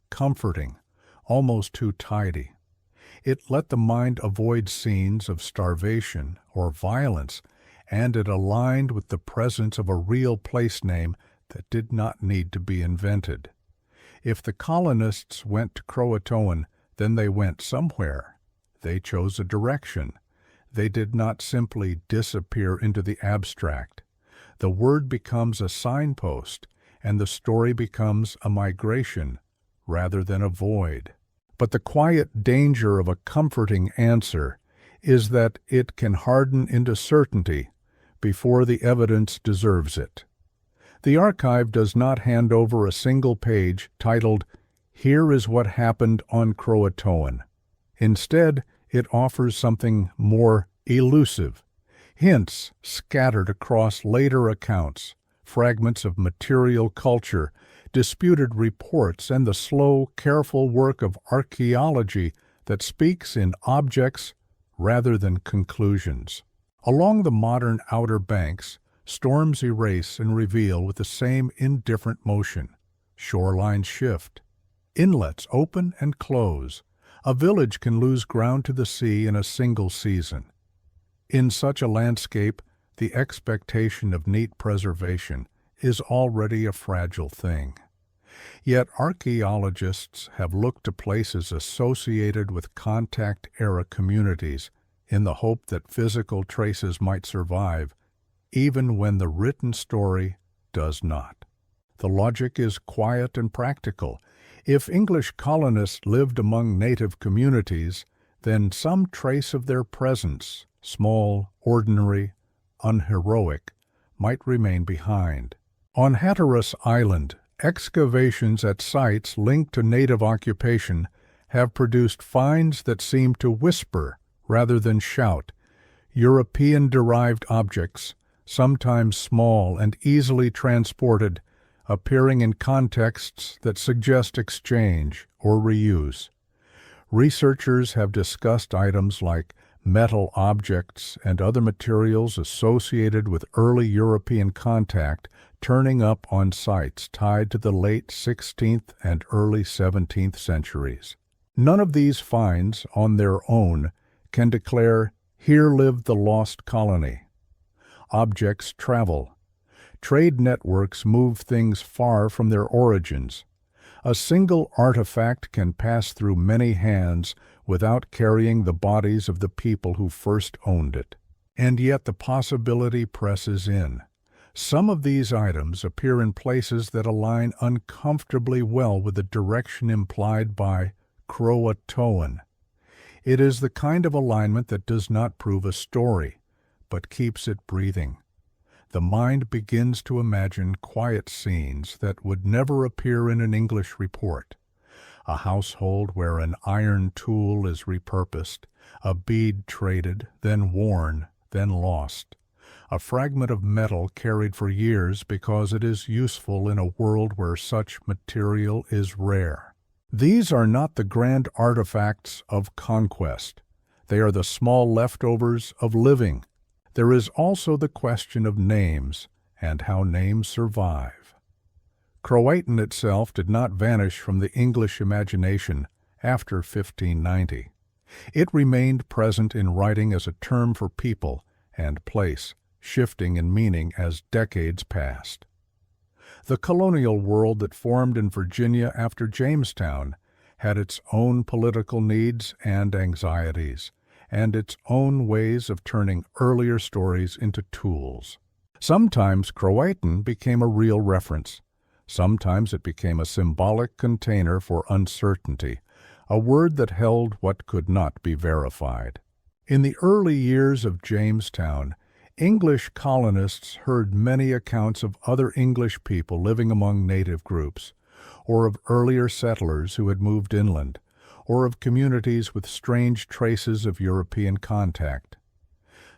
comforting, almost too tidy. It let the mind avoid scenes of starvation or violence, and it aligned with the presence of a real place name that did not need to be invented. If the colonists went to Croatoan, then they went somewhere. They chose a direction. They did not simply disappear into the abstract. The word becomes a signpost, and the story becomes a migration rather than a void. But the quiet danger of a comforting answer is that it can harden into certainty before the evidence deserves it. The archive does not hand over a single page titled, "Here is what happened on Croatoan." Instead, it offers something more elusive, hints scattered across later accounts, fragments of material culture, disputed reports, and the slow, careful work of archaeology that speaks in objects rather than conclusions. Along the modern Outer Banks, storms erase and reveal with the same indifferent motion. Shorelines shift. Inlets open and close. A village can lose ground to the sea in a single season. In such a landscape, the expectation of neat preservation is already a fragile thing. Yet archaeologists have looked to places associated with contact-era communities in the hope that physical traces might survive, even when the written story does not. The logic is quiet and practical. If English colonists lived among native communities, then some trace of their presence, small, ordinary, unheroic, might remain behind. On Hatteras Island, excavations at sites linked to native occupation have produced finds that seem to whisper rather than shout, European-derived objects, sometimes small and easily transported, appearing in contexts that suggest exchange or reuse. Researchers have discussed items like metal objects and other materials associated with early European contact turning up on sites tied to the late 16th and early 17th centuries. None of these finds, on their own, can declare, "Here lived the lost colony." Objects travel. Trade networks move things far from their origins. A single artifact can pass through many hands without carrying the bodies of the people who first owned it. And yet the possibility presses in. Some of these items appear in places that align uncomfortably well with the direction implied by Croatoan. It is the kind of alignment that does not prove a story, but keeps it breathing. The mind begins to imagine quiet scenes that would never appear in an English report. A household where an iron tool is repurposed, a bead traded, then worn, then lost. A fragment of metal carried for years because it is useful in a world where such material is rare. These are not the grand artifacts of conquest. They are the small leftovers of living. There is also the question of names and how names survive. Croatoan itself did not vanish from the English imagination after 1590. It remained present in writing as a term for people and place, shifting in meaning as decades passed. The colonial world that formed in Virginia after Jamestown had its own political needs and anxieties, and its own ways of turning earlier stories into tools. Sometimes Croatoan became a real reference. Sometimes it became a symbolic container for uncertainty, a word that held what could not be verified. In the early years of Jamestown, English colonists heard many accounts of other English people living among native groups, or of earlier settlers who had moved inland, or of communities with strange traces of European contact.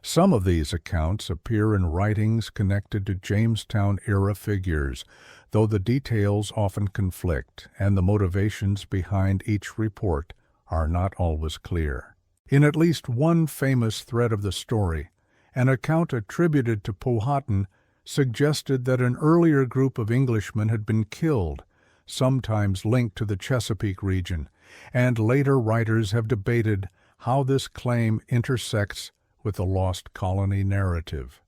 Some of these accounts appear in writings connected to Jamestown-era figures, though the details often conflict and the motivations behind each report are not always clear. In at least one famous thread of the story, an account attributed to Powhatan suggested that an earlier group of Englishmen had been killed, sometimes linked to the Chesapeake region, and later writers have debated how this claim intersects with the lost colony narrative.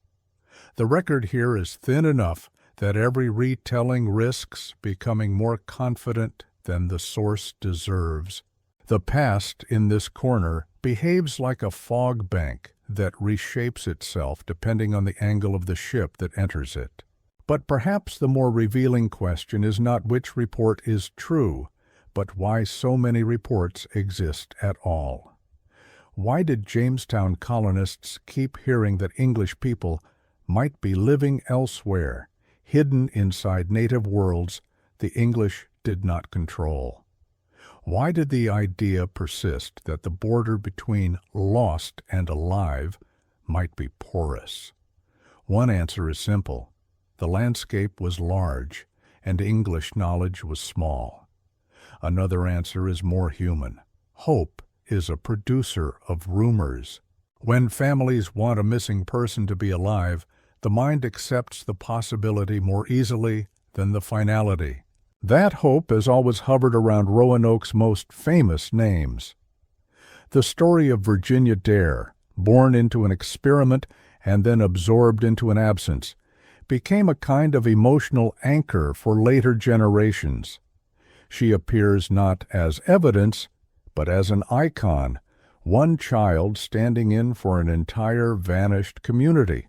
The record here is thin enough that every retelling risks becoming more confident than the source deserves. The past in this corner behaves like a fog bank that reshapes itself depending on the angle of the ship that enters it. But perhaps the more revealing question is not which report is true, but why so many reports exist at all. Why did Jamestown colonists keep hearing that English people might be living elsewhere, hidden inside native worlds the English did not control? Why did the idea persist that the border between lost and alive might be porous? One answer is simple. The landscape was large, and English knowledge was small. Another answer is more human. Hope is a producer of rumors. When families want a missing person to be alive, the mind accepts the possibility more easily than the finality. That hope has always hovered around Roanoke's most famous names. The story of Virginia Dare, born into an experiment and then absorbed into an absence, became a kind of emotional anchor for later generations. She appears not as evidence, but as an icon, one child standing in for an entire vanished community.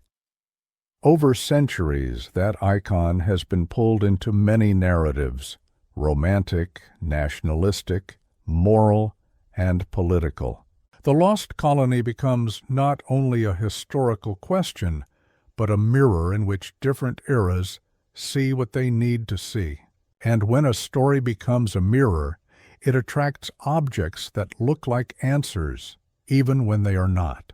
Over centuries, that icon has been pulled into many narratives: romantic, nationalistic, moral, and political. The lost colony becomes not only a historical question, but a mirror in which different eras see what they need to see. And when a story becomes a mirror, it attracts objects that look like answers, even when they are not.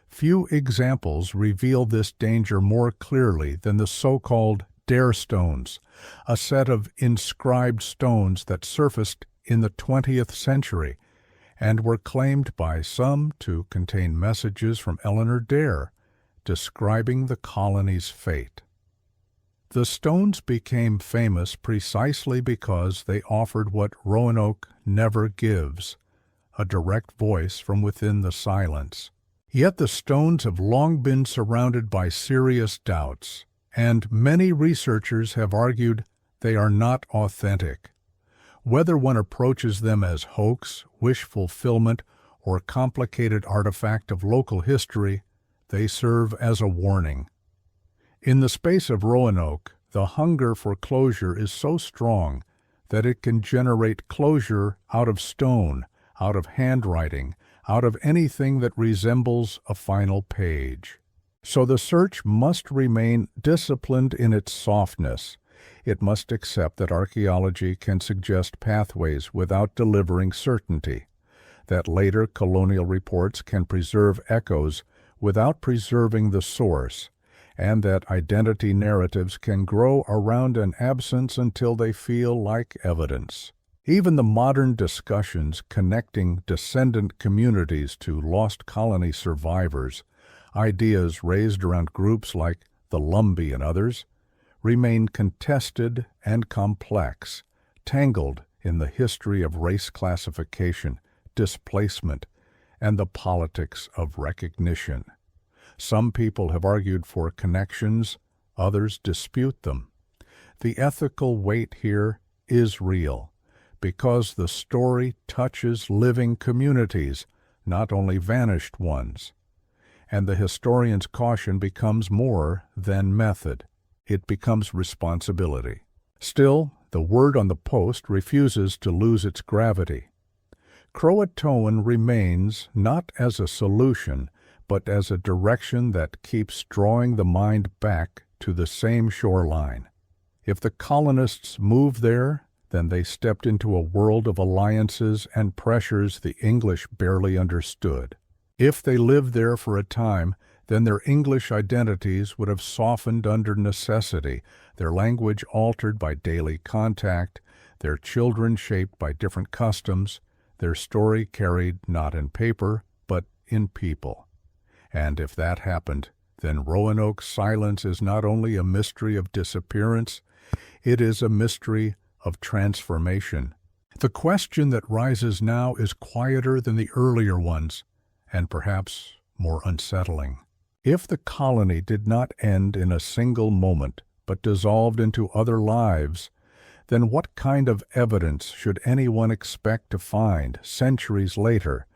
Few examples reveal this danger more clearly than the so-called dare stones, a set of inscribed stones that surfaced in the 20th century and were claimed by some to contain messages from Eleanor Dare describing the colony's fate. The stones became famous precisely because they offered what Roanoke never gives: a direct voice from within the silence. Yet the stones have long been surrounded by serious doubts, and many researchers have argued they are not authentic. Whether one approaches them as hoax, wish fulfillment, or complicated artifact of local history, they serve as a warning. In the space of Roanoke, the hunger for closure is so strong that it can generate closure out of stone, out of handwriting, out of anything that resembles a final page. So the search must remain disciplined in its softness. It must accept that archaeology can suggest pathways without delivering certainty, that later colonial reports can preserve echoes without preserving the source, and that identity narratives can grow around an absence until they feel like evidence. Even the modern discussions connecting descendant communities to lost colony survivors, ideas raised around groups like the Lumbee and others, remain contested and complex, tangled in the history of race classification, displacement, and the politics of recognition. Some people have argued for connections, others dispute them. The ethical weight here is real, because the story touches living communities, not only vanished ones. And the historian's caution becomes more than method. It becomes responsibility. Still, the word on the post refuses to lose its gravity. Croatoan remains not as a solution, but as a direction that keeps drawing the mind back to the same shoreline. If the colonists moved there, then they stepped into a world of alliances and pressures the English barely understood. If they lived there for a time, then their English identities would have softened under necessity, their language altered by daily contact, their children shaped by different customs, their story carried not in paper, but in people. And if that happened, then Roanoke's silence is not only a mystery of disappearance, it is a mystery of transformation. The question that rises now is quieter than the earlier ones, and perhaps more unsettling. If the colony did not end in a single moment, but dissolved into other lives, then what kind of evidence should anyone expect to find centuries later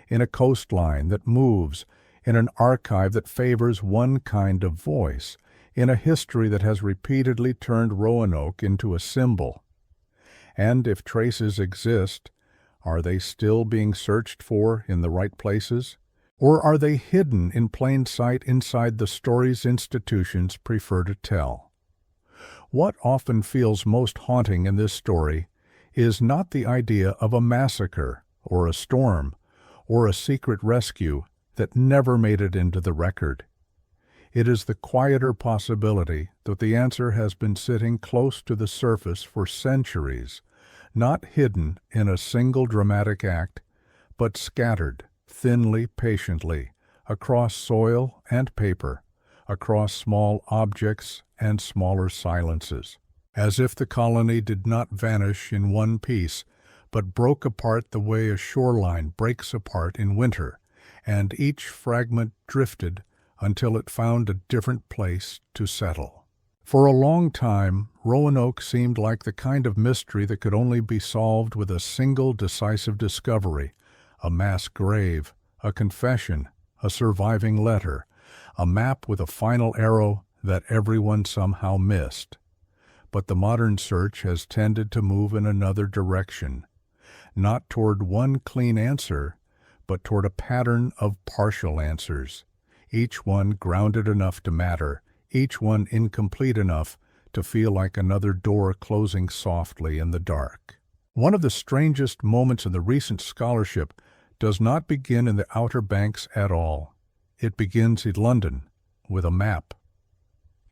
in a coastline that moves, in an archive that favors one kind of voice, in a history that has repeatedly turned Roanoke into a symbol? And if traces exist, are they still being searched for in the right places? Or are they hidden in plain sight inside the stories institutions prefer to tell? What often feels most haunting in this story is not the idea of a massacre, or a storm, or a secret rescue that never made it into the record. It is the quieter possibility that the answer has been sitting close to the surface for centuries, not hidden in a single dramatic act, but scattered thinly, patiently, across soil and paper, across small objects and smaller silences, as if the colony did not vanish in one piece, but broke apart the way a shoreline breaks apart in winter, and each fragment drifted until it found a different place to settle. For a long time, Roanoke seemed like the kind of mystery that could only be solved with a single decisive discovery: a mass grave, a confession, a surviving letter, a map with a final arrow that everyone somehow missed. But the modern search has tended to move in another direction, not toward one clean answer, but toward a pattern of partial answers, each one grounded enough to matter, each one incomplete enough to feel like another door closing softly in the dark. One of the strangest moments in the recent scholarship does not begin in the Outer Banks at all. It begins in London, with a map.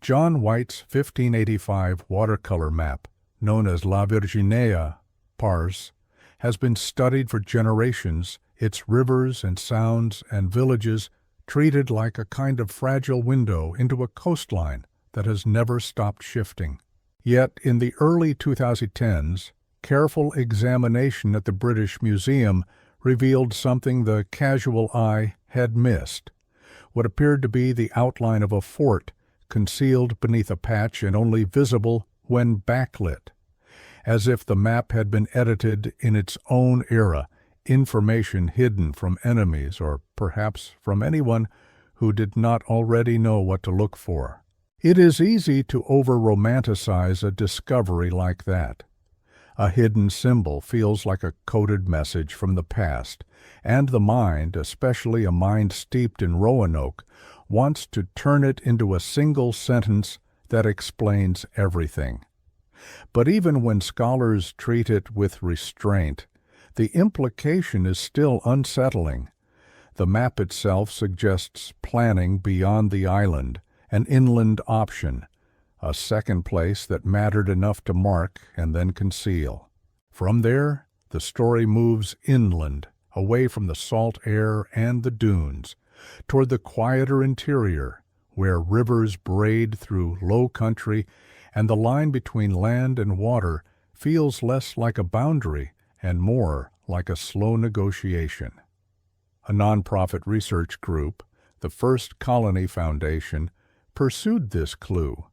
John White's 1585 watercolor map, known as La Virginia Pars, has been studied for generations, its rivers and sounds and villages treated like a kind of fragile window into a coastline that has never stopped shifting. Yet in the early 2010s, careful examination at the British Museum revealed something the casual eye had missed: what appeared to be the outline of a fort concealed beneath a patch and only visible when backlit. As if the map had been edited in its own era, information hidden from enemies or perhaps from anyone who did not already know what to look for. It is easy to over-romanticize a discovery like that. A hidden symbol feels like a coded message from the past, and the mind, especially a mind steeped in Roanoke, wants to turn it into a single sentence that explains everything. But even when scholars treat it with restraint, the implication is still unsettling. The map itself suggests planning beyond the island, an inland option, a second place that mattered enough to mark and then conceal. From there, the story moves inland, away from the salt air and the dunes, toward the quieter interior, where rivers braid through low country and the line between land and water feels less like a boundary and more like a slow negotiation. A nonprofit research group, the First Colony Foundation, pursued this clue,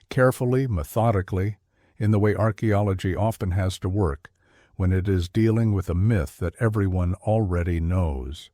carefully, methodically, in the way archaeology often has to work when it is dealing with a myth that everyone already knows.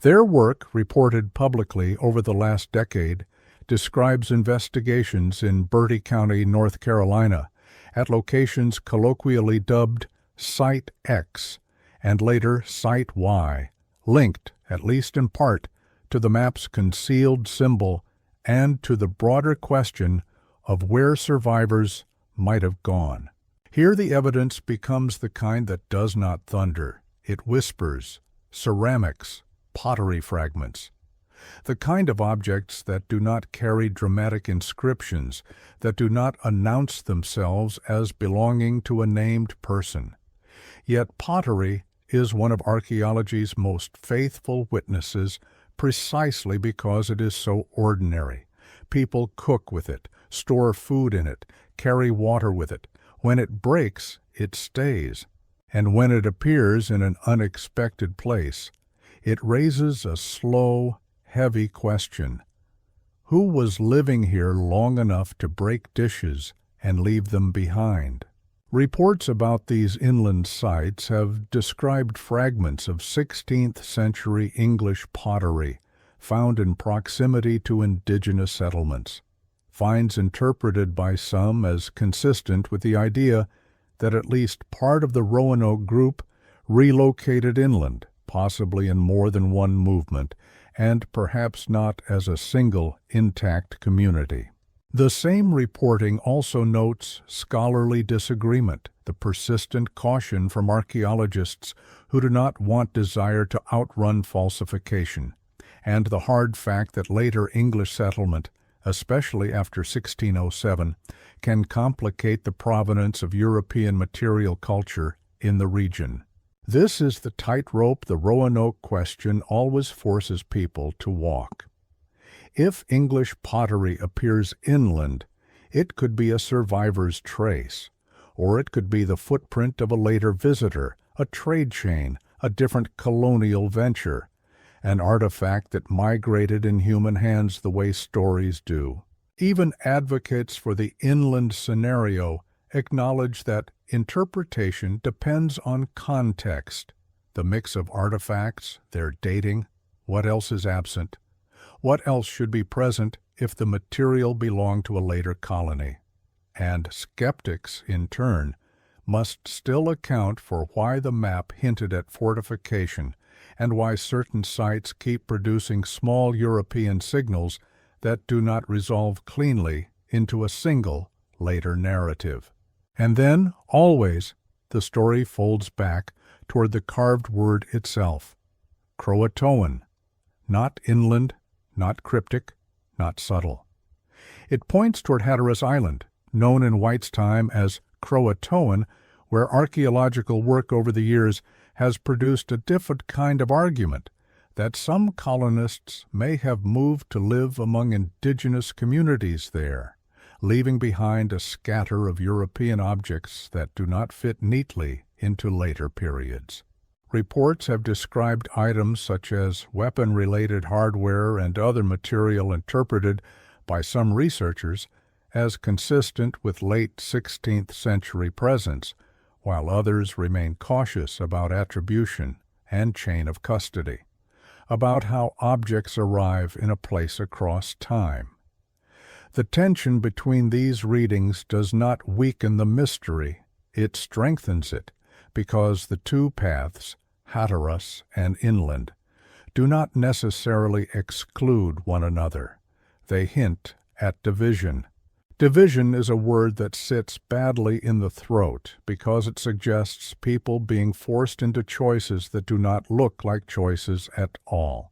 Their work, reported publicly over the last decade, describes investigations in Bertie County, North Carolina, at locations colloquially dubbed Site X and later Site Y, linked, at least in part, to the map's concealed symbol and to the broader question of where survivors might have gone. Here the evidence becomes the kind that does not thunder. It whispers: ceramics, pottery fragments, the kind of objects that do not carry dramatic inscriptions, that do not announce themselves as belonging to a named person. Yet pottery is one of archaeology's most faithful witnesses precisely because it is so ordinary. People cook with it, store food in it, carry water with it. When it breaks, it stays. And when it appears in an unexpected place, it raises a slow, heavy question. Who was living here long enough to break dishes and leave them behind? Reports about these inland sites have described fragments of 16th century English pottery found in proximity to indigenous settlements, finds interpreted by some as consistent with the idea that at least part of the Roanoke group relocated inland, possibly in more than one movement, and perhaps not as a single intact community. The same reporting also notes scholarly disagreement, the persistent caution from archaeologists who do not want desire to outrun falsification, and the hard fact that later English settlement, especially after 1607, can complicate the provenance of European material culture in the region. This is the tightrope the Roanoke question always forces people to walk. If English pottery appears inland, it could be a survivor's trace, or it could be the footprint of a later visitor, a trade chain, a different colonial venture. an artifact that migrated in human hands the way stories do. Even advocates for the inland scenario acknowledge that interpretation depends on context, the mix of artifacts, their dating, what else is absent, what else should be present if the material belonged to a later colony. And skeptics, in turn, must still account for why the map hinted at fortification and why certain sites keep producing small European signals that do not resolve cleanly into a single later narrative. And then, always, the story folds back toward the carved word itself. Croatoan, not inland, not cryptic, not subtle. It points toward Hatteras Island, known in White's time as Croatoan, where archaeological work over the years has produced a different kind of argument, that some colonists may have moved to live among indigenous communities there, leaving behind a scatter of European objects that do not fit neatly into later periods. Reports have described items such as weapon-related hardware and other material interpreted by some researchers as consistent with late 16th century presence, while others remain cautious about attribution and chain of custody, about how objects arrive in a place across time. The tension between these readings does not weaken the mystery, it strengthens it, because the two paths, Hatteras and inland, do not necessarily exclude one another. They hint at division. Division is a word that sits badly in the throat because it suggests people being forced into choices that do not look like choices at all.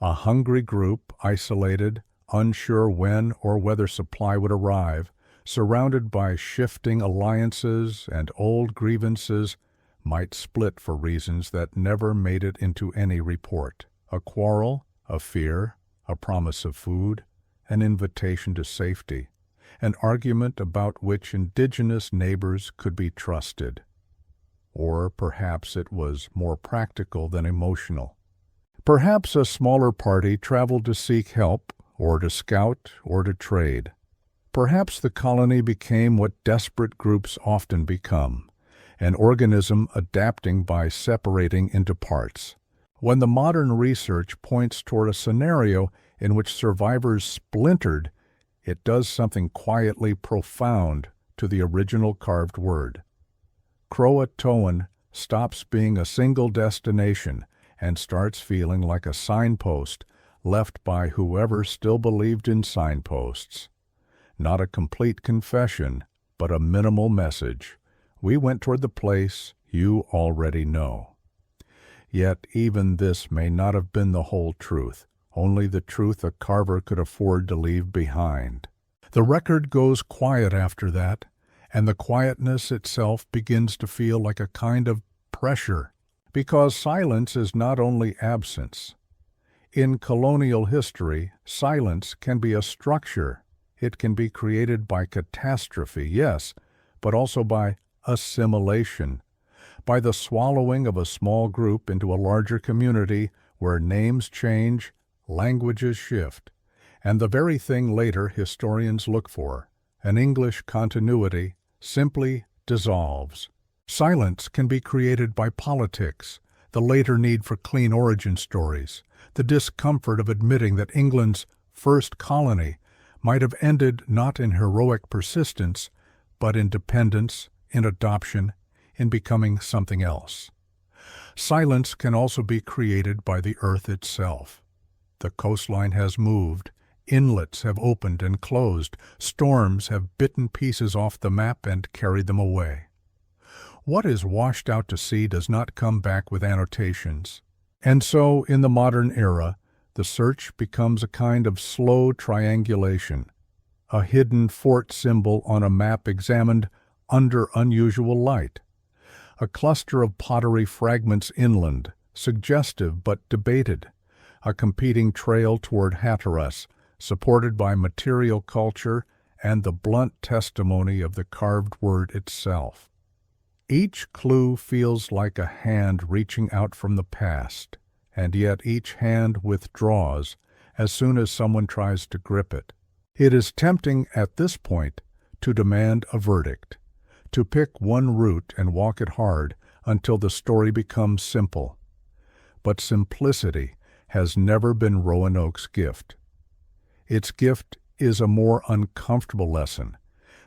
A hungry group, isolated, unsure when or whether supply would arrive, surrounded by shifting alliances and old grievances, might split for reasons that never made it into any report. A quarrel, a fear, a promise of food, an invitation to safety, an argument about which indigenous neighbors could be trusted. Or perhaps it was more practical than emotional. Perhaps a smaller party traveled to seek help, or to scout, or to trade. Perhaps the colony became what desperate groups often become, an organism adapting by separating into parts. When the modern research points toward a scenario in which survivors splintered, it does something quietly profound to the original carved word. Croatoan stops being a single destination and starts feeling like a signpost left by whoever still believed in signposts. Not a complete confession, but a minimal message. We went toward the place you already know. Yet even this may not have been the whole truth, only the truth a carver could afford to leave behind. The record goes quiet after that, and the quietness itself begins to feel like a kind of pressure, because silence is not only absence. In colonial history, silence can be a structure. It can be created by catastrophe, yes, but also by assimilation, by the swallowing of a small group into a larger community where names change, languages shift, and the very thing later historians look for, an English continuity, simply dissolves. Silence can be created by politics, the later need for clean origin stories, the discomfort of admitting that England's first colony might have ended not in heroic persistence, but in dependence, in adoption, in becoming something else. Silence can also be created by the earth itself. The coastline has moved, inlets have opened and closed, storms have bitten pieces off the map and carried them away. What is washed out to sea does not come back with annotations. And so, in the modern era, the search becomes a kind of slow triangulation, a hidden fort symbol on a map examined under unusual light, a cluster of pottery fragments inland, suggestive but debated, a competing trail toward Hatteras, supported by material culture and the blunt testimony of the carved word itself. Each clue feels like a hand reaching out from the past, and yet each hand withdraws as soon as someone tries to grip it. It is tempting at this point to demand a verdict, to pick one route and walk it hard until the story becomes simple. But simplicity has never been Roanoke's gift. Its gift is a more uncomfortable lesson,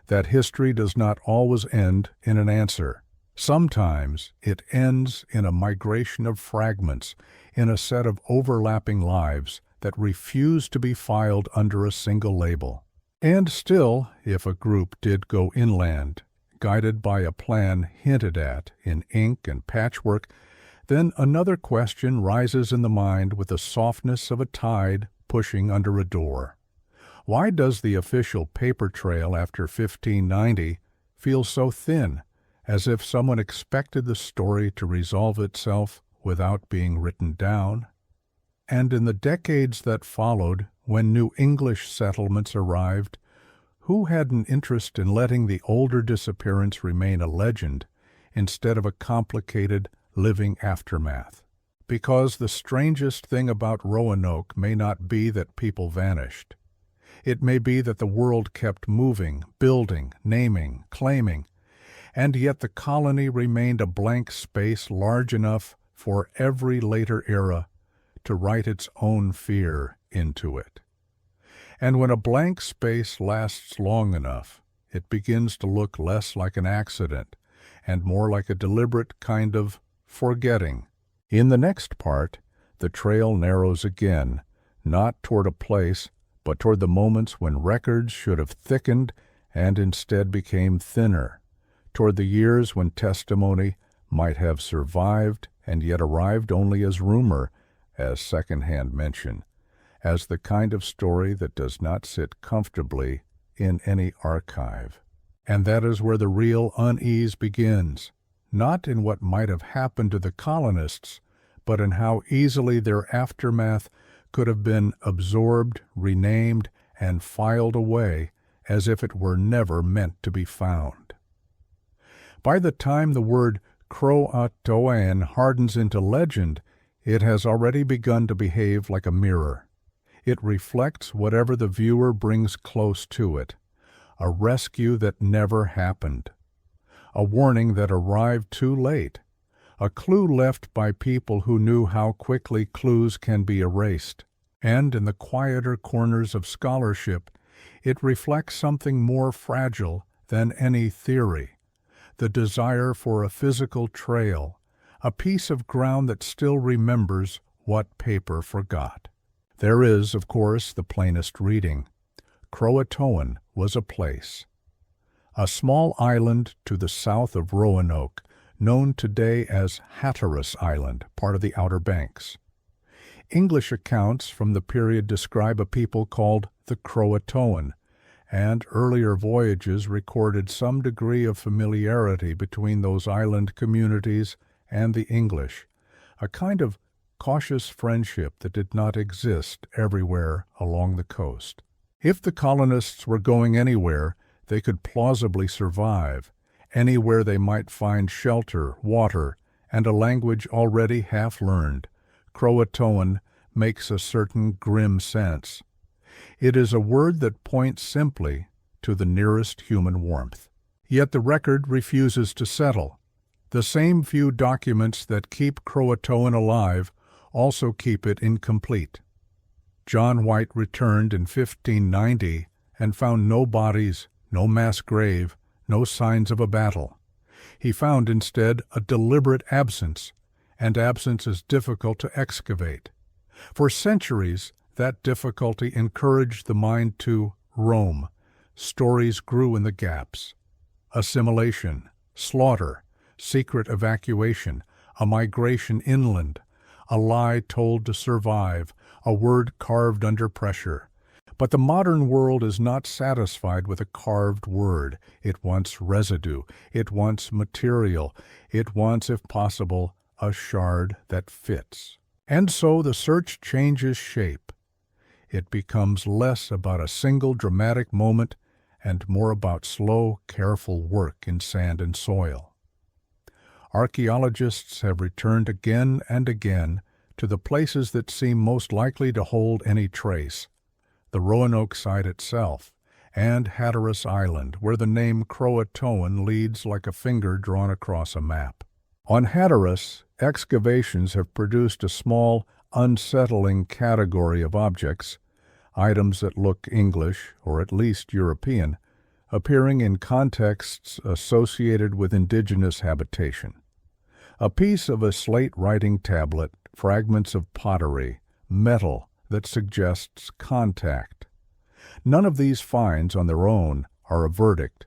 that history does not always end in an answer. Sometimes it ends in a migration of fragments, in a set of overlapping lives that refuse to be filed under a single label. And still, if a group did go inland, guided by a plan hinted at in ink and patchwork, then another question rises in the mind with the softness of a tide pushing under a door. Why does the official paper trail after 1590 feel so thin, as if someone expected the story to resolve itself without being written down? And in the decades that followed, when new English settlements arrived, who had an interest in letting the older disappearance remain a legend instead of a complicated, living aftermath? Because the strangest thing about Roanoke may not be that people vanished. It may be that the world kept moving, building, naming, claiming, and yet the colony remained a blank space large enough for every later era to write its own fear into it. And when a blank space lasts long enough, it begins to look less like an accident and more like a deliberate kind of forgetting. In the next part, the trail narrows again, not toward a place, but toward the moments when records should have thickened and instead became thinner, toward the years when testimony might have survived and yet arrived only as rumor, as second-hand mention, as the kind of story that does not sit comfortably in any archive. And that is where the real unease begins, not in what might have happened to the colonists, but in how easily their aftermath could have been absorbed, renamed, and filed away as if it were never meant to be found. By the time the word Croatoan hardens into legend, it has already begun to behave like a mirror. It reflects whatever the viewer brings close to it, a rescue that never happened, a warning that arrived too late, a clue left by people who knew how quickly clues can be erased. And in the quieter corners of scholarship, it reflects something more fragile than any theory, the desire for a physical trail, a piece of ground that still remembers what paper forgot. There is, of course, the plainest reading. Croatoan was a place, a small island to the south of Roanoke, known today as Hatteras Island, part of the Outer Banks. English accounts from the period describe a people called the Croatoan, and earlier voyages recorded some degree of familiarity between those island communities and the English, a kind of cautious friendship that did not exist everywhere along the coast. If the colonists were going anywhere, they could plausibly survive, anywhere they might find shelter, water, and a language already half learned. Croatoan makes a certain grim sense. It is a word that points simply to the nearest human warmth. Yet the record refuses to settle. The same few documents that keep Croatoan alive also keep it incomplete. John White returned in 1590 and found no bodies, no mass grave, no signs of a battle. He found instead a deliberate absence, and absence is difficult to excavate. For centuries, that difficulty encouraged the mind to roam. Stories grew in the gaps. Assimilation, slaughter, secret evacuation, a migration inland, a lie told to survive, a word carved under pressure. But the modern world is not satisfied with a carved word. It wants residue. It wants material. It wants, if possible, a shard that fits. And so the search changes shape. It becomes less about a single dramatic moment and more about slow, careful work in sand and soil. Archaeologists have returned again and again to the places that seem most likely to hold any trace, the Roanoke site itself, and Hatteras Island, where the name Croatoan leads like a finger drawn across a map. On Hatteras, excavations have produced a small, unsettling category of objects, items that look English, or at least European, appearing in contexts associated with indigenous habitation. A piece of a slate writing tablet, fragments of pottery, metal that suggests contact. None of these finds on their own are a verdict.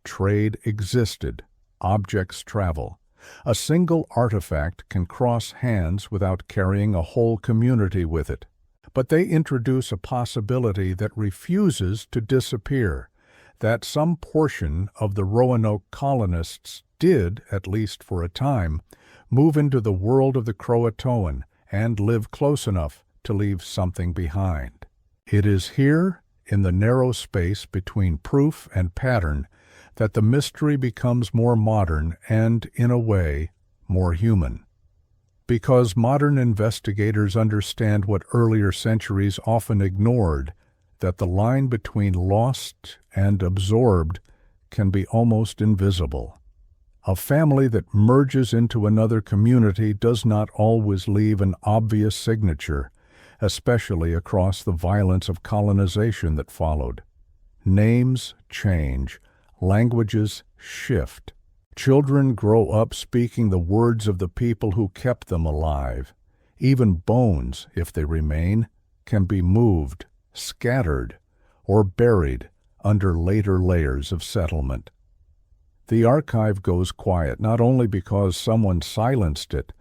Trade existed, objects travel. A single artifact can cross hands without carrying a whole community with it. But they introduce a possibility that refuses to disappear, that some portion of the Roanoke colonists did, at least for a time, move into the world of the Croatoan and live close enough to leave something behind. It is here, in the narrow space between proof and pattern, that the mystery becomes more modern and, in a way, more human. Because modern investigators understand what earlier centuries often ignored, that the line between lost and absorbed can be almost invisible. A family that merges into another community does not always leave an obvious signature, especially across the violence of colonization that followed. Names change, languages shift. Children grow up speaking the words of the people who kept them alive. Even bones, if they remain, can be moved, scattered, or buried under later layers of settlement. The archive goes quiet not only because someone silenced it,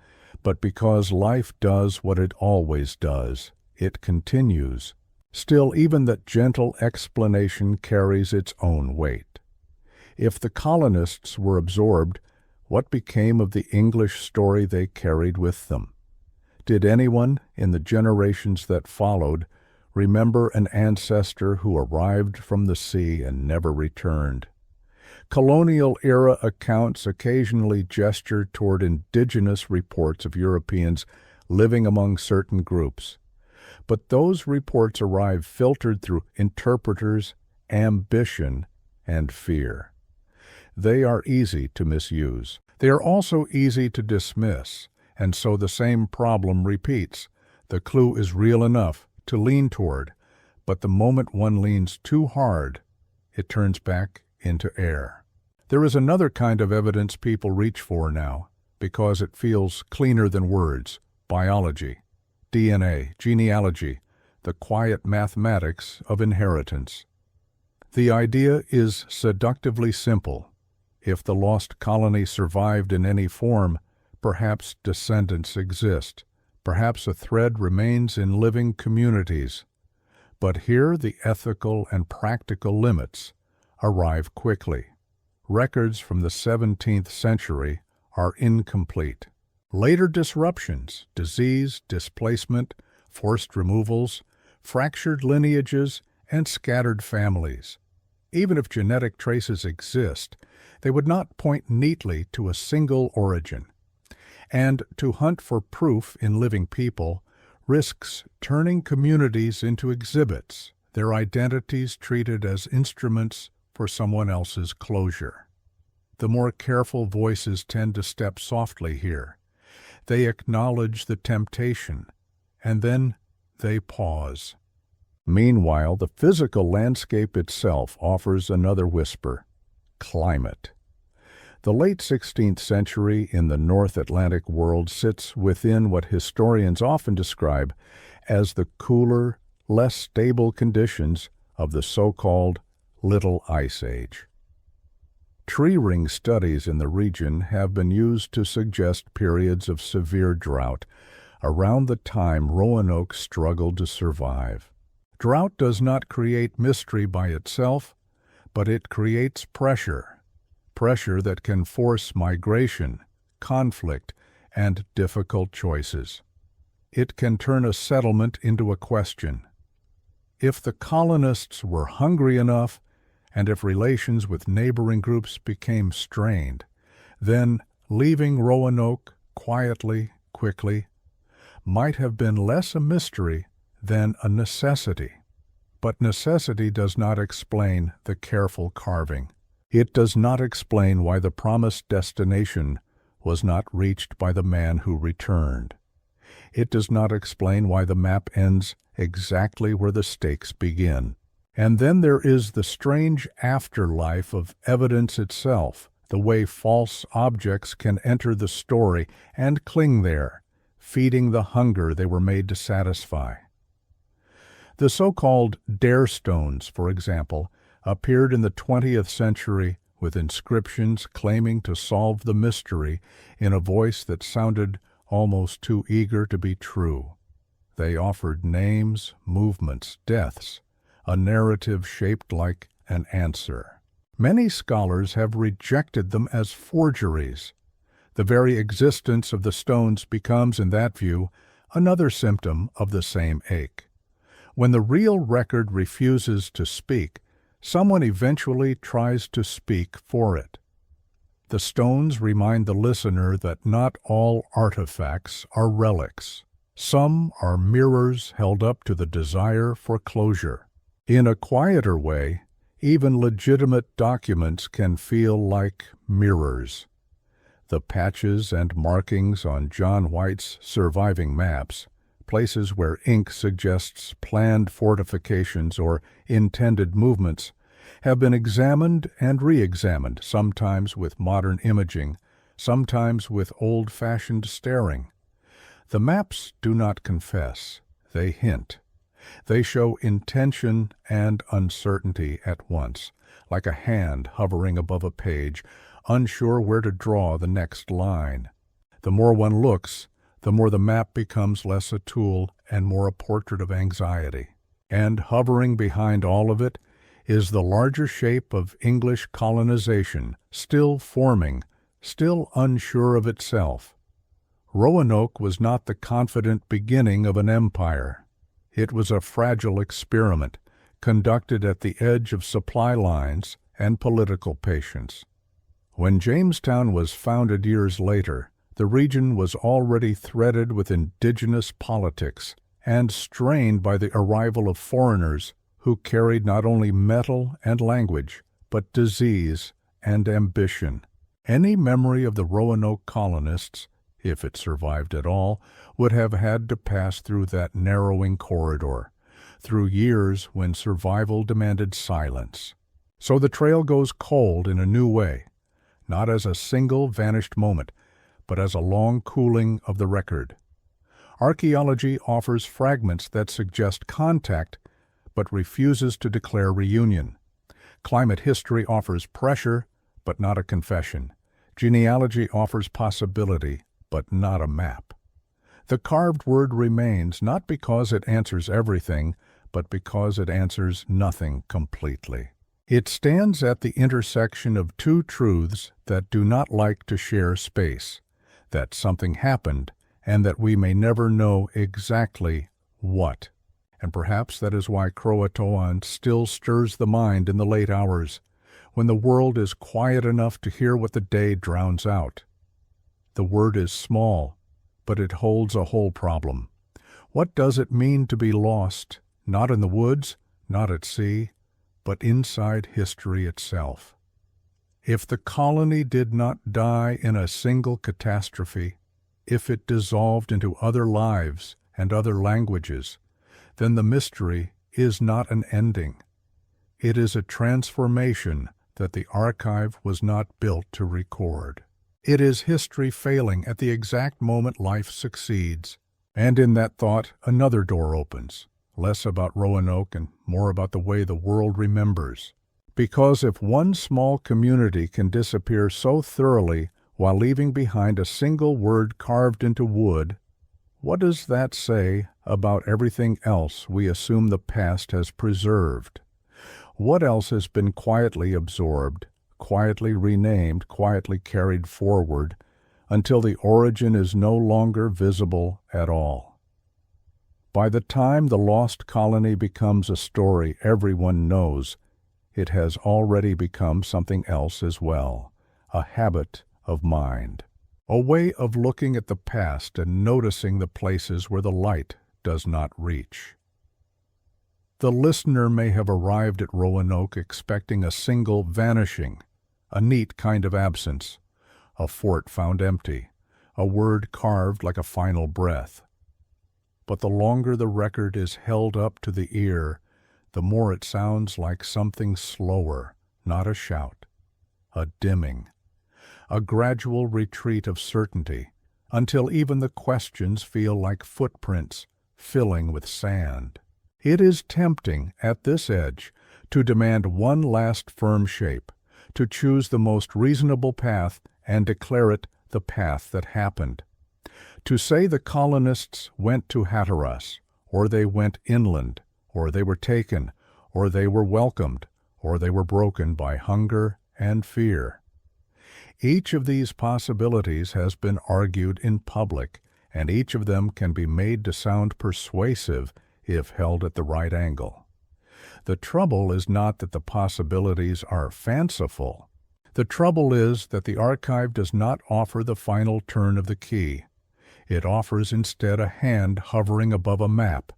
but because life does what it always does. It continues. Still, even that gentle explanation carries its own weight. If the colonists were absorbed, what became of the English story they carried with them? Did anyone, in the generations that followed, remember an ancestor who arrived from the sea and never returned? Colonial-era accounts occasionally gesture toward indigenous reports of Europeans living among certain groups. But those reports arrive filtered through interpreters, ambition, and fear. They are easy to misuse. They are also easy to dismiss, and so the same problem repeats. The clue is real enough to lean toward, but the moment one leans too hard, it turns back into air. There is another kind of evidence people reach for now, because it feels cleaner than words: biology, DNA, genealogy, the quiet mathematics of inheritance. The idea is seductively simple. If the lost colony survived in any form, perhaps descendants exist. Perhaps a thread remains in living communities. But here the ethical and practical limits arrive quickly. Records from the 17th century are incomplete. Later disruptions, disease, displacement, forced removals, fractured lineages, and scattered families. Even if genetic traces exist, they would not point neatly to a single origin. And to hunt for proof in living people risks turning communities into exhibits, their identities treated as instruments for someone else's closure. The more careful voices tend to step softly here. They acknowledge the temptation, and then they pause. Meanwhile, the physical landscape itself offers another whisper: climate. The late 16th century in the North Atlantic world sits within what historians often describe as the cooler, less stable conditions of the so-called Little Ice Age. Tree ring studies in the region have been used to suggest periods of severe drought around the time Roanoke struggled to survive. Drought does not create mystery by itself, but it creates pressure that can force migration, conflict, and difficult choices. It can turn a settlement into a question. If the colonists were hungry enough, and if relations with neighboring groups became strained, then leaving Roanoke quietly, quickly, might have been less a mystery than a necessity. But necessity does not explain the careful carving. It does not explain why the promised destination was not reached by the man who returned. It does not explain why the map ends exactly where the stakes begin. And then there is the strange afterlife of evidence itself, the way false objects can enter the story and cling there, feeding the hunger they were made to satisfy. The so-called dare stones, for example, appeared in the 20th century with inscriptions claiming to solve the mystery in a voice that sounded almost too eager to be true. They offered names, movements, deaths, a narrative shaped like an answer. Many scholars have rejected them as forgeries. The very existence of the stones becomes, in that view, another symptom of the same ache. When the real record refuses to speak, someone eventually tries to speak for it. The stones remind the listener that not all artifacts are relics. Some are mirrors held up to the desire for closure. In a quieter way, even legitimate documents can feel like mirrors. The patches and markings on John White's surviving maps, places where ink suggests planned fortifications or intended movements, have been examined and re-examined, sometimes with modern imaging, sometimes with old-fashioned staring. The maps do not confess, they hint. They show intention and uncertainty at once, like a hand hovering above a page, unsure where to draw the next line. The more one looks, the more the map becomes less a tool and more a portrait of anxiety. And hovering behind all of it is the larger shape of English colonization, still forming, still unsure of itself. Roanoke was not the confident beginning of an empire. It was a fragile experiment, conducted at the edge of supply lines and political patience. When Jamestown was founded years later, the region was already threaded with indigenous politics and strained by the arrival of foreigners who carried not only metal and language, but disease and ambition. Any memory of the Roanoke colonists, if it survived at all, would have had to pass through that narrowing corridor, through years when survival demanded silence. So the trail goes cold in a new way, not as a single vanished moment, but as a long cooling of the record. Archaeology offers fragments that suggest contact, but refuses to declare reunion. Climate history offers pressure, but not a confession. Genealogy offers possibility, but not a map. The carved word remains not because it answers everything, but because it answers nothing completely. It stands at the intersection of two truths that do not like to share space, that something happened, and that we may never know exactly what. And perhaps that is why Croatoan still stirs the mind in the late hours, when the world is quiet enough to hear what the day drowns out. The word is small, but it holds a whole problem. What does it mean to be lost, not in the woods, not at sea, but inside history itself? If the colony did not die in a single catastrophe, if it dissolved into other lives and other languages, then the mystery is not an ending. It is a transformation that the archive was not built to record. It is history failing at the exact moment life succeeds. And in that thought, another door opens, less about Roanoke and more about the way the world remembers. Because if one small community can disappear so thoroughly while leaving behind a single word carved into wood, what does that say about everything else we assume the past has preserved? What else has been quietly absorbed, quietly renamed, quietly carried forward, until the origin is no longer visible at all? By the time the lost colony becomes a story everyone knows, it has already become something else as well, a habit of mind. a way of looking at the past and noticing the places where the light does not reach. The listener may have arrived at Roanoke expecting a single vanishing, a neat kind of absence, a fort found empty, a word carved like a final breath. But the longer the record is held up to the ear, the more it sounds like something slower, not a shout, a dimming, a gradual retreat of certainty, until even the questions feel like footprints filling with sand. It is tempting, at this edge, to demand one last firm shape, to choose the most reasonable path and declare it the path that happened. To say the colonists went to Hatteras, or they went inland, or they were taken, or they were welcomed, or they were broken by hunger and fear. Each of these possibilities has been argued in public, and each of them can be made to sound persuasive if held at the right angle. The trouble is not that the possibilities are fanciful. The trouble is that the archive does not offer the final turn of the key. It offers instead a hand hovering above a map,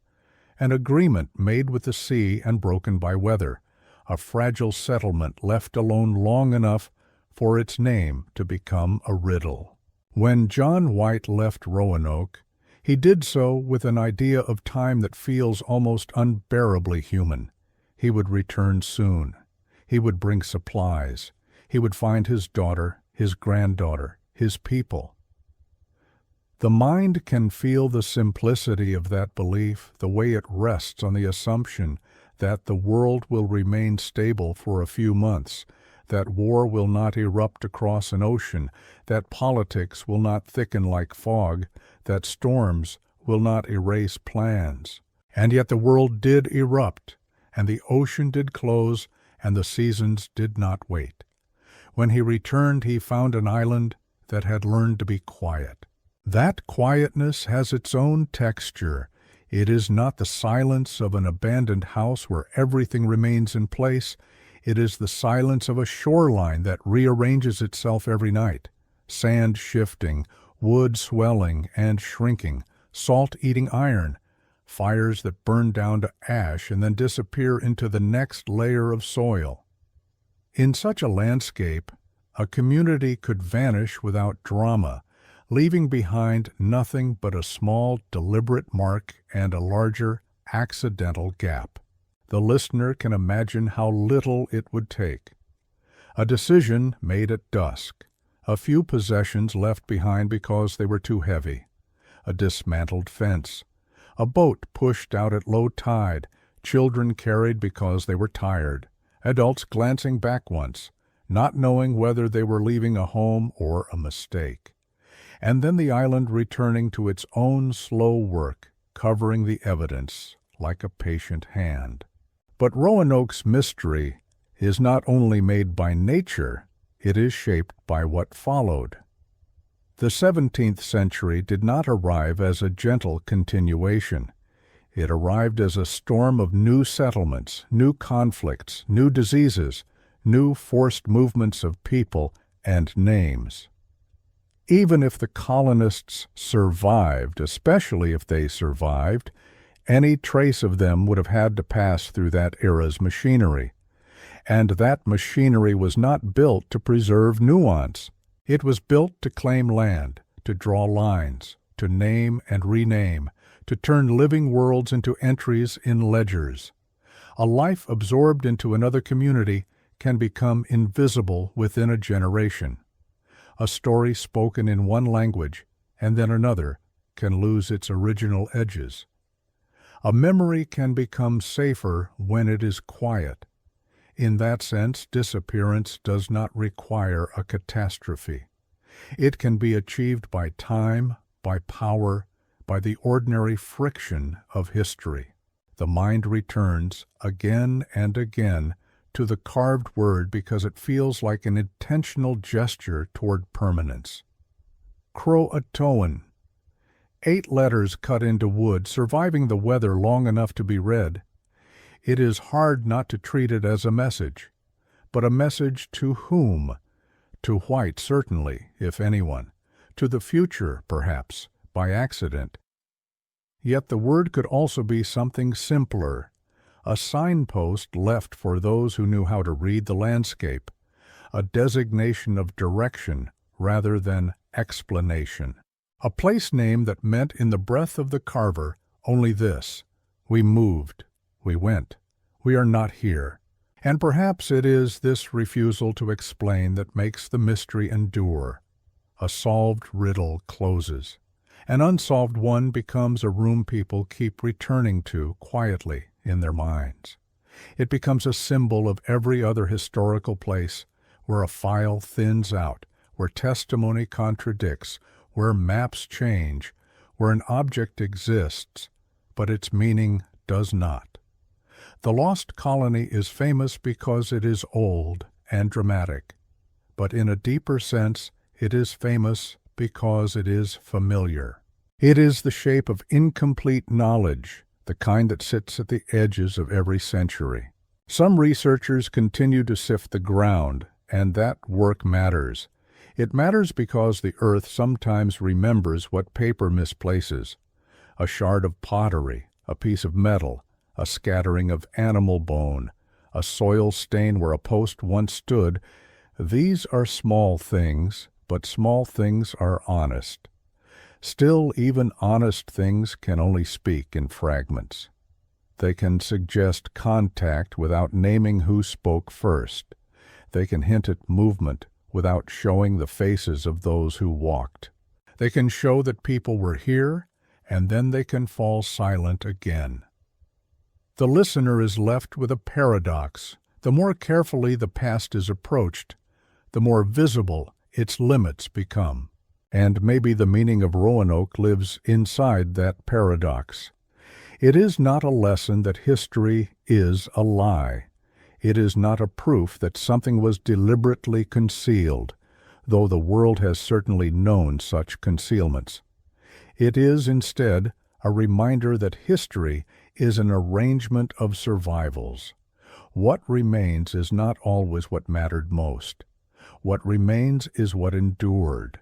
an agreement made with the sea and broken by weather, a fragile settlement left alone long enough for its name to become a riddle. When John White left Roanoke, he did so with an idea of time that feels almost unbearably human. He would return soon. He would bring supplies. He would find his daughter, his granddaughter, his people. The mind can feel the simplicity of that belief, the way it rests on the assumption that the world will remain stable for a few months, that war will not erupt across an ocean, that politics will not thicken like fog, that storms will not erase plans. And yet the world did erupt, and the ocean did close, and the seasons did not wait. When he returned, he found an island that had learned to be quiet. That quietness has its own texture. It is not the silence of an abandoned house where everything remains in place. It is the silence of a shoreline that rearranges itself every night, sand shifting, wood swelling and shrinking, salt eating iron, fires that burn down to ash and then disappear into the next layer of soil. In such a landscape, a community could vanish without drama, leaving behind nothing but a small, deliberate mark and a larger, accidental gap. The listener can imagine how little it would take. A decision made at dusk, a few possessions left behind because they were too heavy, a dismantled fence, a boat pushed out at low tide, children carried because they were tired, adults glancing back once, not knowing whether they were leaving a home or a mistake. And then the island returning to its own slow work, covering the evidence like a patient hand. But Roanoke's mystery is not only made by nature, it is shaped by what followed. The 17th century did not arrive as a gentle continuation. It arrived as a storm of new settlements, new conflicts, new diseases, new forced movements of people and names. Even if the colonists survived, especially if they survived, any trace of them would have had to pass through that era's machinery. And that machinery was not built to preserve nuance. It was built to claim land, to draw lines, to name and rename, to turn living worlds into entries in ledgers. A life absorbed into another community can become invisible within a generation. A story spoken in one language and then another can lose its original edges. A memory can become safer when it is quiet. In that sense, disappearance does not require a catastrophe. It can be achieved by time, by power, by the ordinary friction of history. The mind returns again and again to the carved word because it feels like an intentional gesture toward permanence. Croatoan. 8 letters cut into wood, surviving the weather long enough to be read. It is hard not to treat it as a message. But a message to whom? To White, certainly, if anyone. to the future, perhaps, by accident. Yet the word could also be something simpler, a signpost left for those who knew how to read the landscape, a designation of direction rather than explanation. A place name that meant in the breath of the carver only this: we moved, we went, we are not here. And perhaps it is this refusal to explain that makes the mystery endure. A solved riddle closes. An unsolved one becomes a room people keep returning to quietly in their minds. It becomes a symbol of every other historical place where a file thins out, where testimony contradicts, where maps change, where an object exists, but its meaning does not. The lost colony is famous because it is old and dramatic, but in a deeper sense, it is famous because it is familiar. It is the shape of incomplete knowledge, the kind that sits at the edges of every century. Some researchers continue to sift the ground, and that work matters. It matters because the earth sometimes remembers what paper misplaces. A shard of pottery, a piece of metal, a scattering of animal bone, a soil stain where a post once stood. These are small things, but small things are honest. Still, even honest things can only speak in fragments. They can suggest contact without naming who spoke first. They can hint at movement without showing the faces of those who walked. They can show that people were here, and then they can fall silent again. The listener is left with a paradox. The more carefully the past is approached, the more visible its limits become. And maybe the meaning of Roanoke lives inside that paradox. It is not a lesson that history is a lie. It is not a proof that something was deliberately concealed, though the world has certainly known such concealments. It is, instead, a reminder that history is an arrangement of survivals. What remains is not always what mattered most. What remains is what endured.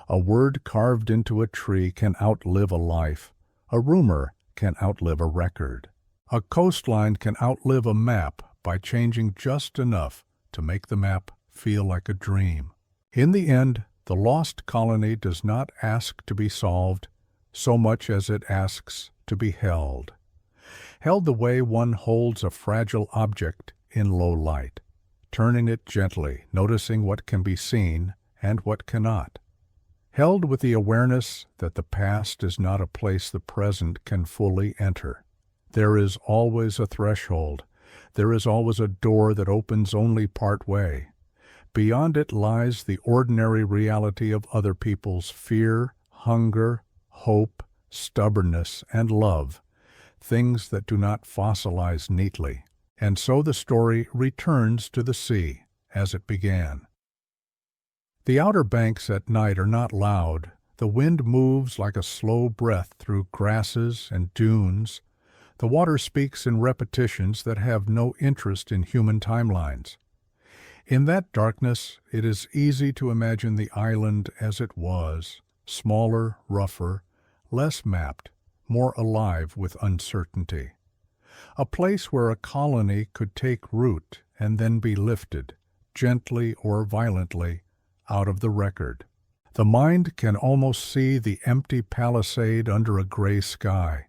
A word carved into a tree can outlive a life. A rumor can outlive a record. A coastline can outlive a map by changing just enough to make the map feel like a dream. In the end, the lost colony does not ask to be solved so much as it asks to be held. Held the way one holds a fragile object in low light, turning it gently, noticing what can be seen and what cannot. Held with the awareness that the past is not a place the present can fully enter. There is always a threshold. There is always a door that opens only part way. Beyond it lies the ordinary reality of other people's fear, hunger, hope, stubbornness, and love, things that do not fossilize neatly. And so the story returns to the sea as it began. The Outer Banks at night are not loud. The wind moves like a slow breath through grasses and dunes. The water speaks in repetitions that have no interest in human timelines. In that darkness, it is easy to imagine the island as it was, smaller, rougher, less mapped, more alive with uncertainty. A place where a colony could take root and then be lifted, gently or violently, out of the record. The mind can almost see the empty palisade under a gray sky,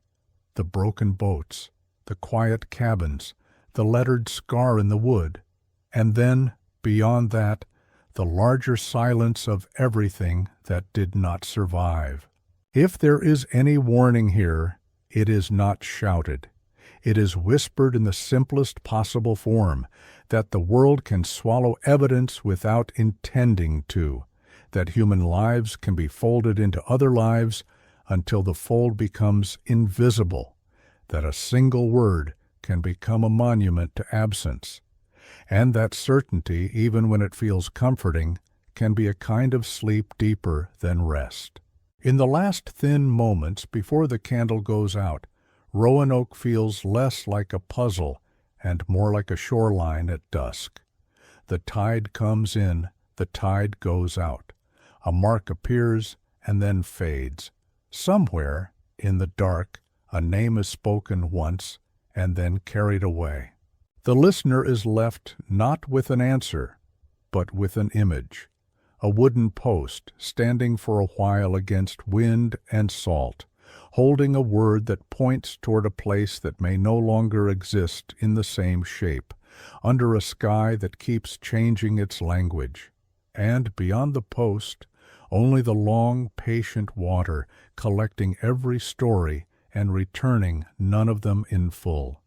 the broken boats, the quiet cabins, the lettered scar in the wood, and then, beyond that, the larger silence of everything that did not survive. If there is any warning here, it is not shouted. It is whispered in the simplest possible form, that the world can swallow evidence without intending to, that human lives can be folded into other lives until the fold becomes invisible, that a single word can become a monument to absence, and that certainty, even when it feels comforting, can be a kind of sleep deeper than rest. In the last thin moments before the candle goes out, Roanoke feels less like a puzzle and more like a shoreline at dusk. The tide comes in, the tide goes out. A mark appears, and then fades. Somewhere, in the dark, a name is spoken once and then carried away. The listener is left not with an answer, but with an image, a wooden post standing for a while against wind and salt, holding a word that points toward a place that may no longer exist in the same shape, under a sky that keeps changing its language. And beyond the post, only the long, patient water, collecting every story and returning none of them in full.